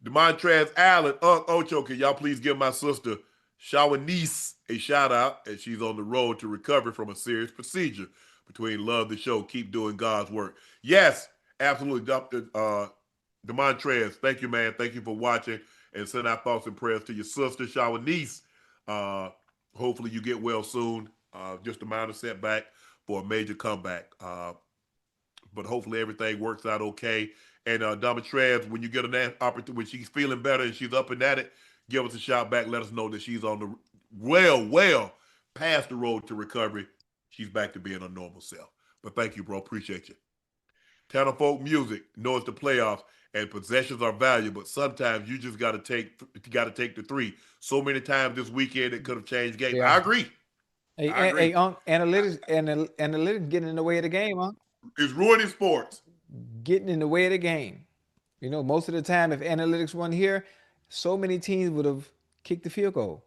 A: Demontrez Allen, Unc Ocho, can y'all please give my sister Shawanice a shout out as she's on the road to recovery from a serious procedure. Between love the show, keep doing God's work. Yes, absolutely, Dr. Demontrez. Thank you, man. Thank you for watching and send our thoughts and prayers to your sister Shawanice. Hopefully you get well soon. Just a minor setback for a major comeback. but hopefully everything works out okay. And Domitrez, when you get an opportunity, when she's feeling better and she's up and at it, give us a shout back. Let us know that she's on the well past the road to recovery. She's back to being a normal self. But thank you, bro. Appreciate you. Town of Folk Music knows the playoffs and possessions are valuable, but sometimes you just gotta take the three. So many times this weekend it could have changed game.
B: Yeah.
A: I agree.
B: Hey,
A: I agree.
B: hey, Unc, analytics getting in the way of the game, Unc.
A: It's ruining sports.
B: Getting in the way of the game. You know, most of the time, if analytics weren't here, so many teams would have kicked the field goal.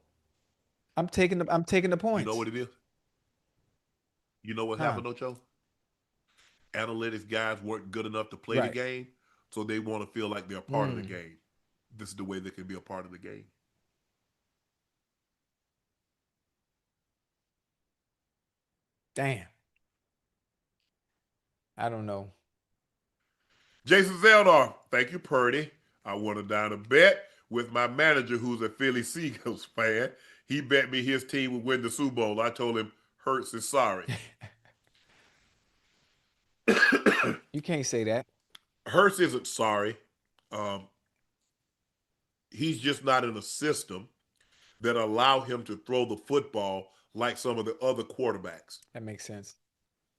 B: I'm taking the
A: You know
B: points.
A: what it is? You know what
B: Huh.
A: happened, Ocho? Analytics guys weren't good enough to play the
B: Right.
A: game, so they want to feel like they're a part of the
B: Mm.
A: game. This is the way they can be a part of the game.
B: Damn. I don't know.
A: Jason Zeldar, thank you, Purdy. I won a down a bet with my manager, who's a Philly Seagulls fan. He bet me his team would win the Super Bowl. I told him Hurts is sorry.
B: You can't say that.
A: Hurts isn't sorry. Um, he's just not in a system that allow him to throw the football like some of the other quarterbacks.
B: That makes sense.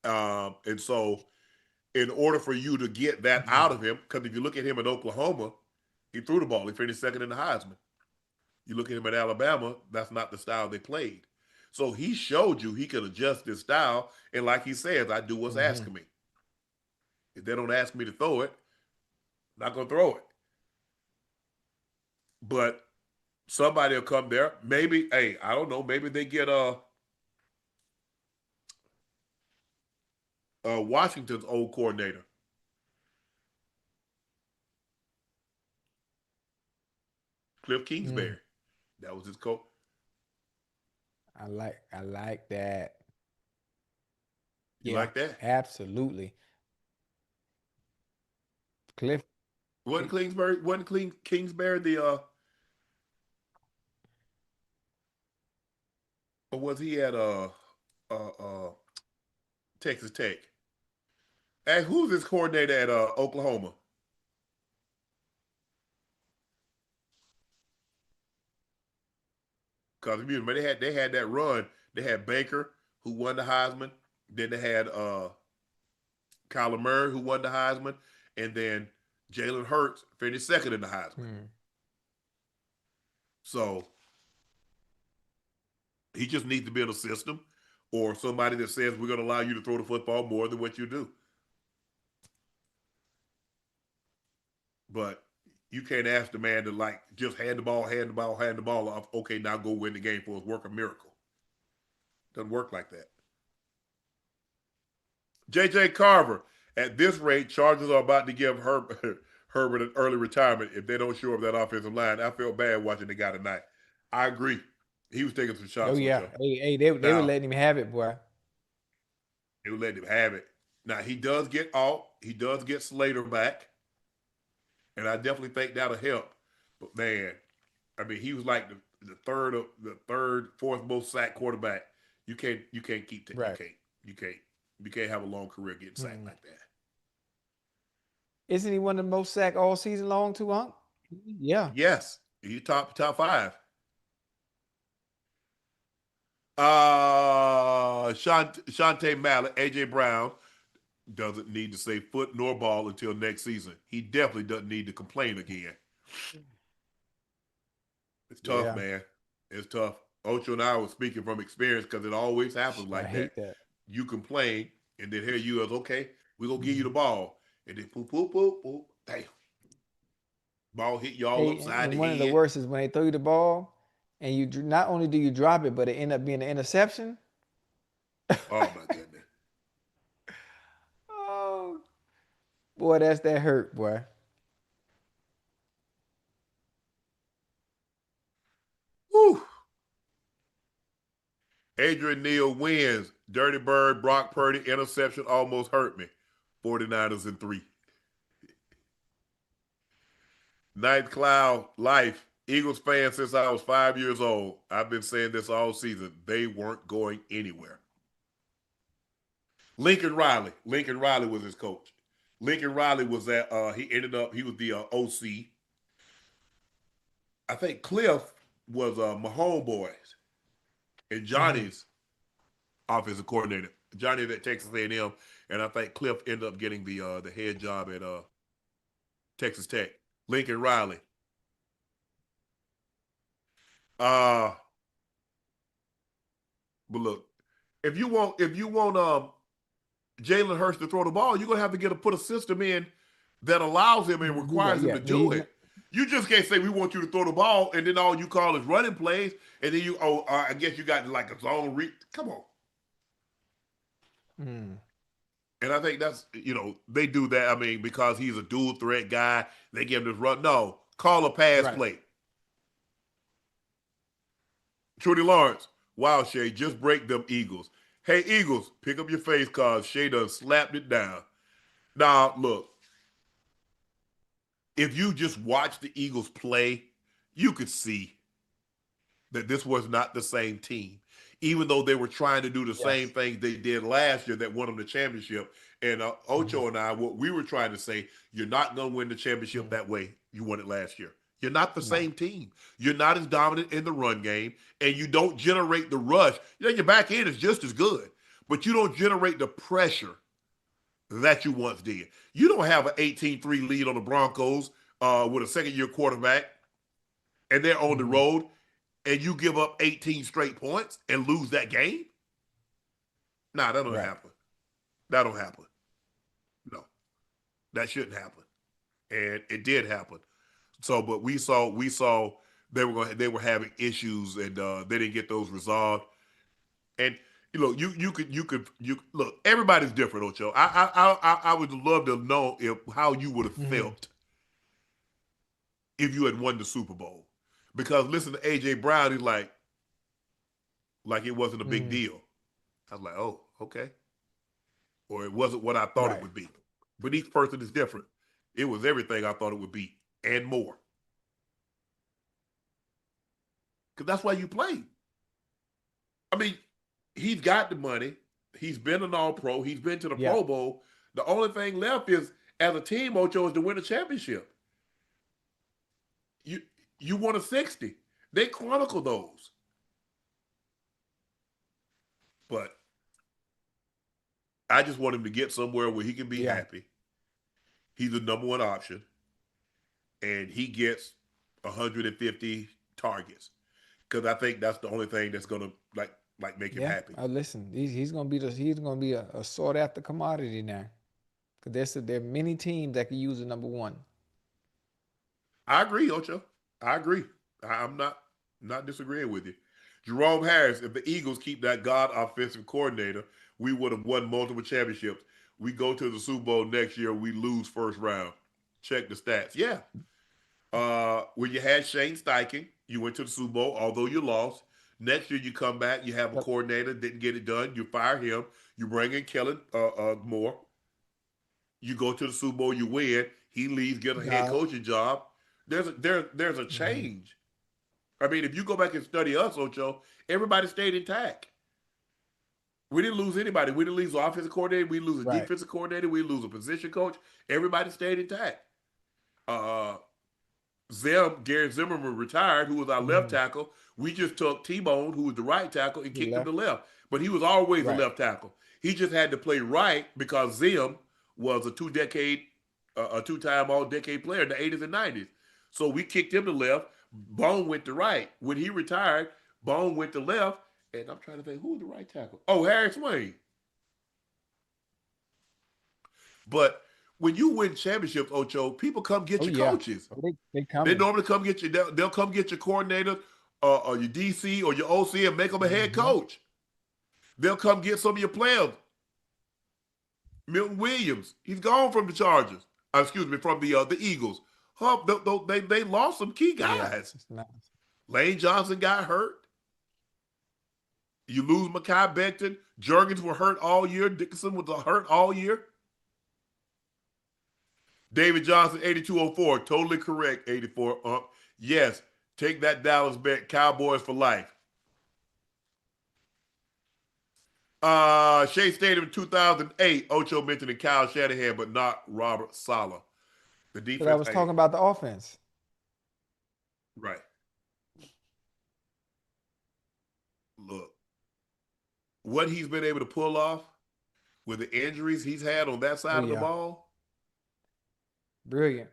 A: And so, in order for you to get that out of him, because if you look at him in Oklahoma, he threw the ball. He finished second in the Heisman. You look at him at Alabama, that's not the style they played. So he showed you he could adjust his style. And like he says, I do what's
B: Mm-hmm.
A: asking me. If they don't ask me to throw it, I'm not going to throw it. But somebody will come there. Maybe, hey, I don't know. Maybe they get Washington's old coordinator. Cliff Kingsbury.
B: Mm.
A: That was his coach.
B: I like that.
A: You
B: Yeah,
A: like that?
B: absolutely. Cliff.
A: Wasn't Kingsbury the or was he at Texas Tech? And who's his coordinator at Oklahoma? Because if you remember, they had that run. They had Baker who won the Heisman. Then they had Kyler Murray who won the Heisman, and then Jalen Hurts finished second in the Heisman.
B: Mm.
A: So he just needs to be in a system or somebody that says we're going to allow you to throw the football more than what you do. But you can't ask the man to like just hand the ball off. Okay, now go win the game for us. Work a miracle. Doesn't work like that. J.J. Carver, at this rate, Chargers are about to give Herbert an early retirement if they don't shore up that offensive line. I felt bad watching the guy tonight. I agree. He was taking some
B: Oh
A: shots,
B: yeah.
A: Ocho.
B: Hey, they were
A: Now,
B: letting him have it, boy.
A: they would let him have it. Now, he does get off. He does get Slater back. And I definitely think that'll help. But man, I mean, he was like the third, fourth most sacked quarterback. You can't keep that.
B: Right.
A: You can't have a long career getting sacked
B: Mm.
A: like that.
B: Isn't he one of the most sacked all season long too, Unc? Yeah.
A: Yes, he top five. Shante Mallett, AJ Brown doesn't need to say foot nor ball until next season. He definitely doesn't need to complain again. It's tough,
B: Yeah.
A: man. It's tough. Ocho and I were speaking from experience because it always happens
B: I
A: like that.
B: hate that.
A: You complain, and then here you is, okay, we're going to give you the
B: Mhm.
A: ball. And then poop, poop, poop, poop. Damn. Ball hit you all
B: Hey,
A: upside
B: and
A: the
B: one of the
A: head.
B: worst is when they throw you the ball and not only do you drop it, but it end up being an interception.
A: Oh, my goodness.
B: Oh, boy, that hurt, boy.
A: Whew. Adrian Neal wins. Dirty Bird, Brock Purdy, interception almost hurt me. 49ers in 3. Night Cloud Life. Eagles fan since I was 5 years old. I've been saying this all season. They weren't going anywhere. Lincoln Riley. Lincoln Riley was his coach. Lincoln Riley was at. He ended up. He was the OC. I think Cliff was my homeboys and
B: Mm-hmm.
A: Johnny's offensive coordinator. Johnny's at Texas A&M, and I think Cliff ended up getting the head job at Texas Tech. Lincoln Riley. Uh but look, if you want Jalen Hurts to throw the ball, you're gonna have to put a system in that allows him and
B: Do that,
A: requires him
B: yeah.
A: to do it. You just can't say we want you to throw the ball and then all you call is running plays, and then I guess you got like a zone read. Come on.
B: Mm.
A: And I think that's they do that. I mean, because he's a dual threat guy, they give him this run. No, call a pass
B: Right.
A: play. Trudy Lawrence, wow, Shay, just break them Eagles. Hey, Eagles, pick up your face cards. Shay done slapped it down. Now, look, if you just watch the Eagles play, you could see that this was not the same team. Even though they were trying to do the same
B: Yes.
A: thing they did last year that won them the championship. And
B: Mm-hmm.
A: Ocho and I, what we were trying to say, you're not going to win the championship
B: Mm-hmm.
A: that way you won it last year. You're not the
B: No.
A: same team. You're not as dominant in the run game, and you don't generate the rush. Your back end is just as good, but you don't generate the pressure that you once did. You don't have an 18-3 lead on the Broncos with a second-year quarterback, and they're on the
B: Mm-hmm.
A: road, and you give up 18 straight points and lose that game. Nah, that don't
B: Right.
A: happen. That don't happen. No, that shouldn't happen, and it did happen. So, but we saw they were having issues, and they didn't get those resolved. And you look. Everybody's different, Ocho. I would love to know how you would have
B: Mm-hmm.
A: felt if you had won the Super Bowl, because listen to AJ Brown, he's like it wasn't a big
B: Mm-hmm.
A: deal. I was like, oh, okay, or it wasn't what I thought it
B: Right.
A: would be. But each person is different. It was everything I thought it would be and more, because that's why you play. I mean, he's got the money. He's been an All Pro. He's been to the
B: Yeah.
A: Pro Bowl. The only thing left is, as a team, Ocho, is to win a championship. You you won a 60. They chronicle those, but I just want him to get somewhere where he can be
B: Yeah.
A: happy. He's the number one option, and he gets 150 targets, because I think that's the only thing that's gonna like make him
B: Yeah.
A: happy.
B: Listen, he's gonna be a sought after commodity now. Because there are many teams that can use a number one.
A: I agree, Ocho. I agree. I'm not disagreeing with you. Jerome Harris, if the Eagles keep that God offensive coordinator, we would have won multiple championships. We go to the Super Bowl next year, we lose first round. Check the stats. Yeah. When you had Shane Steichen, you went to the Super Bowl, although you lost. Next year you come back, you have a
B: Yep.
A: coordinator, didn't get it done, you fire him, you bring in Kellen Moore, you go to the Super Bowl, you win, he leaves, get a head
B: Uh,
A: coaching job. There's a
B: mhm.
A: change. I mean, if you go back and study us, Ocho, everybody stayed intact. We didn't lose anybody. We didn't lose an offensive coordinator. We lose a
B: Right.
A: defensive coordinator. We lose a position coach. Everybody stayed intact. Uh, Garrett Zimmerman retired, who was our left
B: Mhm.
A: tackle. We just took T-Bone, who was the right tackle, and
B: He
A: kicked him to
B: left.
A: left. But he was always a
B: Right.
A: left tackle. He just had to play right because Zim was a two-time all-decade player in the 80s and 90s. So we kicked him to left. Bone went to right. When he retired, Bone went to left. And I'm trying to think, who was the right tackle? Oh, Harris Wayne. But when you win championships, Ocho, people come get
B: Oh
A: your
B: yeah.
A: coaches.
B: They
A: They
B: coming.
A: normally come get you. They'll come get your coordinator, or your DC or your OC, and make them a head
B: Hmm.
A: coach. They'll come get some of your players. Milton Williams, he's gone from the Chargers. Excuse me, from the Eagles. Huh, they lost some key
B: Yeah.
A: guys.
B: It's nice.
A: Lane Johnson got hurt. You lose Mekhi Becton. Jurgens were hurt all year. Dickinson was hurt all year. David Johnson, 8204. Totally correct, 84. Yes, take that Dallas bet. Cowboys for life. Shea Stadium in 2008. Ocho mentioned Kyle Shanahan, but not Robert Saleh. The
B: But I
A: defense,
B: was
A: hey,
B: talking about the offense.
A: right. Look, what he's been able to pull off with the injuries he's had on that
B: Oh
A: side of the
B: yeah,
A: ball.
B: brilliant.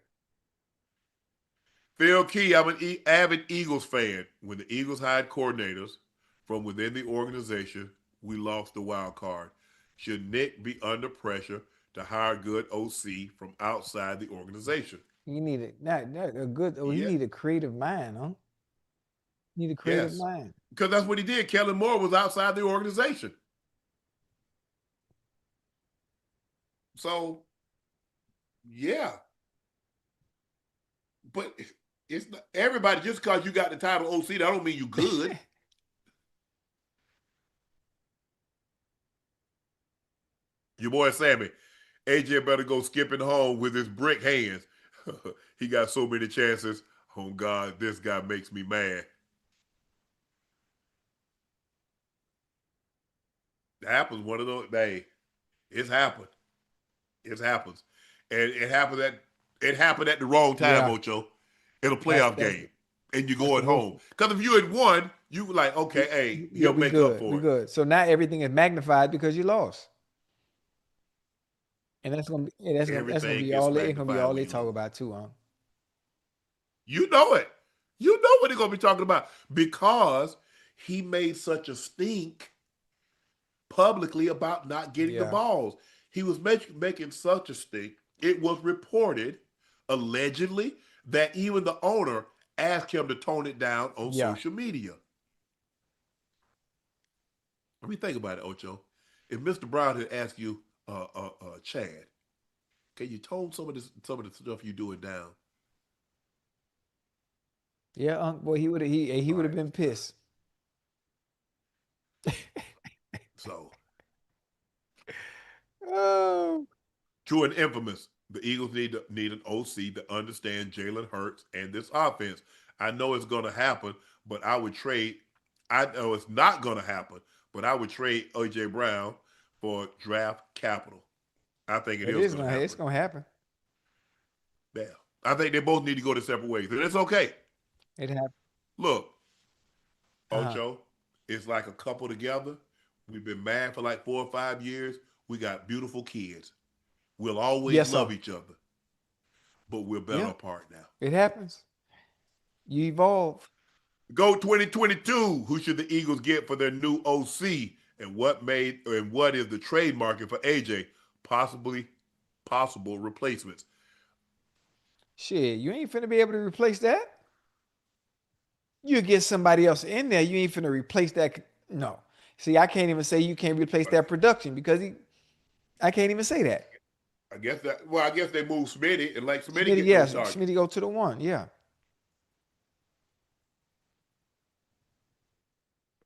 A: Phil Key, I'm an avid Eagles fan. When the Eagles hired coordinators from within the organization, we lost the wild card. Should Nick be under pressure to hire good OC from outside the organization?
B: You need it. Not a good. Oh, he
A: Yeah,
B: need a creative mind, huh? Need a creative
A: yes.
B: mind.
A: Because that's what he did. Kellen Moore was outside the organization. So, yeah. But it's not everybody just because you got the title OC, that don't mean you good. Your boy Sammy, AJ better go skipping home with his brick hands. He got so many chances. Oh God, this guy makes me mad. It happens one of those days. It's happened. It happens. And it happened at the wrong time,
B: Yeah,
A: Ocho, in a
B: that's
A: playoff
B: that's
A: game. And you
B: that's
A: go
B: the
A: at
B: worst.
A: home. Because if you had won, you were like, okay, hey,
B: Yeah,
A: he'll
B: we
A: make up
B: good. We
A: for it.
B: good. So now everything is magnified because you lost, and that's gonna
A: Everything
B: be
A: gets
B: all they gonna be
A: magnified
B: all
A: when
B: they
A: you
B: talk
A: lose.
B: about too, huh?
A: You know it. You know what they're gonna be talking about because he made such a stink publicly about not getting the
B: Yeah,
A: balls. He was making such a stink. It was reported, allegedly, that even the owner asked him to tone it down on
B: yeah.
A: social media. Let me think about it, Ocho. If Mr. Brown had asked you, Chad, can you tone some of the stuff you're doing down?
B: Yeah, boy, he
A: All
B: would have
A: right.
B: been pissed.
A: So
B: Oh,
A: true and infamous. The Eagles need an OC to understand Jalen Hurts and this offense. I know it's going to happen, but I would trade. I know it's not going to happen, but I would trade AJ Brown for draft capital. I think it
B: it
A: is
B: is
A: going to
B: gonna it's
A: happen.
B: gonna happen.
A: Yeah, I think they both need to go their separate ways, and it's okay.
B: It happened.
A: Look,
B: Uh-huh.
A: Ocho, it's like a couple together. We've been married for like 4 or 5 years. We got beautiful kids. We'll always
B: Yes,
A: love
B: sir.
A: each other, but we're better
B: Yeah,
A: apart now.
B: it happens. You evolve.
A: Go 2022. Who should the Eagles get for their new OC? And what is the trade market for AJ? Possibly possible replacements.
B: Shit, you ain't finna be able to replace that. You get somebody else in there. You ain't finna replace that. No. See, I can't even say you can't replace that production because I can't even say that.
A: I guess they moved Smitty and like Smitty
B: Smitty,
A: get no
B: yes,
A: target.
B: Smitty go to the one. Yeah.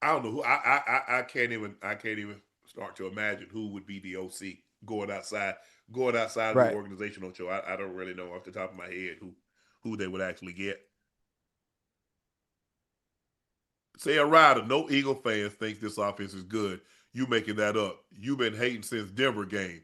A: I don't know who I can't even start to imagine who would be the OC going outside of the
B: Right.
A: organizational show. I don't really know off the top of my head who they would actually get. Say a rider, no Eagle fans think this offense is good. You making that up. You've been hating since Denver game.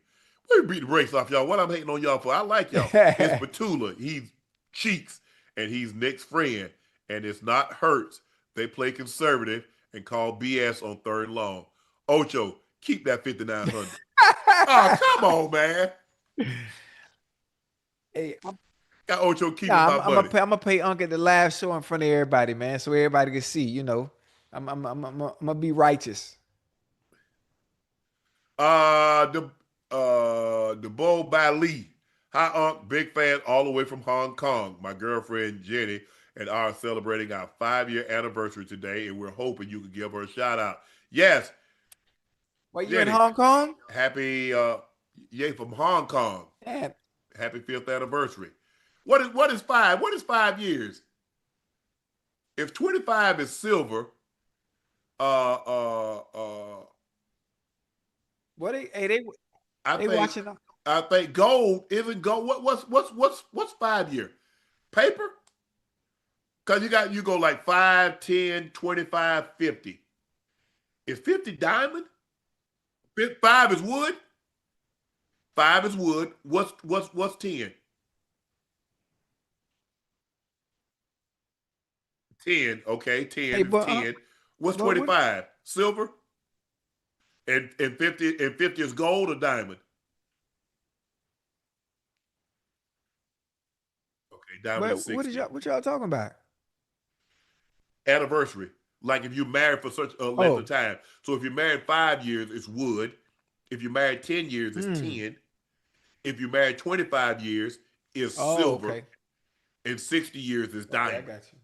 A: We beat the brakes off y'all. What I'm hating on y'all for? I like y'all. It's Petula. He's Cheeks, and he's Nick's friend. And it's not Hurts. They play conservative and call BS on third and long. Ocho, keep that 5,900. Oh, come on, man.
B: Hey,
A: Got Ocho keeping
B: nah,
A: my money.
B: I'm gonna pay Unc at the live show in front of everybody, man, so everybody can see. I'm gonna be righteous.
A: The Bo Bali. Hi, Unc. Big fan all the way from Hong Kong. My girlfriend Jenny and I are celebrating our 5-year anniversary today, and we're hoping you could give her a shout out. Yes,
B: Well, you in
A: Jenny.
B: Hong Kong?
A: Happy yay from Hong Kong.
B: Yeah.
A: Happy 5th anniversary. What is 5? What is 5 years? If 25 is silver, uh uh uh
B: What
A: I
B: they
A: think
B: watching?
A: I think gold isn't gold. What's 5 year? Paper? Because you go like 5, 10, 25, 50. Is 50 diamond? 5 is wood. 5 is wood. What's 10? 10. Okay, 10
B: Hey,
A: is 10. What's
B: but what?
A: 25? Silver. And 50 is gold or diamond. Okay, diamond is
B: But
A: 60.
B: what y'all talking about?
A: Anniversary. Like if you're married for such a length of
B: Oh,
A: time. So if you're married 5 years, it's wood. If you're married 10 years, it's
B: hmm.
A: 10. If you're married 25 years, it's
B: Oh,
A: silver.
B: okay.
A: And 60 years is
B: Okay, I
A: diamond.
B: got you.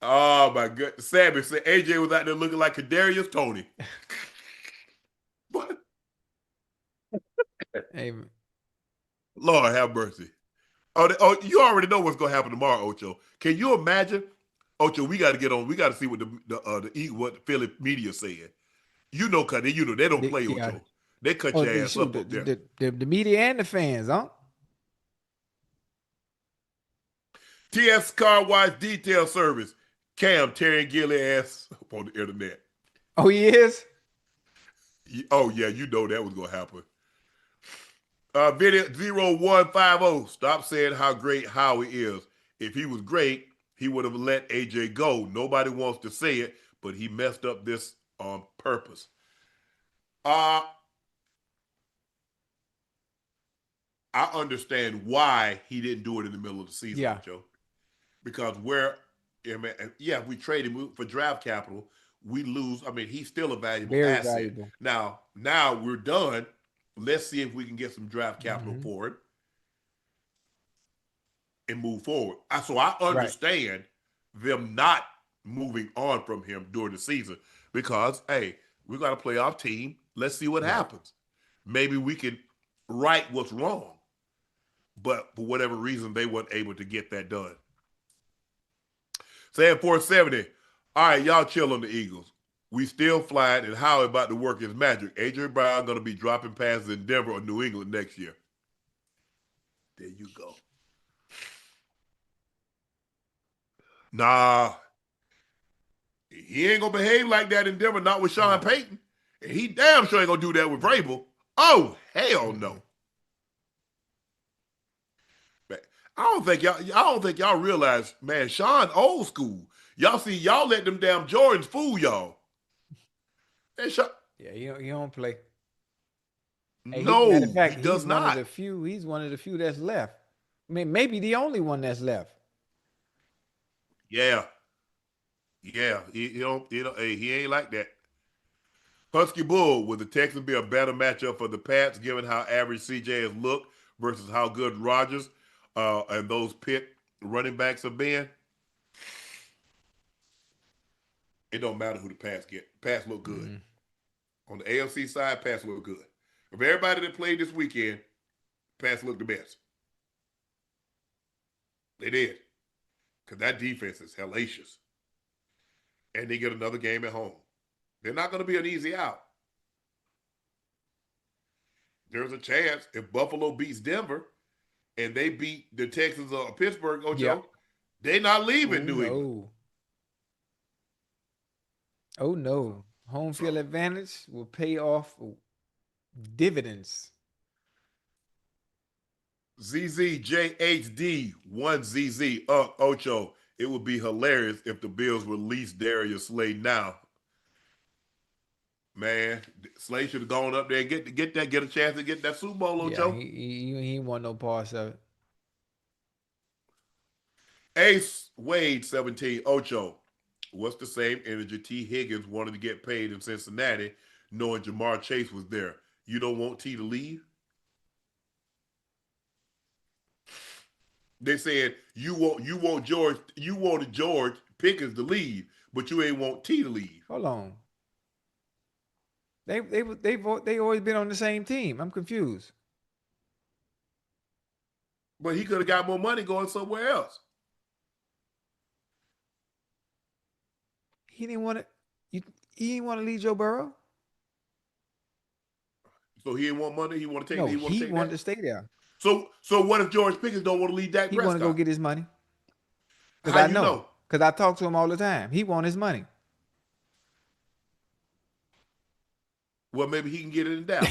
A: Oh my goodness. Sammy said AJ was out there looking like Kadarius Toney. What?
B: Hey,
A: Lord have mercy. You already know what's gonna happen tomorrow, Ocho. Can you imagine? Ocho, we got to get on. We got to see what what the Philly media said. You know, cause they don't play
B: yeah.
A: Ocho. They cut
B: Oh,
A: your ass
B: shoot,
A: up there.
B: the media and the fans, huh?
A: TS Car Wash Detail Service. Cam tearing Gilly ass up on the internet.
B: Oh, he is.
A: Oh yeah, you know that was gonna happen. Video 0150. Stop saying how great Howie is. If he was great, he would have let AJ go. Nobody wants to say it, but he messed up this on purpose. Uh, I understand why he didn't do it in the middle of the season,
B: Yeah,
A: Ocho. Because yeah, we trade him for draft capital, we lose. I mean, he's still a valuable
B: very
A: asset.
B: valuable.
A: Now we're done. Let's see if we can get some draft capital
B: Hmm.
A: for it and move forward. So I
B: Right.
A: understand them not moving on from him during the season because hey, we got a playoff team. Let's see what
B: Right.
A: happens. Maybe we can right what's wrong. But for whatever reason, they weren't able to get that done. Saying 470. All right, y'all chill on the Eagles. We still flying, and how about to work his magic? AJ Brown going to be dropping passes in Denver or New England next year. There you go. Nah, he ain't gonna behave like that in Denver. Not with Sean
B: No.
A: Payton, and he damn sure ain't gonna do that with Vrabel. Oh hell
B: Mm-mm.
A: no! I don't think y'all realize, man. Sean old school. Y'all see, y'all let them damn Jordans fool y'all. And Sean,
B: Yeah, he don't play. Hey, matter of
A: no, he
B: fact,
A: does
B: he's one of
A: not.
B: the few. He's one of the few that's left. I mean, maybe the only one that's left.
A: Yeah, yeah. Hey, he ain't like that. Husky Bull, would the Texans be a better matchup for the Pats, given how average CJ has looked versus how good Rodgers and those Pitt running backs have been? It don't matter who the Pats get. Pats look good.
B: Mm.
A: On the AFC side, Pats look good. Of everybody that played this weekend, Pats look the best. They did. Because that defense is hellacious. And they get another game at home. They're not going to be an easy out. There's a chance if Buffalo beats Denver and they beat the Texans or Pittsburgh,
B: Yeah.
A: Ocho, they're not
B: Oh
A: leaving New England.
B: no. Oh no. Home field
A: So
B: advantage will pay off dividends.
A: ZZJHD1ZZ Unc Ocho. It would be hilarious if the Bills released Darius Slay now. Man, Slay should have gone up there and get a chance to get that Super Bowl,
B: Yeah,
A: Ocho.
B: he want no parts of it.
A: Ace Wade 17 Ocho. What's the same energy T. Higgins wanted to get paid in Cincinnati, knowing Jamar Chase was there? You don't want T to leave? They said you wanted George Pickens to leave, but you ain't want T to leave.
B: Hold on. They always been on the same team. I'm confused.
A: But he could have got more money going somewhere else.
B: He didn't want to. You he didn't want to leave Joe Burrow.
A: So he didn't want money.
B: No,
A: He want
B: he
A: to take
B: wanted
A: that.
B: to stay there.
A: So what if George Pickens don't want to leave Dak
B: He want to go
A: Prescott?
B: get his money. Cause
A: How
B: I
A: you
B: know.
A: know?
B: Cause I talk to him all the time. He want his money.
A: Well, maybe he can get it in Dallas.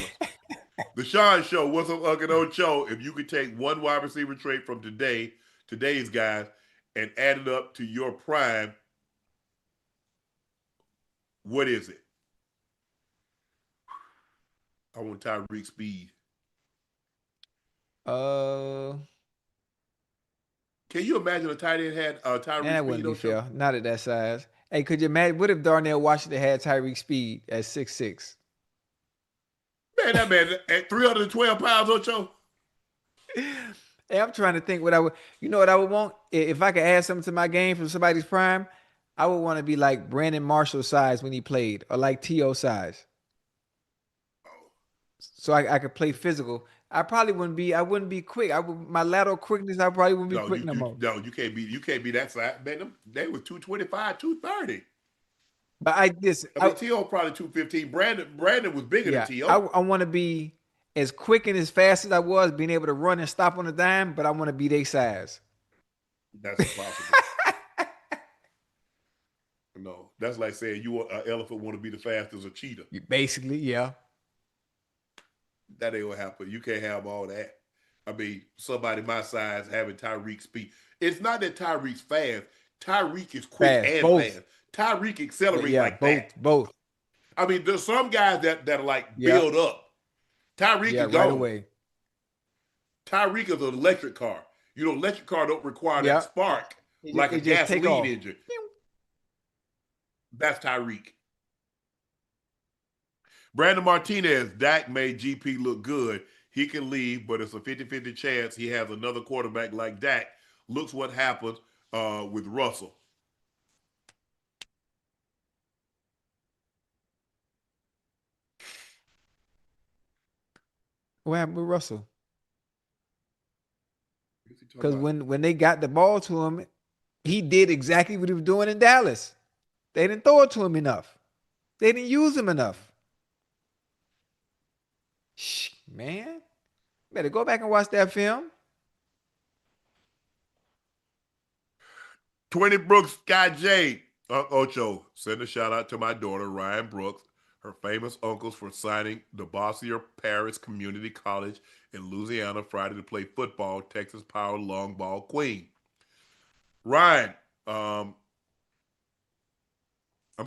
A: The Sean Show. What's up, Unc and Ocho? If you could take one wide receiver trait from today's guys, and add it up to your prime, what is it? I want Tyreek speed.
B: Uh,
A: Can you imagine a tight end had Tyreek
B: that wouldn't
A: speed,
B: be
A: Ocho?
B: fair. Not at that size. Hey, could you imagine? What if Darnell Washington had Tyreek Speed at 6'6"?
A: Man, that man at 312 pounds, Ocho.
B: Hey, I'm trying to think what I would. You know what I would want if I could add something to my game from somebody's prime. I would want to be like Brandon Marshall size when he played, or like T.O. size, so I could play physical. I probably wouldn't be. I wouldn't be quick. My lateral quickness. I probably wouldn't be
A: No,
B: quick no more.
A: you can't be that size. Man, they were 225, 230.
B: But I just,
A: I mean, T.O. probably 215. Brandon was bigger than
B: yeah,
A: T.O.
B: I want to be as quick and as fast as I was, being able to run and stop on a dime. But I want to be their size.
A: That's impossible. No, that's like saying an elephant want to be the fastest as a cheetah.
B: Basically, yeah.
A: That ain't what happen. You can't have all that. I mean, somebody my size having Tyreek speed. It's not that Tyreek's fast. Tyreek is quick
B: Fast,
A: and
B: both.
A: fast. Tyreek accelerates like
B: both,
A: that.
B: both.
A: I mean, there's some guys that are like
B: Yeah.
A: build up. Tyreek is
B: right
A: gone.
B: away.
A: Tyreek is an electric car. You know, electric car don't require that spark like a gasoline engine. That's Tyreek. Brandon Martinez, Dak made GP look good. He can leave, but it's a 50-50 chance he has another quarterback like Dak. Looks what happened with Russell.
B: What happened with Russell? Because when they got the ball to him, he did exactly what he was doing in Dallas. They didn't throw it to him enough. They didn't use him enough. Shh, man. Better go back and watch that film.
A: 20 Brooks, Sky J. Unc Ocho, send a shout out to my daughter, Ryan Brooks, her famous uncles for signing the Bossier Parish Community College in Louisiana Friday to play football, Texas Power Long Ball Queen. Ryan, I'm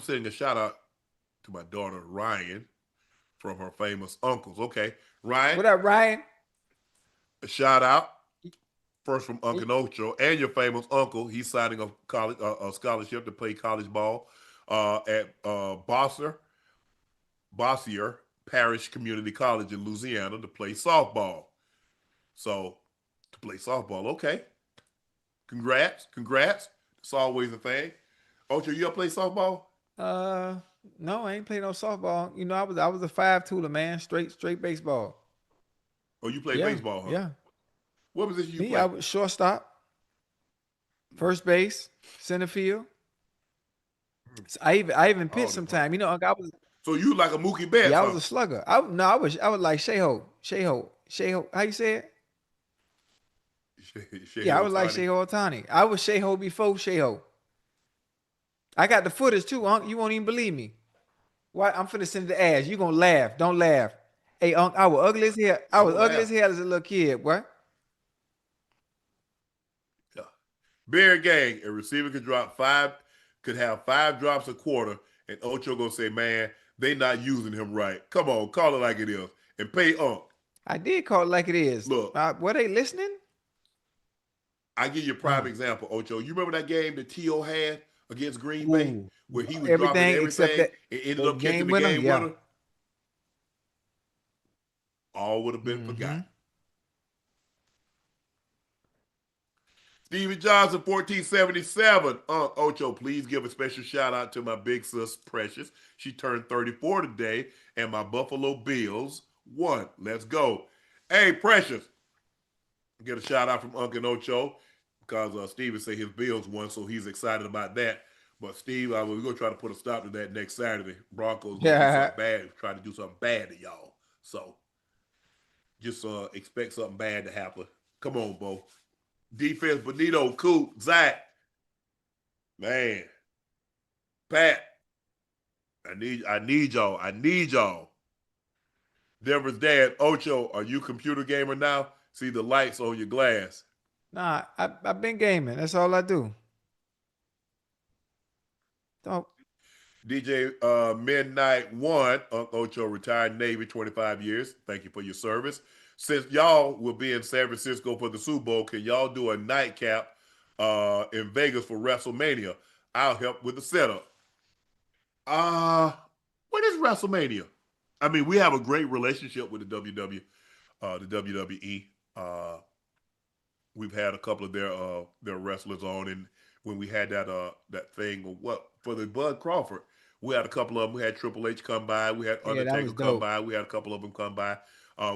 A: sending a shout out to my daughter, Ryan, from her famous uncles. Okay, Ryan.
B: What up, Ryan?
A: A shout out. First from Unc and Ocho and your famous uncle. He's signing a scholarship to play college ball at Bossier Parish Community College in Louisiana to play softball. So, to play softball, okay. Congrats. It's always a thing. Ocho, you ever play softball?
B: No, I ain't playing no softball. You know, I was a 5-tooler, man. Straight baseball.
A: Oh, you play baseball, huh?
B: Yeah.
A: What position you
B: Me,
A: play?
B: I was shortstop, first base, center field. So I even pitched sometime. You know, I was.
A: So you like a Mookie Betts?
B: Yeah, I was a slugger. I was like Sheho. How you say it? Yeah, I was like Sheho Ohtani. I was Sheho before Sheho. I got the footage too, Unc. You won't even believe me. Why? I'm finna send the ass. You gonna laugh? Don't laugh. Hey, Unc, I was ugly as hell. I was ugly as hell as a little kid, boy.
A: Bear gang, a receiver could have 5 drops a quarter, and Ocho gonna say, man, they not using him right. Come on, call it like it is. And pay Unc.
B: I did call it like it is.
A: Look.
B: Were they listening?
A: I give you a prime example, Ocho. You remember that game that T.O. had against Green Bay? Where he was dropping everything
B: except that
A: and ended up catching the game winner? All would have been forgotten. Stevie Johnson, 1477. Ocho, please give a special shout out to my big sis, Precious. She turned 34 today, and my Buffalo Bills won. Let's go. Hey, Precious. Get a shout out from Unc and Ocho because Steven said his Bills won, so he's excited about that. But Steve, we're going to try to put a stop to that next Saturday. Broncos going to do something bad, try to do something bad to y'all. So just expect something bad to happen. Come on, Bo. Defense, Benito, Coop, Zach. Man. Pat. I need y'all. Denver's dad, Ocho, are you a computer gamer now? See the lights on your glass.
B: Nah, I've been gaming. That's all I do. Don't.
A: DJ Midnight One, Unc Ocho, retired Navy, 25 years. Thank you for your service. Since y'all will be in San Francisco for the Super Bowl, can y'all do a nightcap in Vegas for WrestleMania? I'll help with the setup. Uh, when is WrestleMania? I mean, we have a great relationship with the WWE. We've had a couple of their wrestlers on, and when we had that thing what for the Bud Crawford, we had a couple of them. We had Triple H come by. We had
B: Yeah, that
A: Undertaker
B: was
A: come
B: dope.
A: by. We had a couple of them come by.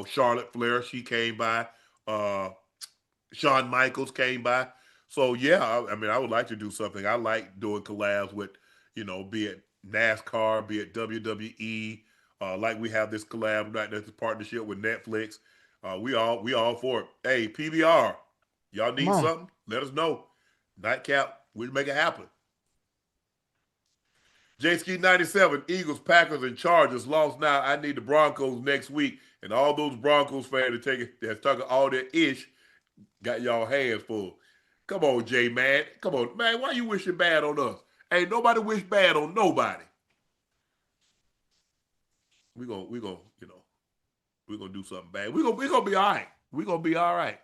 A: Charlotte Flair, she came by. Uh, Shawn Michaels came by. So yeah, I mean, I would like to do something. I like doing collabs with, be it NASCAR, be it WWE. Like we have this collab, right? This partnership with Netflix. We all for it. Hey, PBR, y'all
B: Come
A: need
B: on.
A: something? Let us know. Nightcap, we'll make it happen. JSK 97, Eagles, Packers, and Chargers lost now. I need the Broncos next week. And all those Broncos fans that's talking all their ish got y'all hands full. Come on, Jay, man. Come on, man. Why you wishing bad on us? Ain't nobody wish bad on nobody. We gonna do something bad. We gonna be all right. We gonna be all right.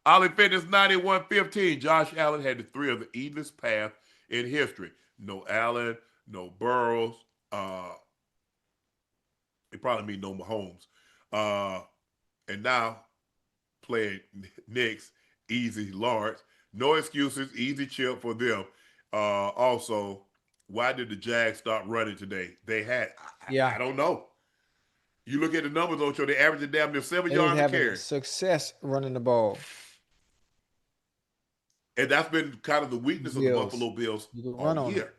A: Ollie Fitness 9115. Josh Allen had the three of the easiest path in history. No Allen, no Burrows. It probably mean no Mahomes. Uh, and now playing Knicks, easy Lawrence. No excuses, easy chip for them. Also, why did the Jags stop running today? They had,
B: Yeah,
A: I don't know. You look at the numbers, Ocho, they averaged damn near seven
B: they was
A: yards a
B: having
A: carry.
B: success running the ball.
A: And that's been kind of the weakness of the
B: Bills,
A: Buffalo Bills
B: you can
A: all
B: run on them.
A: year.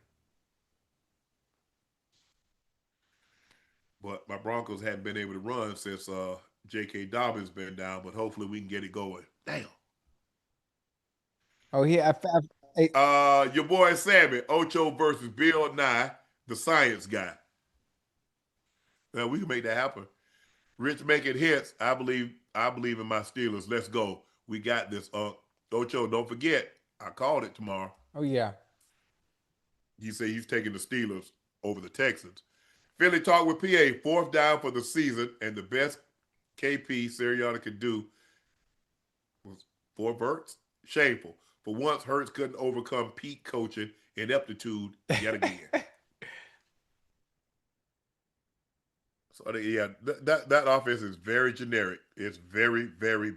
A: But my Broncos hadn't been able to run since J.K. Dobbins been down, but hopefully we can get it going. Damn.
B: Oh, here I,
A: Your boy Sammy, Ocho versus Bill Nye, the science guy. Now we can make that happen. Rich making hits. I believe in my Steelers. Let's go. We got this. Ocho, don't forget. I called it tomorrow.
B: oh yeah.
A: He said he's taking the Steelers over the Texans. Philly talk with PA. Fourth down for the season, and the best KP Sirianni could do was 4 verts. Shameful. For once, Hurts couldn't overcome peak coaching ineptitude yet again. So yeah, that offense is very generic. It's very very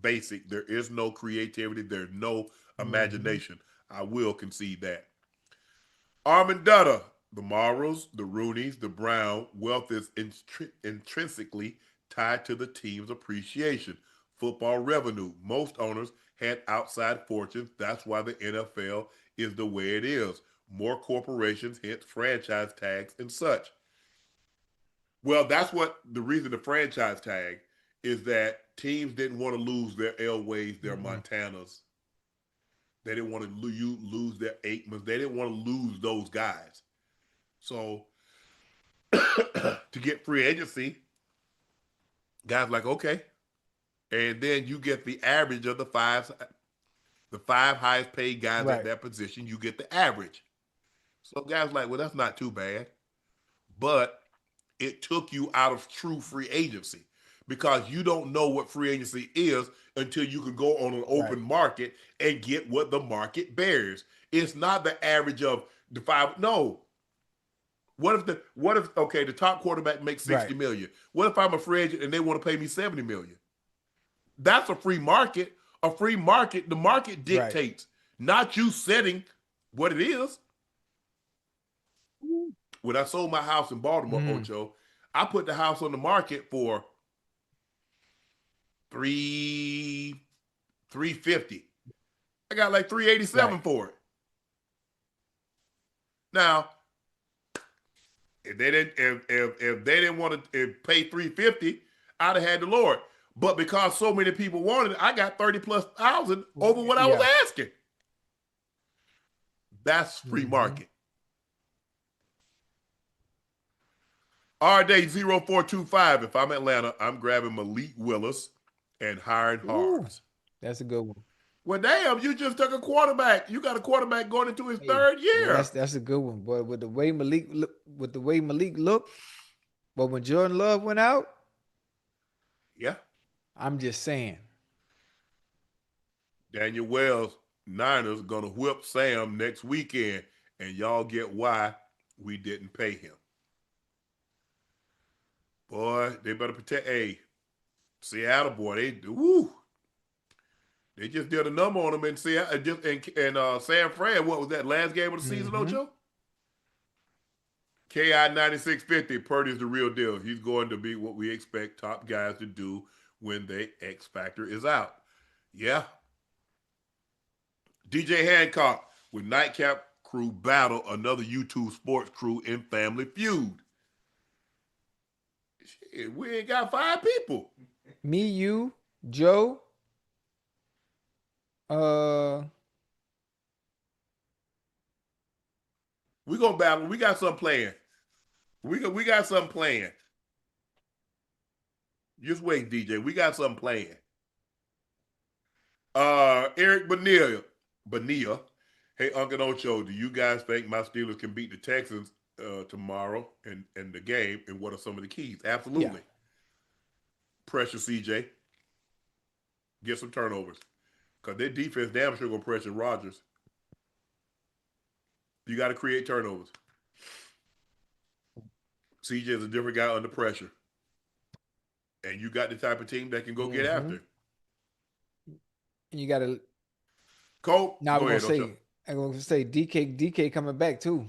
A: basic. There is no creativity. There's no
B: Hmm.
A: imagination. I will concede that. Armin Dutta, the Morrows, the Rooneys, the Brown wealth is intrinsically tied to the team's appreciation. Football revenue. Most owners had outside fortunes. That's why the NFL is the way it is. More corporations, hence franchise tags and such. Well, that's what the reason the franchise tag is that teams didn't want to lose their Elways, their
B: Hmm.
A: Montanas. They didn't want to lose their Aikmans. They didn't want to lose those guys. So to get free agency, guys like okay, and then you get the average of the five highest paid guys at
B: Right,
A: that position. You get the average. So guys like, well, that's not too bad, but it took you out of true free agency because you don't know what free agency is until you can go on an
B: right,
A: open market and get what the market bears. It's not the average of the five. No. What if okay, the top quarterback makes
B: right,
A: 60 million. What if I'm a free agent and they want to pay me 70 million? That's a free market. A free market, the market
B: right.
A: dictates, not you setting what it is. When I sold my house in Baltimore,
B: Hmm.
A: Ocho, I put the house on the market for three 350. I got like
B: Right.
A: 387 for it. Now, if they didn't want to pay 350, I'd have had to lower it. But because so many people wanted it, I got 30 plus thousand over what I was
B: Yeah.
A: asking. That's free
B: Hmm.
A: market. RD0425. If I'm Atlanta, I'm grabbing Malik Willis and hiring
B: Ooh,
A: Harbs.
B: that's a good one.
A: Well, damn, you just took a quarterback. You got a quarterback going into his
B: Hey,
A: third
B: yeah,
A: year.
B: that's a good one. But with the way Malik looked, but when Jordan Love went out,
A: Yeah.
B: I'm just saying.
A: Daniel Wells, Niners, going to whip Sam next weekend. And y'all get why we didn't pay him. Boy, they better protect. Hey, Seattle, boy, they just did a number on them in Seattle, just in San Fran. What was that last game of the season, Ocho? KI 9650. Purdy's the real deal. He's going to be what we expect top guys to do when the X factor is out. Yeah. DJ Hancock with Nightcap crew battle another YouTube sports crew in Family Feud. Shit, we ain't got 5 people.
B: Me, you, Joe,
A: We gonna battle. We got something playing. We got something playing. Just wait, DJ. We got something playing. Eric Bonilla. Hey, Unc and Ocho, do you guys think my Steelers can beat the Texans tomorrow in the game? And what are some of the keys? Absolutely.
B: Yeah.
A: Pressure CJ. Get some turnovers. Because their defense damn sure gonna pressure Rodgers. You got to create turnovers. CJ is a different guy under pressure. And you got the type of team that can go get after.
B: And you got to.
A: Cole,
B: Now
A: go ahead, Ocho.
B: I'm going to say DK coming back too.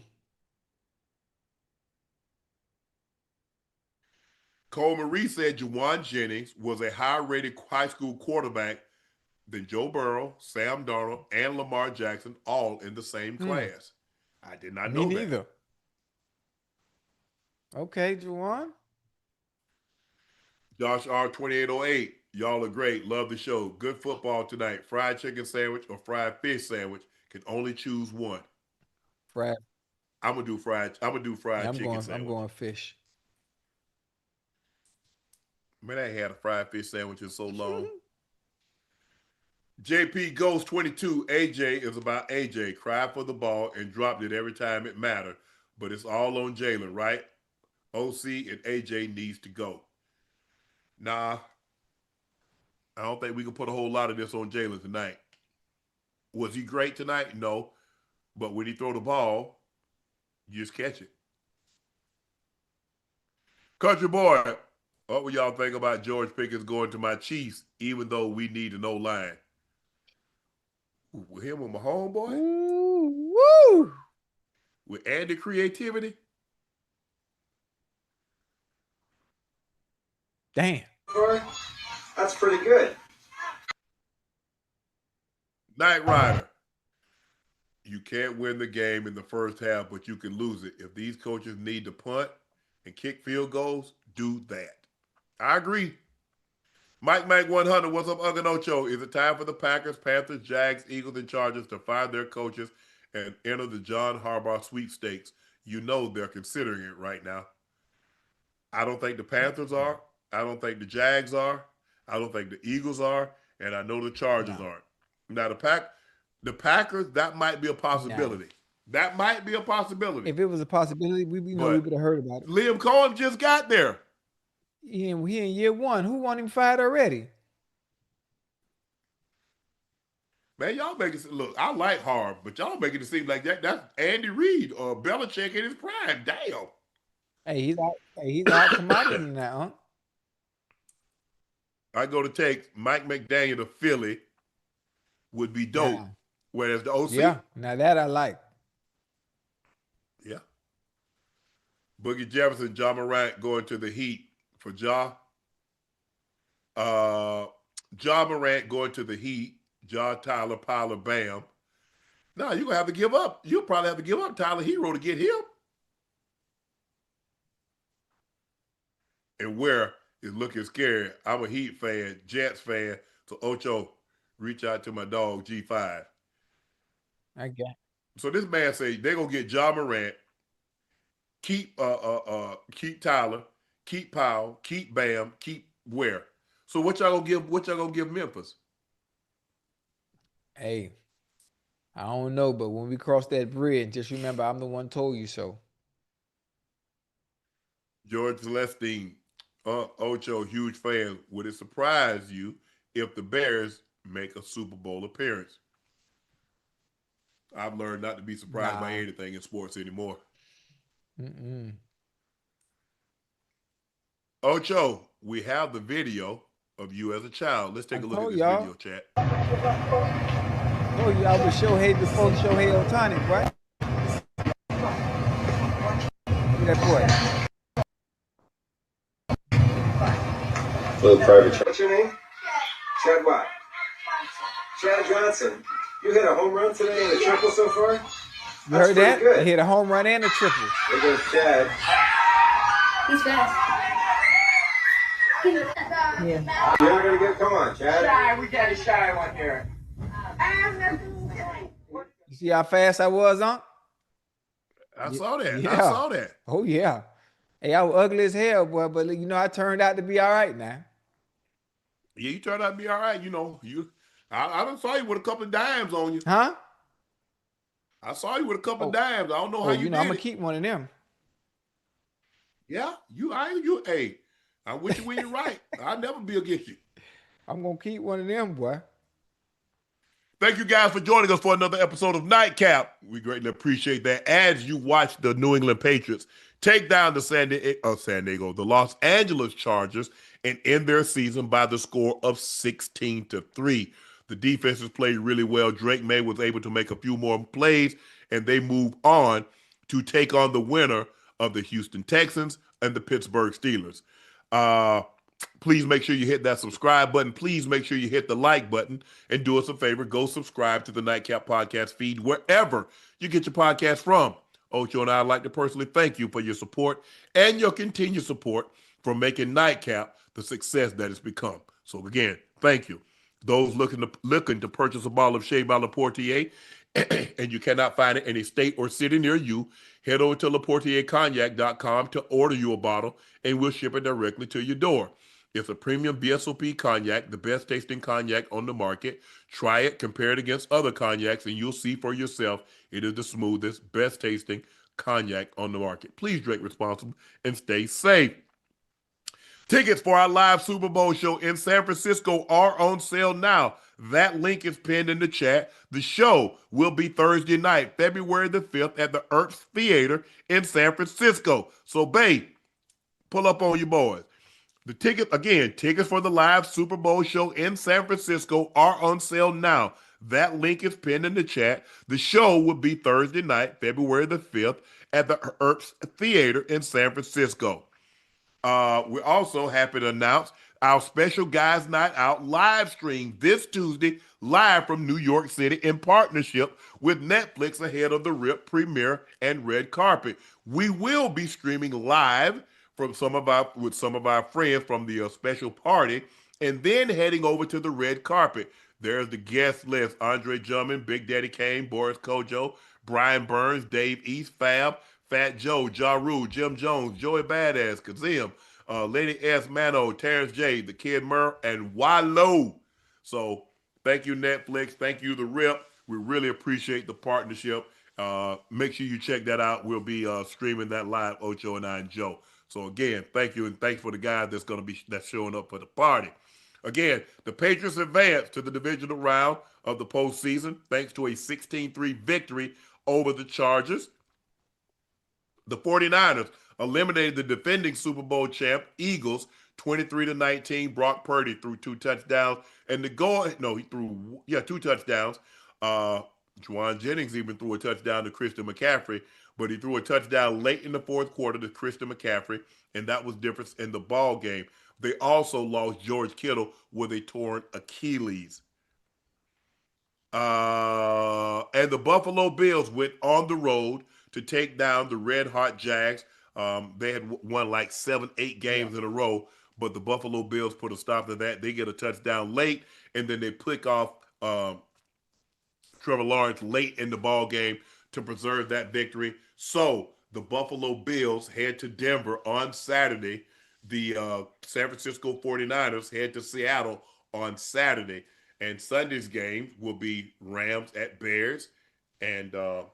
A: Cole Marie said Juwan Jennings was a higher-rated high school quarterback than Joe Burrow, Sam Darnold, and Lamar Jackson, all in the same class. I did not know
B: Me neither.
A: that.
B: Okay, Juwan.
A: Josh R. 2808. Y'all are great. Love the show. Good football tonight. Fried chicken sandwich or fried fish sandwich. Can only choose one.
B: Fried.
A: I'm gonna do fried chicken sandwich.
B: I'm going fish.
A: Man, I ain't had a fried fish sandwich in so long. JP Ghost 22. AJ is about AJ. Cried for the ball and dropped it every time it mattered. But it's all on Jalen, right? OC and AJ needs to go. Nah, I don't think we can put a whole lot of this on Jalen tonight. Was he great tonight? No. But when he throw the ball, you just catch it. Country boy, what would y'all think about George Pickens going to my Chiefs, even though we need an O-line? With him and my homeboy?
B: Ooh, woo!
A: With Andy creativity?
B: Damn.
D: That's pretty good.
A: Knight Rider. You can't win the game in the first half, but you can lose it. If these coaches need to punt and kick field goals, do that. I agree. Mike 100, what's up, Unc and Ocho? Is it time for the Packers, Panthers, Jags, Eagles, and Chargers to fire their coaches and enter the John Harbaugh sweepstakes? You know they're considering it right now. I don't think the Panthers are. I don't think the Jags are. I don't think the Eagles are. And I know the Chargers aren't. Now, the Packers, that might be a possibility. That might be a possibility.
B: If it was a possibility, we would have heard about it.
A: Liam Cohen just got there.
B: He in year one. Who want him fired already?
A: Man, y'all make it look. I like Harb, but y'all making it seem like that's Andy Reid or Belichick in his prime. Damn.
B: Hey, he's out. He's out commodity now, huh?
A: I go to take Mike McDaniel to Philly would be dope.
B: Yeah.
A: Whereas the OC.
B: Yeah, now that I like.
A: Yeah. Boogie Jefferson, Ja Morant going to the Heat for Ja. Ja Morant going to the Heat. Ja, Tyler, Pollard, Bam. No, you're going to have to give up. You'll probably have to give up Tyler Hero to get him. And where is looking scary. I'm a Heat fan, Jets fan. So, Ocho, reach out to my dog, G5.
B: I got.
A: So this man say they're going to get Ja Morant keep Tyler, keep Powell, keep Bam, keep Ware. So what y'all gonna give? What y'all gonna give Memphis?
B: Hey, I don't know, but when we cross that bridge, just remember I'm the one told you so.
A: George Celestine, Ocho, huge fan. Would it surprise you if the Bears make a Super Bowl appearance? I've learned not to be surprised by
B: Nah.
A: anything in sports anymore.
B: Mm-mm.
A: Ocho, we have the video of you as a child. Let's
B: I
A: take a look at
B: told
A: this
B: y'all.
A: video, chat.
B: Told you I was Shohei before Shohei Ohtani, boy. Look at that boy.
D: Little private chat. What's your name? Chad what? Chad Johnson. You hit a home run today and a triple so far?
B: You
D: That's
B: heard
D: pretty
B: that?
D: good.
B: He hit a home run and a triple.
D: There goes Chad.
E: He's fast.
B: Yeah.
D: You're not gonna get. Come on, Chad.
F: We got a shy one here.
B: You see how fast I was, Unc?
A: I saw that.
B: Yeah.
A: I saw that.
B: Oh yeah. Hey, I was ugly as hell, boy, but you know I turned out to be all right now.
A: Yeah, you turned out to be all right. I done saw you with a couple of dimes on you.
B: Huh?
A: I saw you with a couple of dimes. I don't know how you did
B: I'm gonna
A: it.
B: keep one of them.
A: Yeah, hey, I wish you when you're right. I'll never be against you.
B: I'm gonna keep one of them, boy.
A: Thank you guys for joining us for another episode of Nightcap. We greatly appreciate that. As you watch the New England Patriots take down the Los Angeles Chargers and end their season by the score of 16-3. The defenses played really well. Drake Maye was able to make a few more plays, and they move on to take on the winner of the Houston Texans and the Pittsburgh Steelers. Please make sure you hit that subscribe button. Please make sure you hit the like button and do us a favor. Go subscribe to the Nightcap Podcast feed wherever you get your podcast from. Ocho and I would like to personally thank you for your support and your continued support for making Nightcap the success that it's become. So again, thank you. Those looking to purchase a bottle of Shea by Laportier and you cannot find it in a state or city near you, head over to LaportierCognac.com to order you a bottle, and we'll ship it directly to your door. It's a premium VSOP cognac, the best tasting cognac on the market. Try it, compare it against other cognacs, and you'll see for yourself it is the smoothest, best tasting cognac on the market. Please drink responsibly and stay safe. Tickets for our live Super Bowl show in San Francisco are on sale now. That link is pinned in the chat. The show will be Thursday night, February the 5th at the Ertz Theater in San Francisco. So, babe, pull up on your boys. The tickets for the live Super Bowl show in San Francisco are on sale now. That link is pinned in the chat. The show will be Thursday night, February the 5th at the Ertz Theater in San Francisco. We're also happy to announce our special Guys Night Out live stream this Tuesday, live from New York City in partnership with Netflix ahead of the RIP premiere and red carpet. We will be streaming live with some of our friends from the special party, and then heading over to the red carpet. There's the guest list: Andre Drummond, Big Daddy Kane, Boris Kojo, Brian Burns, Dave East, Fab, Fat Joe, Ja Rule, Jim Jones, Joey Badass, Kazim, Lady S. Mano, Terrence J, The Kid Murr, and Wallow. So thank you, Netflix. Thank you, The Rip. We really appreciate the partnership. Make sure you check that out. We'll be streaming that live, Ocho and I and Joe. So again, thank you, and thanks for the guy that's showing up for the party. Again, the Patriots advance to the divisional round of the postseason thanks to a 16-3 victory over the Chargers. The 49ers eliminated the defending Super Bowl champ Eagles 23-19. Brock Purdy threw 2 touchdowns, and he threw two touchdowns. Juwan Jennings even threw a touchdown to Christian McCaffrey, but he threw a touchdown late in the fourth quarter to Christian McCaffrey, and that was difference in the ball game. They also lost George Kittle with a torn Achilles. And the Buffalo Bills went on the road to take down the Red Hot Jags. They had won like 7-8 games in a row, but the Buffalo Bills put a stop to that. They get a touchdown late, and then they pick off Trevor Lawrence late in the ball game to preserve that victory. So The Buffalo Bills head to Denver on Saturday. The San Francisco 49ers head to Seattle on Saturday. And Sunday's game will be Rams at Bears. And the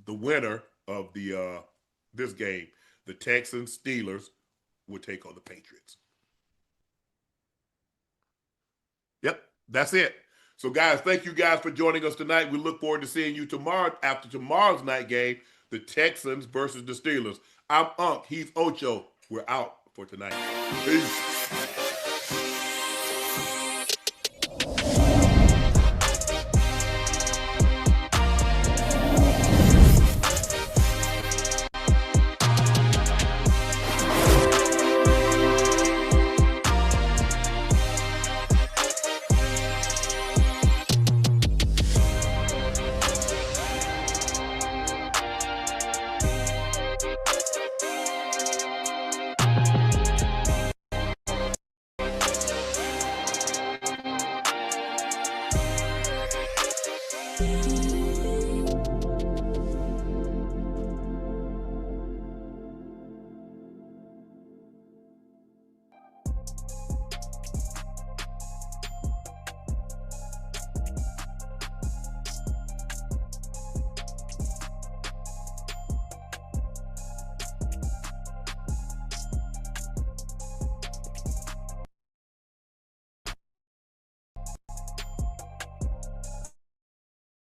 A: winner of the this game, the Texans Steelers, will take on the Patriots. Yep, that's it. So, guys, thank you guys for joining us tonight. We look forward to seeing you tomorrow after tomorrow's night game, the Texans versus the Steelers. I'm Unc. He's Ocho. We're out for tonight. Peace.